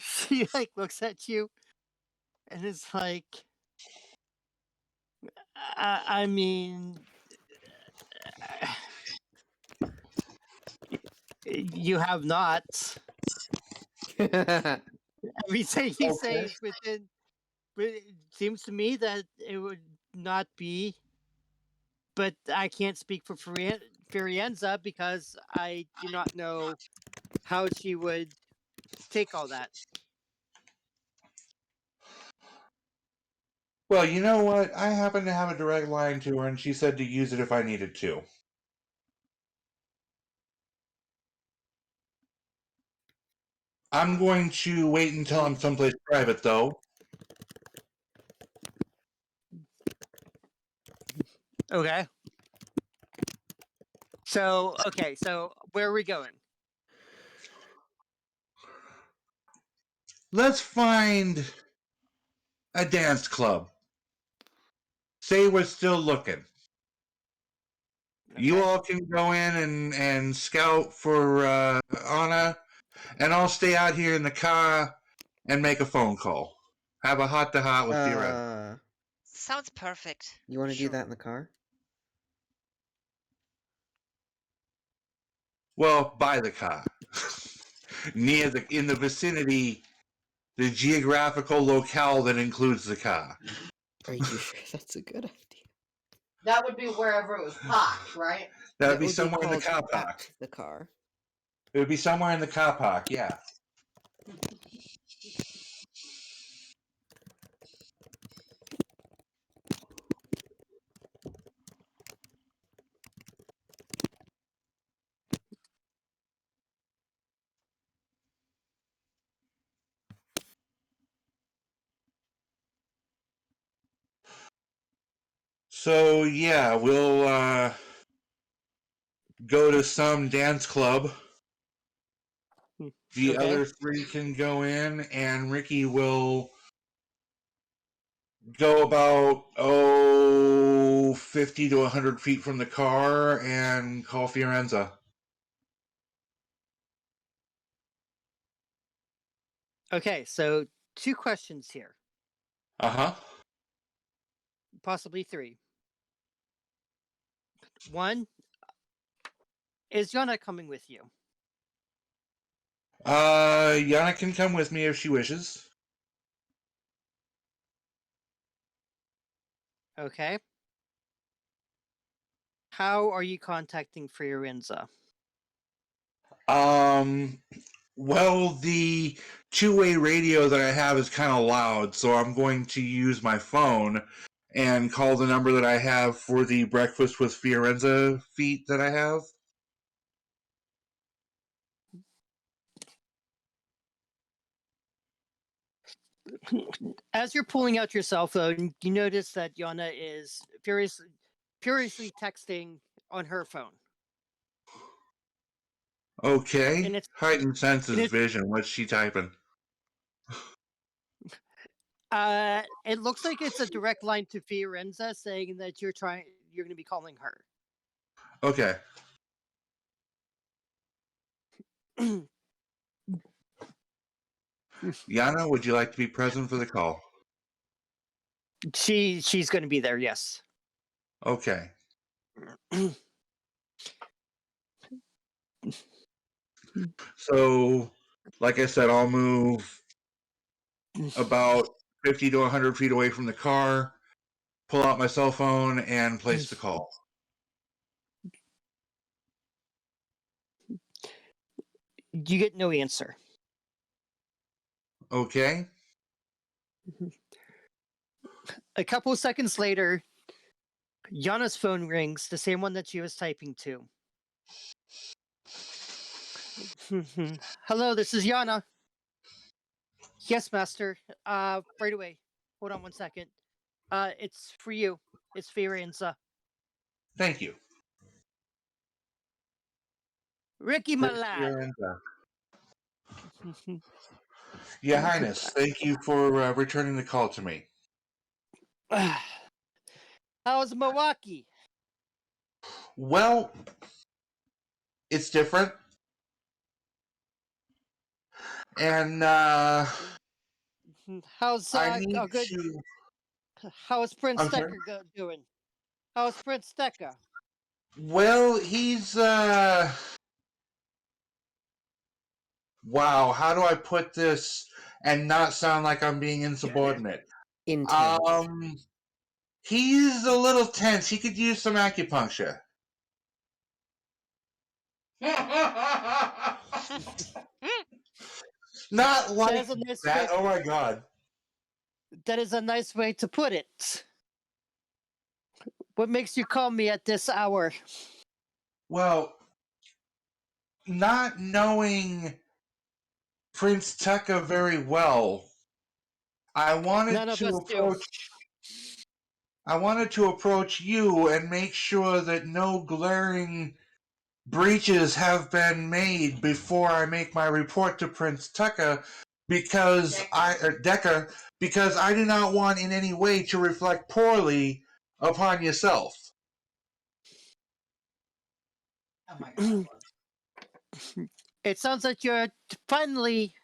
She like looks at you and is like, I mean, you have not. Everything you say is within. But it seems to me that it would not be. But I can't speak for Furienza because I do not know how she would take all that. Well, you know what? I happen to have a direct line to her, and she said to use it if I needed to. I'm going to wait until I'm someplace private, though. Okay. So where are we going? Let's find a dance club. Say we're still looking. Okay. You all can go in and scout for Anna, and I'll stay out here in the car and make a phone call. Have a hot-to-hot with Fiorenza. Sounds perfect. You want to Sure. do that in the car? Well, by the car. In the vicinity, the geographical locale that includes the car. Are you sure that's a good idea? That would be wherever it was parked, right? That would That be would be somewhere in the called car park. at the car. It would be somewhere in the car park, yeah. So yeah, we'll go to some dance club. The Okay. other three can go in, and Ricky will go about 50 to 100 feet from the car and call Fiorenza. Okay, so 2 questions here, Uh-huh. possibly 3. 1, is Yana coming with you? Yana can come with me if she wishes. Okay. How are you contacting Fiorenza? Well, the two-way radio that I have is kind of loud, so I'm going to use my phone and call the number that I have for the Breakfast with Fiorenza feat that I have. As you're pulling out your cell phone, you notice that Yana is furiously texting on her phone. Okay. And it's Heightened senses and it's vision. What's she typing? it looks like it's a direct line to Fiorenza saying that you're going to be calling her. Okay. Yana, would you like to be present for the call? She's going to be there, yes. Okay. So, like I said, I'll move about 50 to 100 feet away from the car, pull out my cell phone, and place the call. You get no answer. Okay. A couple of seconds later, Yana's phone rings, the same one that she was typing to. Hello, this is Yana. Yes, master. Right away. Hold on one second. It's for you. It's Fiorenza. Thank you. Ricky, my Prince lad. Fiorenza. Your Highness, thank you for returning the call to me. How's Milwaukee? Well, it's different. And How's I need a good? to. How's Prince I'm sorry. Decker doing? How's Prince Decker? Well, he's. Wow, how do I put this and not sound like I'm being insubordinate? Intense. He's a little tense. He could use some acupuncture. Not like That is a nice that. way. Oh my god. That is a nice way to put it. What makes you call me at this hour? Well, not knowing Prince Tucker very well, I wanted None of to us do. approach you and make sure that no glaring breaches have been made before I make my report to Prince Tucker Decker because I do not want in any way to reflect poorly upon yourself. Oh my god. It sounds like you're finally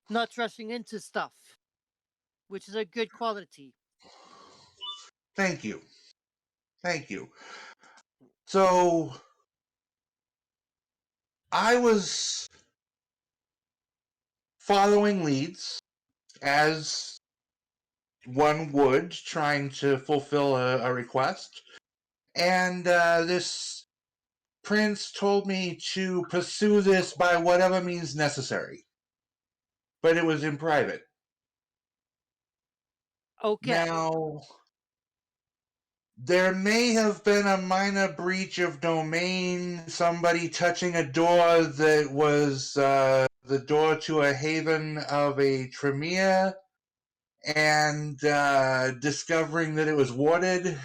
not rushing into stuff, which is a good quality. Thank you. Thank you. So I was following leads as one would, trying to fulfill a request. And this prince told me to pursue this by whatever means necessary. But it was in private. Okay. Now, there may have been a minor breach of domain, somebody touching a door that was the door to a haven of a Tremere, and discovering that it was warded.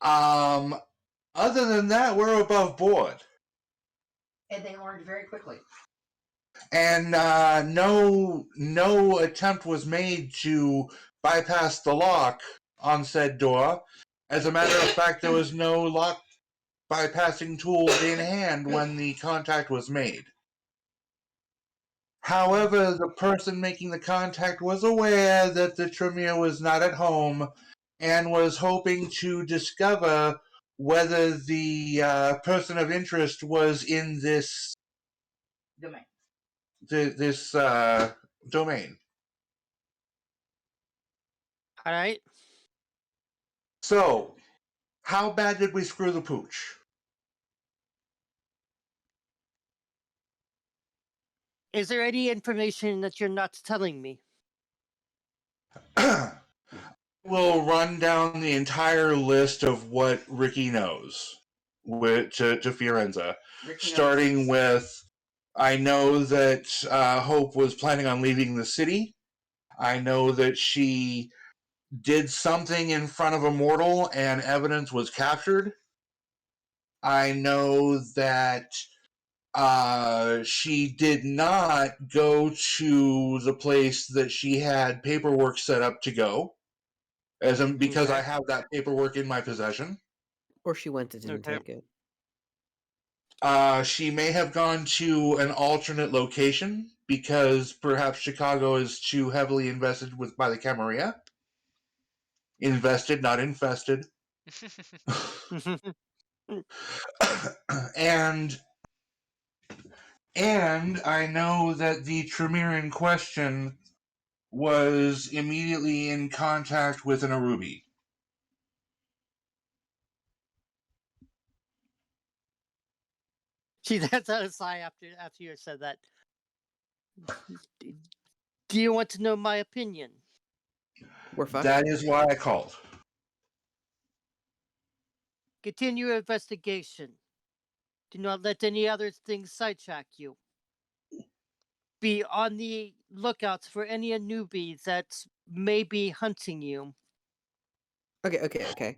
Other than that, we're above board. And they learned very quickly. And no attempt was made to bypass the lock on said door. As a matter of fact, there was no lock bypassing tool in hand when the contact was made. However, the person making the contact was aware that the Tremere was not at home and was hoping to discover whether the person of interest was in this Domain. this domain. All right. So, how bad did we screw the pooch? Is there any information that you're not telling me? We'll run down the entire list of what Ricky knows to Fiorenza. Ricky Starting with, I know that Hope was planning on leaving the city. I know that she did something in front of a mortal and evidence was captured. I know that she did not go to the place that she had paperwork set up to go, because Okay. I have that paperwork in my possession. Or she went and didn't Okay. take it. She may have gone to an alternate location because perhaps Chicago is too heavily invested by the Camarilla. Invested, not infested. and I know that the Tremere in question was immediately in contact with an Arubi. She that's out of sigh after you said that. Do you want to know my opinion? We're fine. That is why I called. Continue your investigation. Do not let any other things sidetrack you. Be on the lookout for any newbies that may be hunting you. Okay.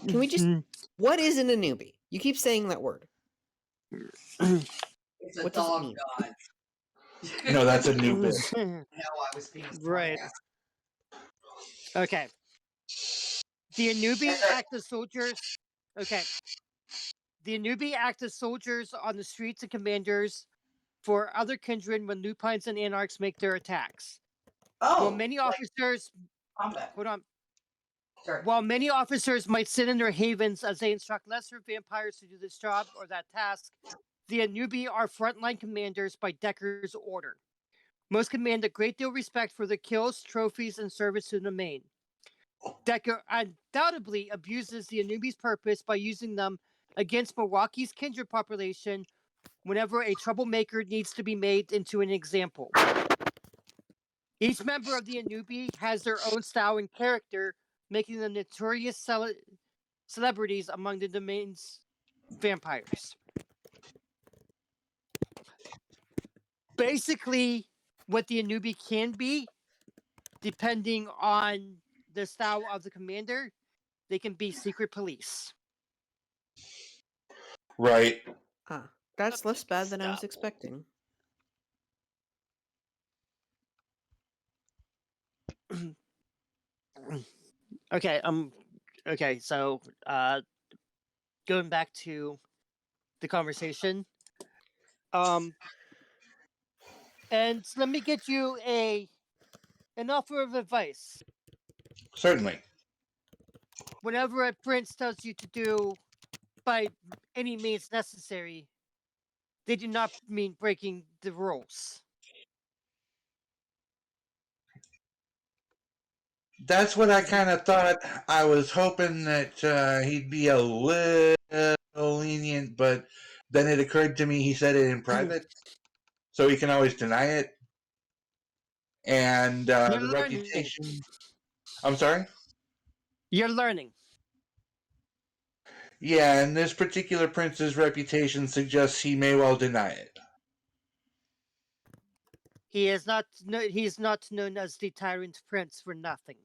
Can we just... What is an newbie? You keep saying that word. It's a What does it dog mean? god. No, that's a new bit. No, I was being Right. sarcastic. Okay. The Anubi act as soldiers. Okay. The Anubi act as soldiers on the streets and commanders for other kindred when lupines and anarchs make their attacks. Oh, While many officers combat. hold on. Sorry. While many officers might sit in their havens as they instruct lesser vampires to do this job or that task, the Anubi are frontline commanders by Decker's order. Most command a great deal of respect for their kills, trophies, and service to the domain. Decker undoubtedly abuses the Anubi's purpose by using them against Milwaukee's kindred population whenever a troublemaker needs to be made into an example. Each member of the Anubi has their own style and character, making them notorious celebrities among the domain's vampires. Basically, what the Anubi can be, depending on the style of the commander, they can be secret police. Right. Ah, that's less bad than I was Stop. expecting. Okay, okay, so going back to the conversation. And let me get you an offer of advice. Certainly. Whenever a prince tells you to do by any means necessary, They do not mean breaking the rules. That's what I kind of thought. I was hoping that he'd be a little lenient, but then it occurred to me he said it in private, so he can always deny it. And You're the learning. reputation. I'm sorry? You're learning. Yeah, and this particular prince's reputation suggests he may well deny it. He is not. No, he's not known as the Tyrant Prince for nothing.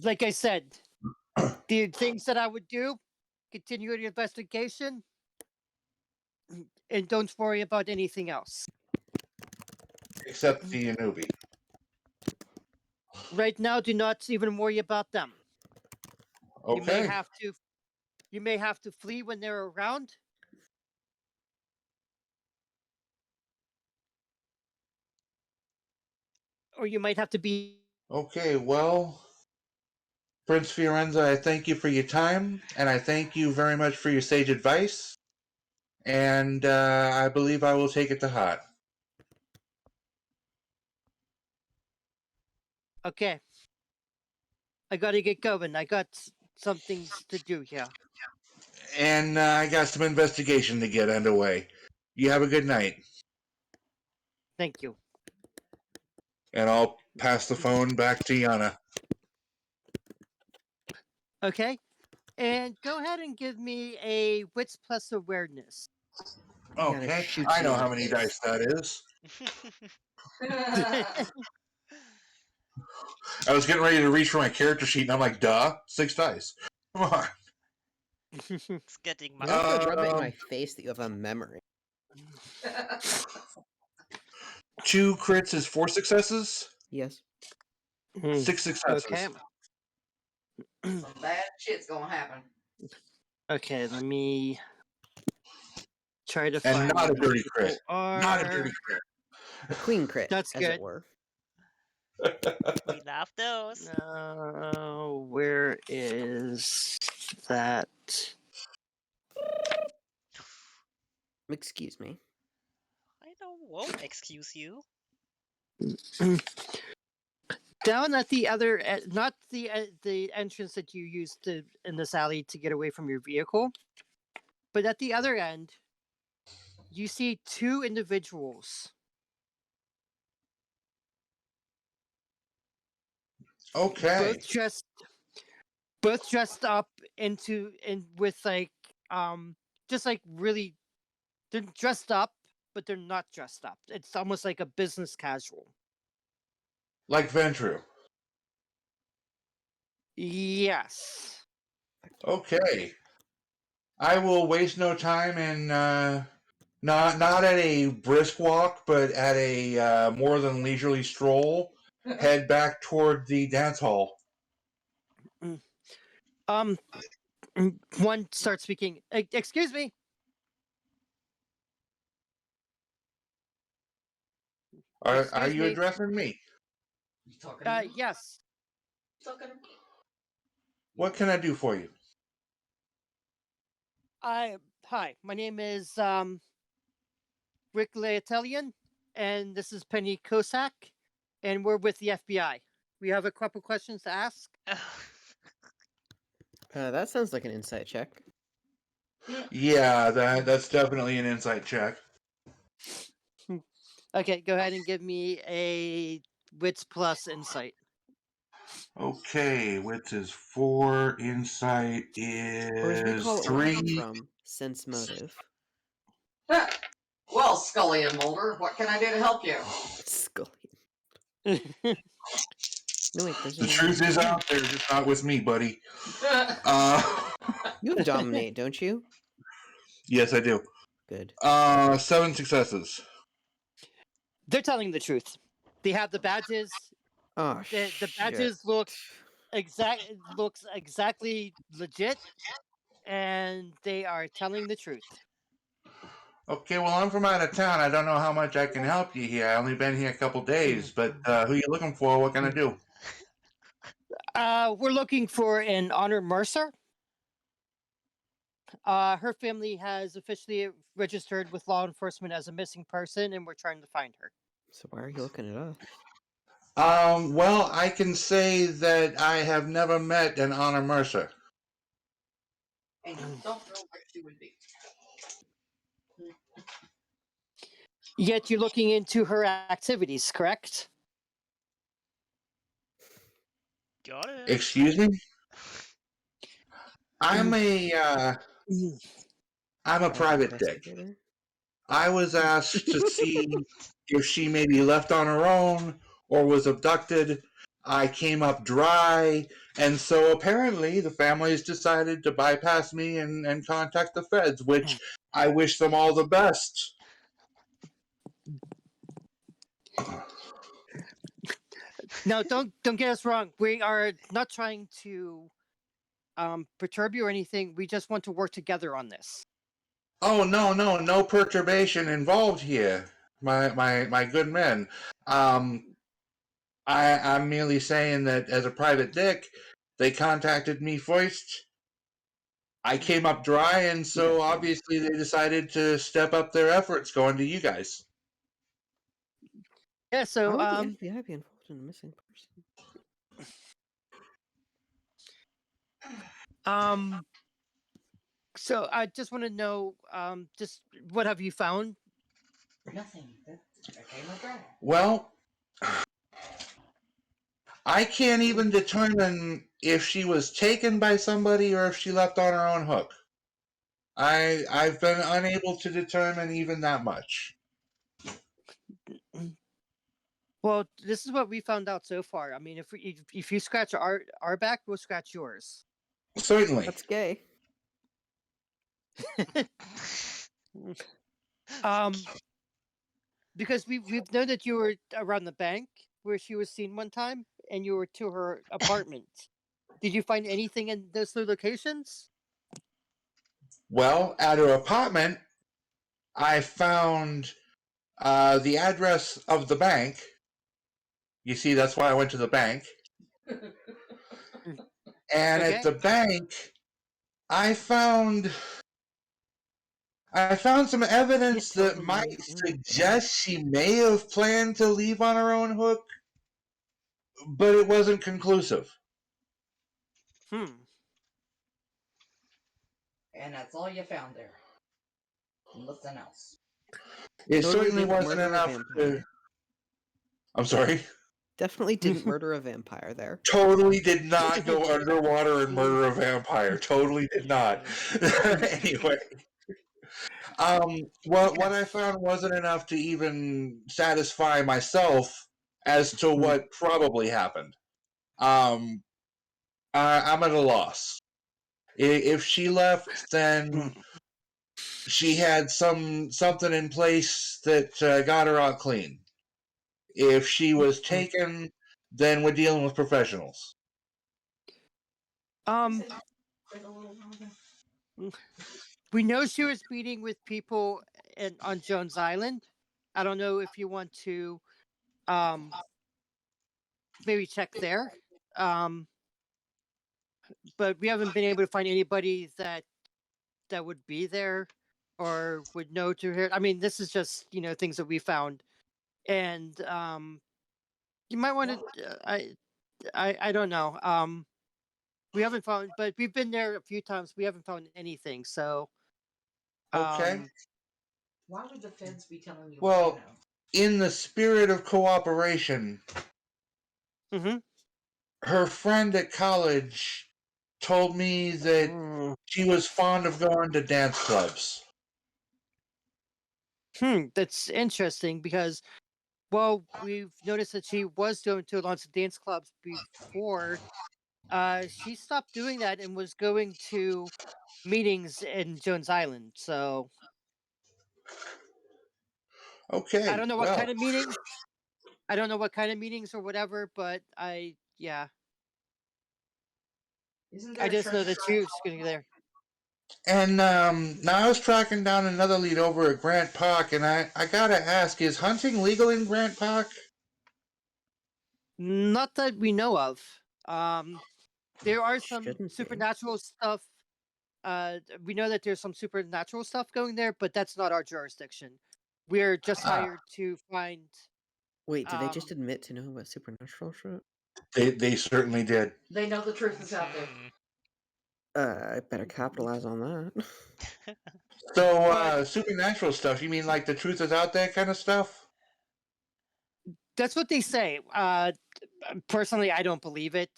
Like I said, the things that I would do: continue the investigation, and don't worry about anything else. Except the Anubi. Right now, do not even worry about them. You may Okay. have to. You may have to flee when they're around. Or you might have to be. Okay, well, Prince Fiorenza, I thank you for your time, and I thank you very much for your sage advice, and I believe I will take it to heart. Okay. I gotta get going. I got some things to do here. And I got some investigation to get underway. You have a good night. Thank you. And I'll pass the phone back to Yana. Okay. And go ahead and give me a wits plus awareness. Yana Okay, shoots I you know in how the many face. dice that is. I was getting ready to reach for my character sheet, and I'm like, duh, 6 dice. Come on. It's getting You have to rub it in Um, my face that you have a memory. 2 crits is 4 successes, Yes. 6 successes. Okay. Some bad shit's gonna happen. Okay, let me try to And find not a where dirty crit. people are. Not a dirty crit. A queen crit, That's as good. it were. We love those. Where is that? Excuse me. Won't excuse you. Down at the other, not the entrance that you used to in this alley to get away from your vehicle, but at the other end, you see 2 individuals. Okay. Both dressed up with like just like really, they're dressed up, but they're not dressed up. It's almost like a business casual. Like Ventru. Yes. Okay. I will waste no time and not at a brisk walk, but at a more than leisurely stroll, head back toward the dance hall. Um, one starts speaking. Excuse me. Are Excuse you me. addressing me? Yes. What can I do for you? Hi. My name is Rick Leitelian, and this is Penny Kosak, and we're with the FBI. We have a couple questions to ask. That sounds like an insight check. Yeah, that's definitely an insight check. Okay, go ahead and give me a wits plus insight. Okay, wits is 4, insight Or as we is call it where I 3. come from, sense motive. Well, Scully and Mulder, what can I do to help you? Scully. No, wait, there's The truth is out there, just not with me, buddy. You have dominate, don't you? Yes, I do. Good. 7 successes. They're telling the truth. They have the badges. Oh, The badges looks exactly legit, and they are telling the truth. Okay, well, I'm from out of town. I don't know how much I can help you here. I only been here a couple days, but who you looking for? What can I do? We're looking for an Honor Mercer. Her family has officially registered with law enforcement as a missing person, and we're trying to find her. So why are you looking at us? Well, I can say that I have never met an Honor Mercer. And you don't know where she would be. Yet you're looking into her activities, correct? Got it. Excuse me? I'm a private dick. Investigator? I was asked to see if she maybe left on her own or was abducted. I came up dry, and so apparently the families decided to bypass me and contact the feds, which I wish them all the best. No, don't get us wrong. We are not trying to perturb you or anything. We just want to work together on this. Oh, no perturbation involved here, my good men. I'm merely saying that as a private dick, they contacted me first. I came up dry, and so obviously they decided to step up their efforts going to you guys. Yeah. So Why would the FBI be involved in a missing person? So I just want to know, just what have you found? Nothing. I came up dry. Well, I can't even determine if she was taken by somebody or if she left on her own hook. I've been unable to determine even that much. Well, this is what we found out so far. I mean, if you scratch our back, we'll scratch yours. Certainly. That's gay. Because we've known that you were around the bank where she was seen one time, and you were to her apartment. Did you find anything in those two locations? Well, at her apartment, I found the address of the bank. You see, that's why I went to the bank. And Okay. at the bank, I found some evidence tell that them might you're in the suggest she may have planned to leave on her own hook, but it wasn't conclusive. And that's all you found there. Nothing else. It Totally certainly didn't wasn't murder a enough to. vampire. I'm sorry? Definitely didn't murder a vampire there. Totally did not go underwater and murder a vampire. Totally did not. Anyway. What I found wasn't enough to even satisfy myself as to what probably happened. I'm at a loss. If she left, then she had something in place that got her out clean. If she was taken, then we're dealing with professionals. We know she was meeting with people on Jones Island. I don't know if you want to maybe check there. But we haven't been able to find anybody that would be there or would know to her. I mean, this is just, things that we found. And you might want to I don't know. We haven't found, but we've been there a few times. We haven't found anything. So Okay. Why would the feds be telling you? Well, in the spirit of cooperation, her friend at college told me that she was fond of going to dance clubs. That's interesting because, well, we've noticed that she was going to lots of dance clubs before. She stopped doing that and was going to meetings in Jones Island. So Okay. I don't know what kind of meetings. I don't know what kind of meetings or whatever, but yeah. I just know that she was going there. And now I was tracking down another lead over at Grant Park, and I gotta ask, is hunting legal in Grant Park? Not that we know of. There are some Shouldn't be. supernatural stuff. We know that there's some supernatural stuff going there, but that's not our jurisdiction. We're just Ah, hired to find. Wait, did they Um, just admit to knowing about supernatural shit? they certainly did. They know the truth is out there. I better capitalize on that. So, but supernatural stuff. You mean like the truth is out there kind of stuff? that's what they say. Personally, I don't believe it.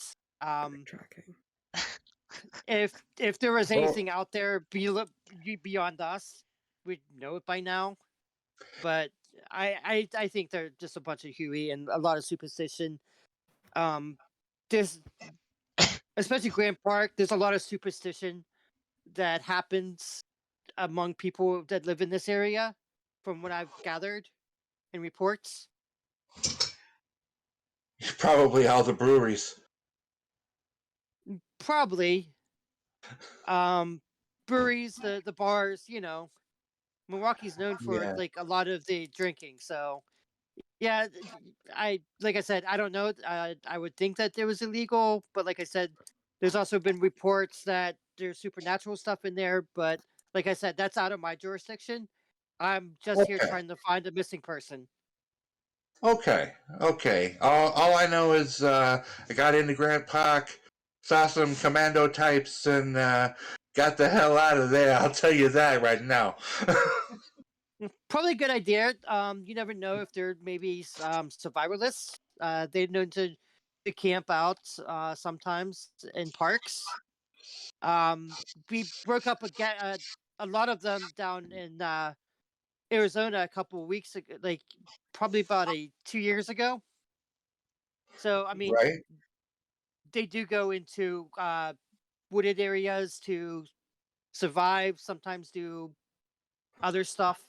Tracking. If there was Well, anything out there beyond us, we'd know it by now. But I think they're just a bunch of hooey and a lot of superstition. There's especially Grand Park. There's a lot of superstition that happens among people that live in this area, from what I've gathered in reports. probably all the breweries. Probably, breweries, the bars. Milwaukee's known for Yeah. like a lot of the drinking. So yeah, I like I said, I don't know. I would think that it was illegal, but like I said, there's also been reports that there's supernatural stuff in there. But like I said, that's out of my jurisdiction. I'm just here Okay. trying to find a missing person. Okay. Okay. All I know is I got into Grant Park, saw some commando types, and got the hell out of there. I'll tell you that right now. Probably a good idea. You never know if there may be survivalists. They're known to camp out sometimes in parks. We broke up a lot of them down in Arizona a couple of weeks ago, like probably about 2 years ago. So I mean, Right? they do go into wooded areas to survive. Sometimes do other stuff.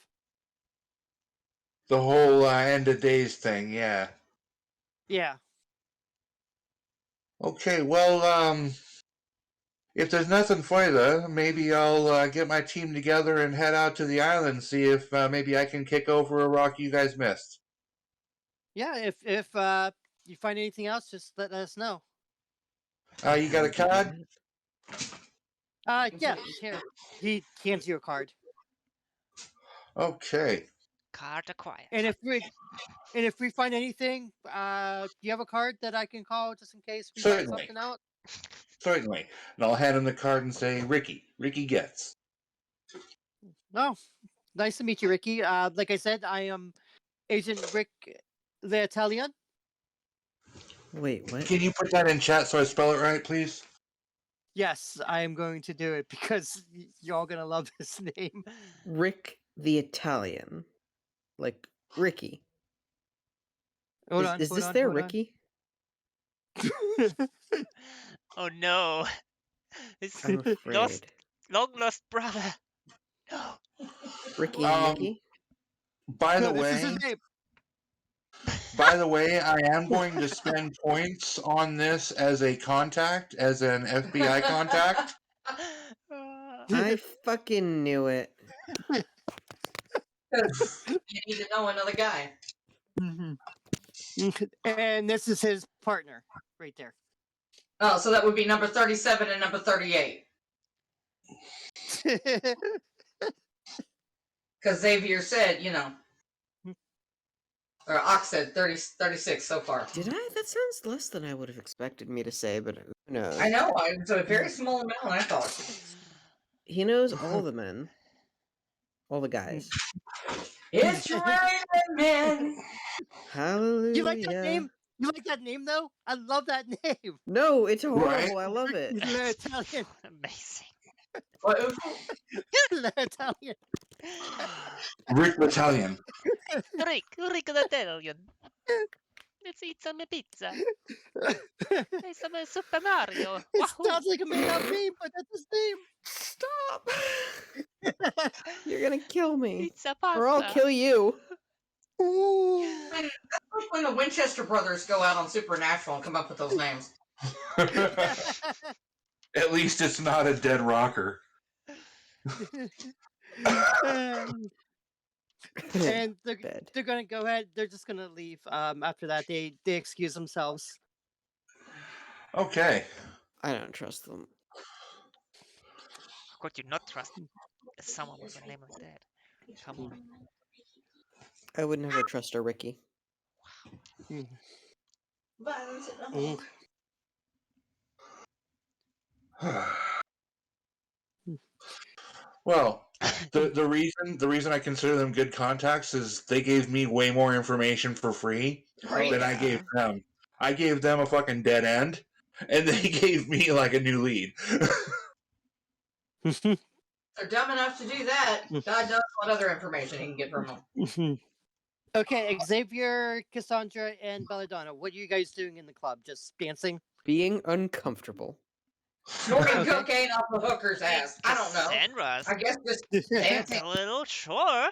The whole end of days thing. Yeah. Yeah. Okay. Well, if there's nothing further, maybe I'll get my team together and head out to the island, see if maybe I can kick over a rock you guys missed. Yeah, if you find anything else, just let us know. You got a How would you do card? that? Yeah, here. He hands you a card. Okay. Card acquired. And if we find anything, do you have a card that I can call just in case we find Certainly. something out? Certainly. And I'll hand him the card and say, Ricky. Ricky gets. No. Nice to meet you, Ricky. Like I said, I am Agent Rick the Italian. Wait, what? Can you put that in chat so I spell it right, please? Yes, I am going to do it because y'all gonna love his name. Rick the Italian. Like Ricky. Hold Is, on, is hold this on, their hold on. Ricky? Oh no. His I'm afraid. long lost brother. No. Ricky and Um, Mickey? by No, the this is way, his name. I am going to spend points on this as a contact, as an FBI contact. I fucking knew it. You need to know another guy. Mhm. And this is his partner right there. Oh, so that would be number 37 and number 38. Because Xavier said, or Ox said 36 so far. Did I? That sounds less than I would have expected me to say, but who knows? I know, it's a very small amount, I thought. He knows all the men. All the guys. It's raining men. Hallelujah. You like that name? You like that name though? I love that name. No, it's Right? horrible. I love it. Le Italian. Amazing. Le Italian. Rick Battalion. Rick the Italian. Let's eat some pizza. Play some Super Mario. It Wahoo! sounds like a made up name, but that's his name. Stop. You're gonna kill me. Pizza Or I'll pasta. kill you. Ooh. That's like when the Winchester brothers go out on Supernatural and come up with those names. At least it's not a dead rocker. And Bed. they're gonna go ahead. They're just gonna leave. After that, they excuse themselves. Okay. I don't trust them. How could you not trust someone with a name like that? Come on. I would never trust a Ricky. Violence in the Mm. home. Well, the reason I consider them good contacts is they gave me way more information for free Right. than I gave them. I gave them a fucking dead end, and they gave me like a new lead. They're dumb enough to do that. God knows what other information he can get from them. Okay, Xavier, Cassandra, and Belladonna, what are you guys doing in the club? Just dancing? Being uncomfortable. Smoking Okay. cocaine off the hooker's ass. I don't know. Cassandra's I guess just a dancing. little sure.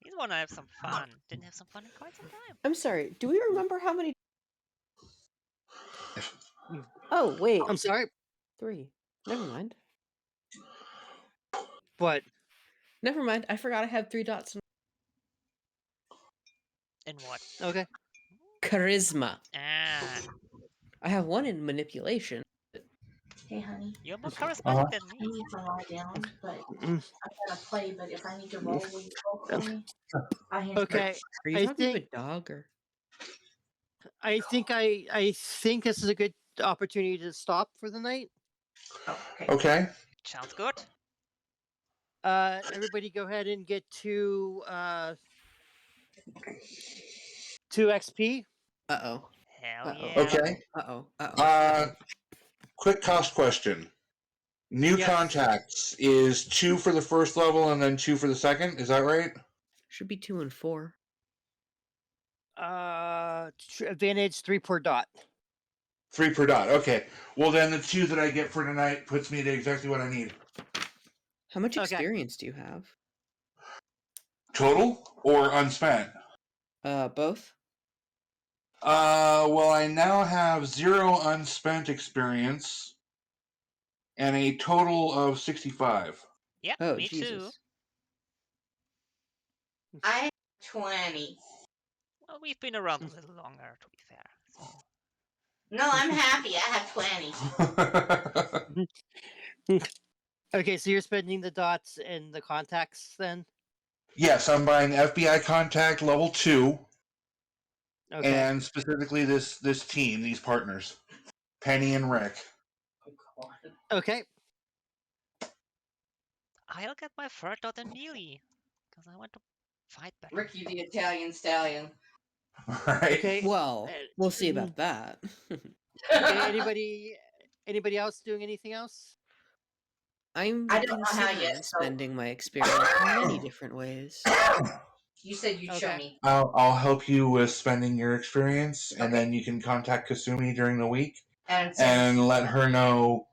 He's wanna have some fun. Didn't have some fun in quite some time. I'm sorry. Do we remember how many? Oh wait, I'm sorry. 3. Never mind. What? Never mind. I forgot I had 3 dots. In what? Okay. Charisma. Ah, I have 1 in manipulation. Hey, honey. you're more charismatic than I me. need to lie down, but Mm. I'm gonna play. But if I need to roll, will you roll for me? Okay. Are you I talking to a think dog or? I think this is a good opportunity to stop for the night. Oh, okay. Okay. Sounds good. Everybody go ahead and get 2 XP. Uh-oh. Hell Uh-oh. yeah. Okay. Uh-oh. Uh-oh. Quick cost question. New Yes. contacts is 2 for the first level and then 2 for the second. Is that right? Should be 2 and 4. Advantage 3 per dot. 3 per dot. Okay. Well, then the 2 that I get for tonight puts me to exactly what I need. How much Okay. experience do you have? Total or unspent? Both? Well, I now have 0 unspent experience and a total of 65. Yep, Oh, me too. Jesus. I have 20. Well, we've been around a little longer, to be fair. So No, I'm happy. I have 20. Okay, so you're spending the dots and the contacts then? Yes, I'm buying FBI contact level 2 Okay. and specifically this team, these partners, Penny and Rick. Okay. I'll get my third dot in melee, because I want to fight better. Ricky the Italian stallion. Right? Okay. Well, we'll see mm. about that. Okay, anybody else doing anything else? I'm I don't know how considering yet, so- spending my experience in many different ways. You said you'd show Okay. me. I'll help you with spending your experience, and Okay. then you can contact Kasumi during the week And and let her know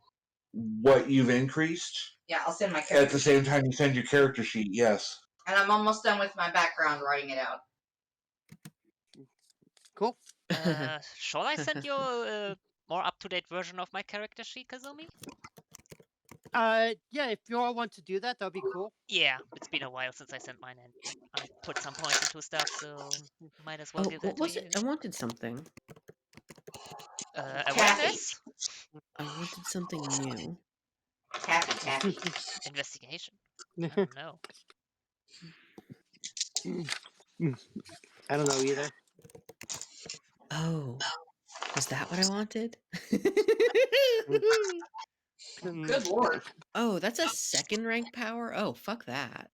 what you've increased. yeah, I'll send my At character the same time, you send your character sheet. Yes. And I'm almost done with my background writing it out. Cool. Shall I send you a more up-to-date version of my character sheet, Kazumi? Yeah, if you all want to do that, that'd be cool. Yeah, it's been a while since I sent mine, and I put some points into stuff, so might as well Oh, give that what to was you. it? I wanted something. Awareness? I wanted something new. Taffy. Investigation? I don't know. I don't know either. Oh, was that what I wanted? Good lord. Oh, that's a second rank power? Oh, fuck that.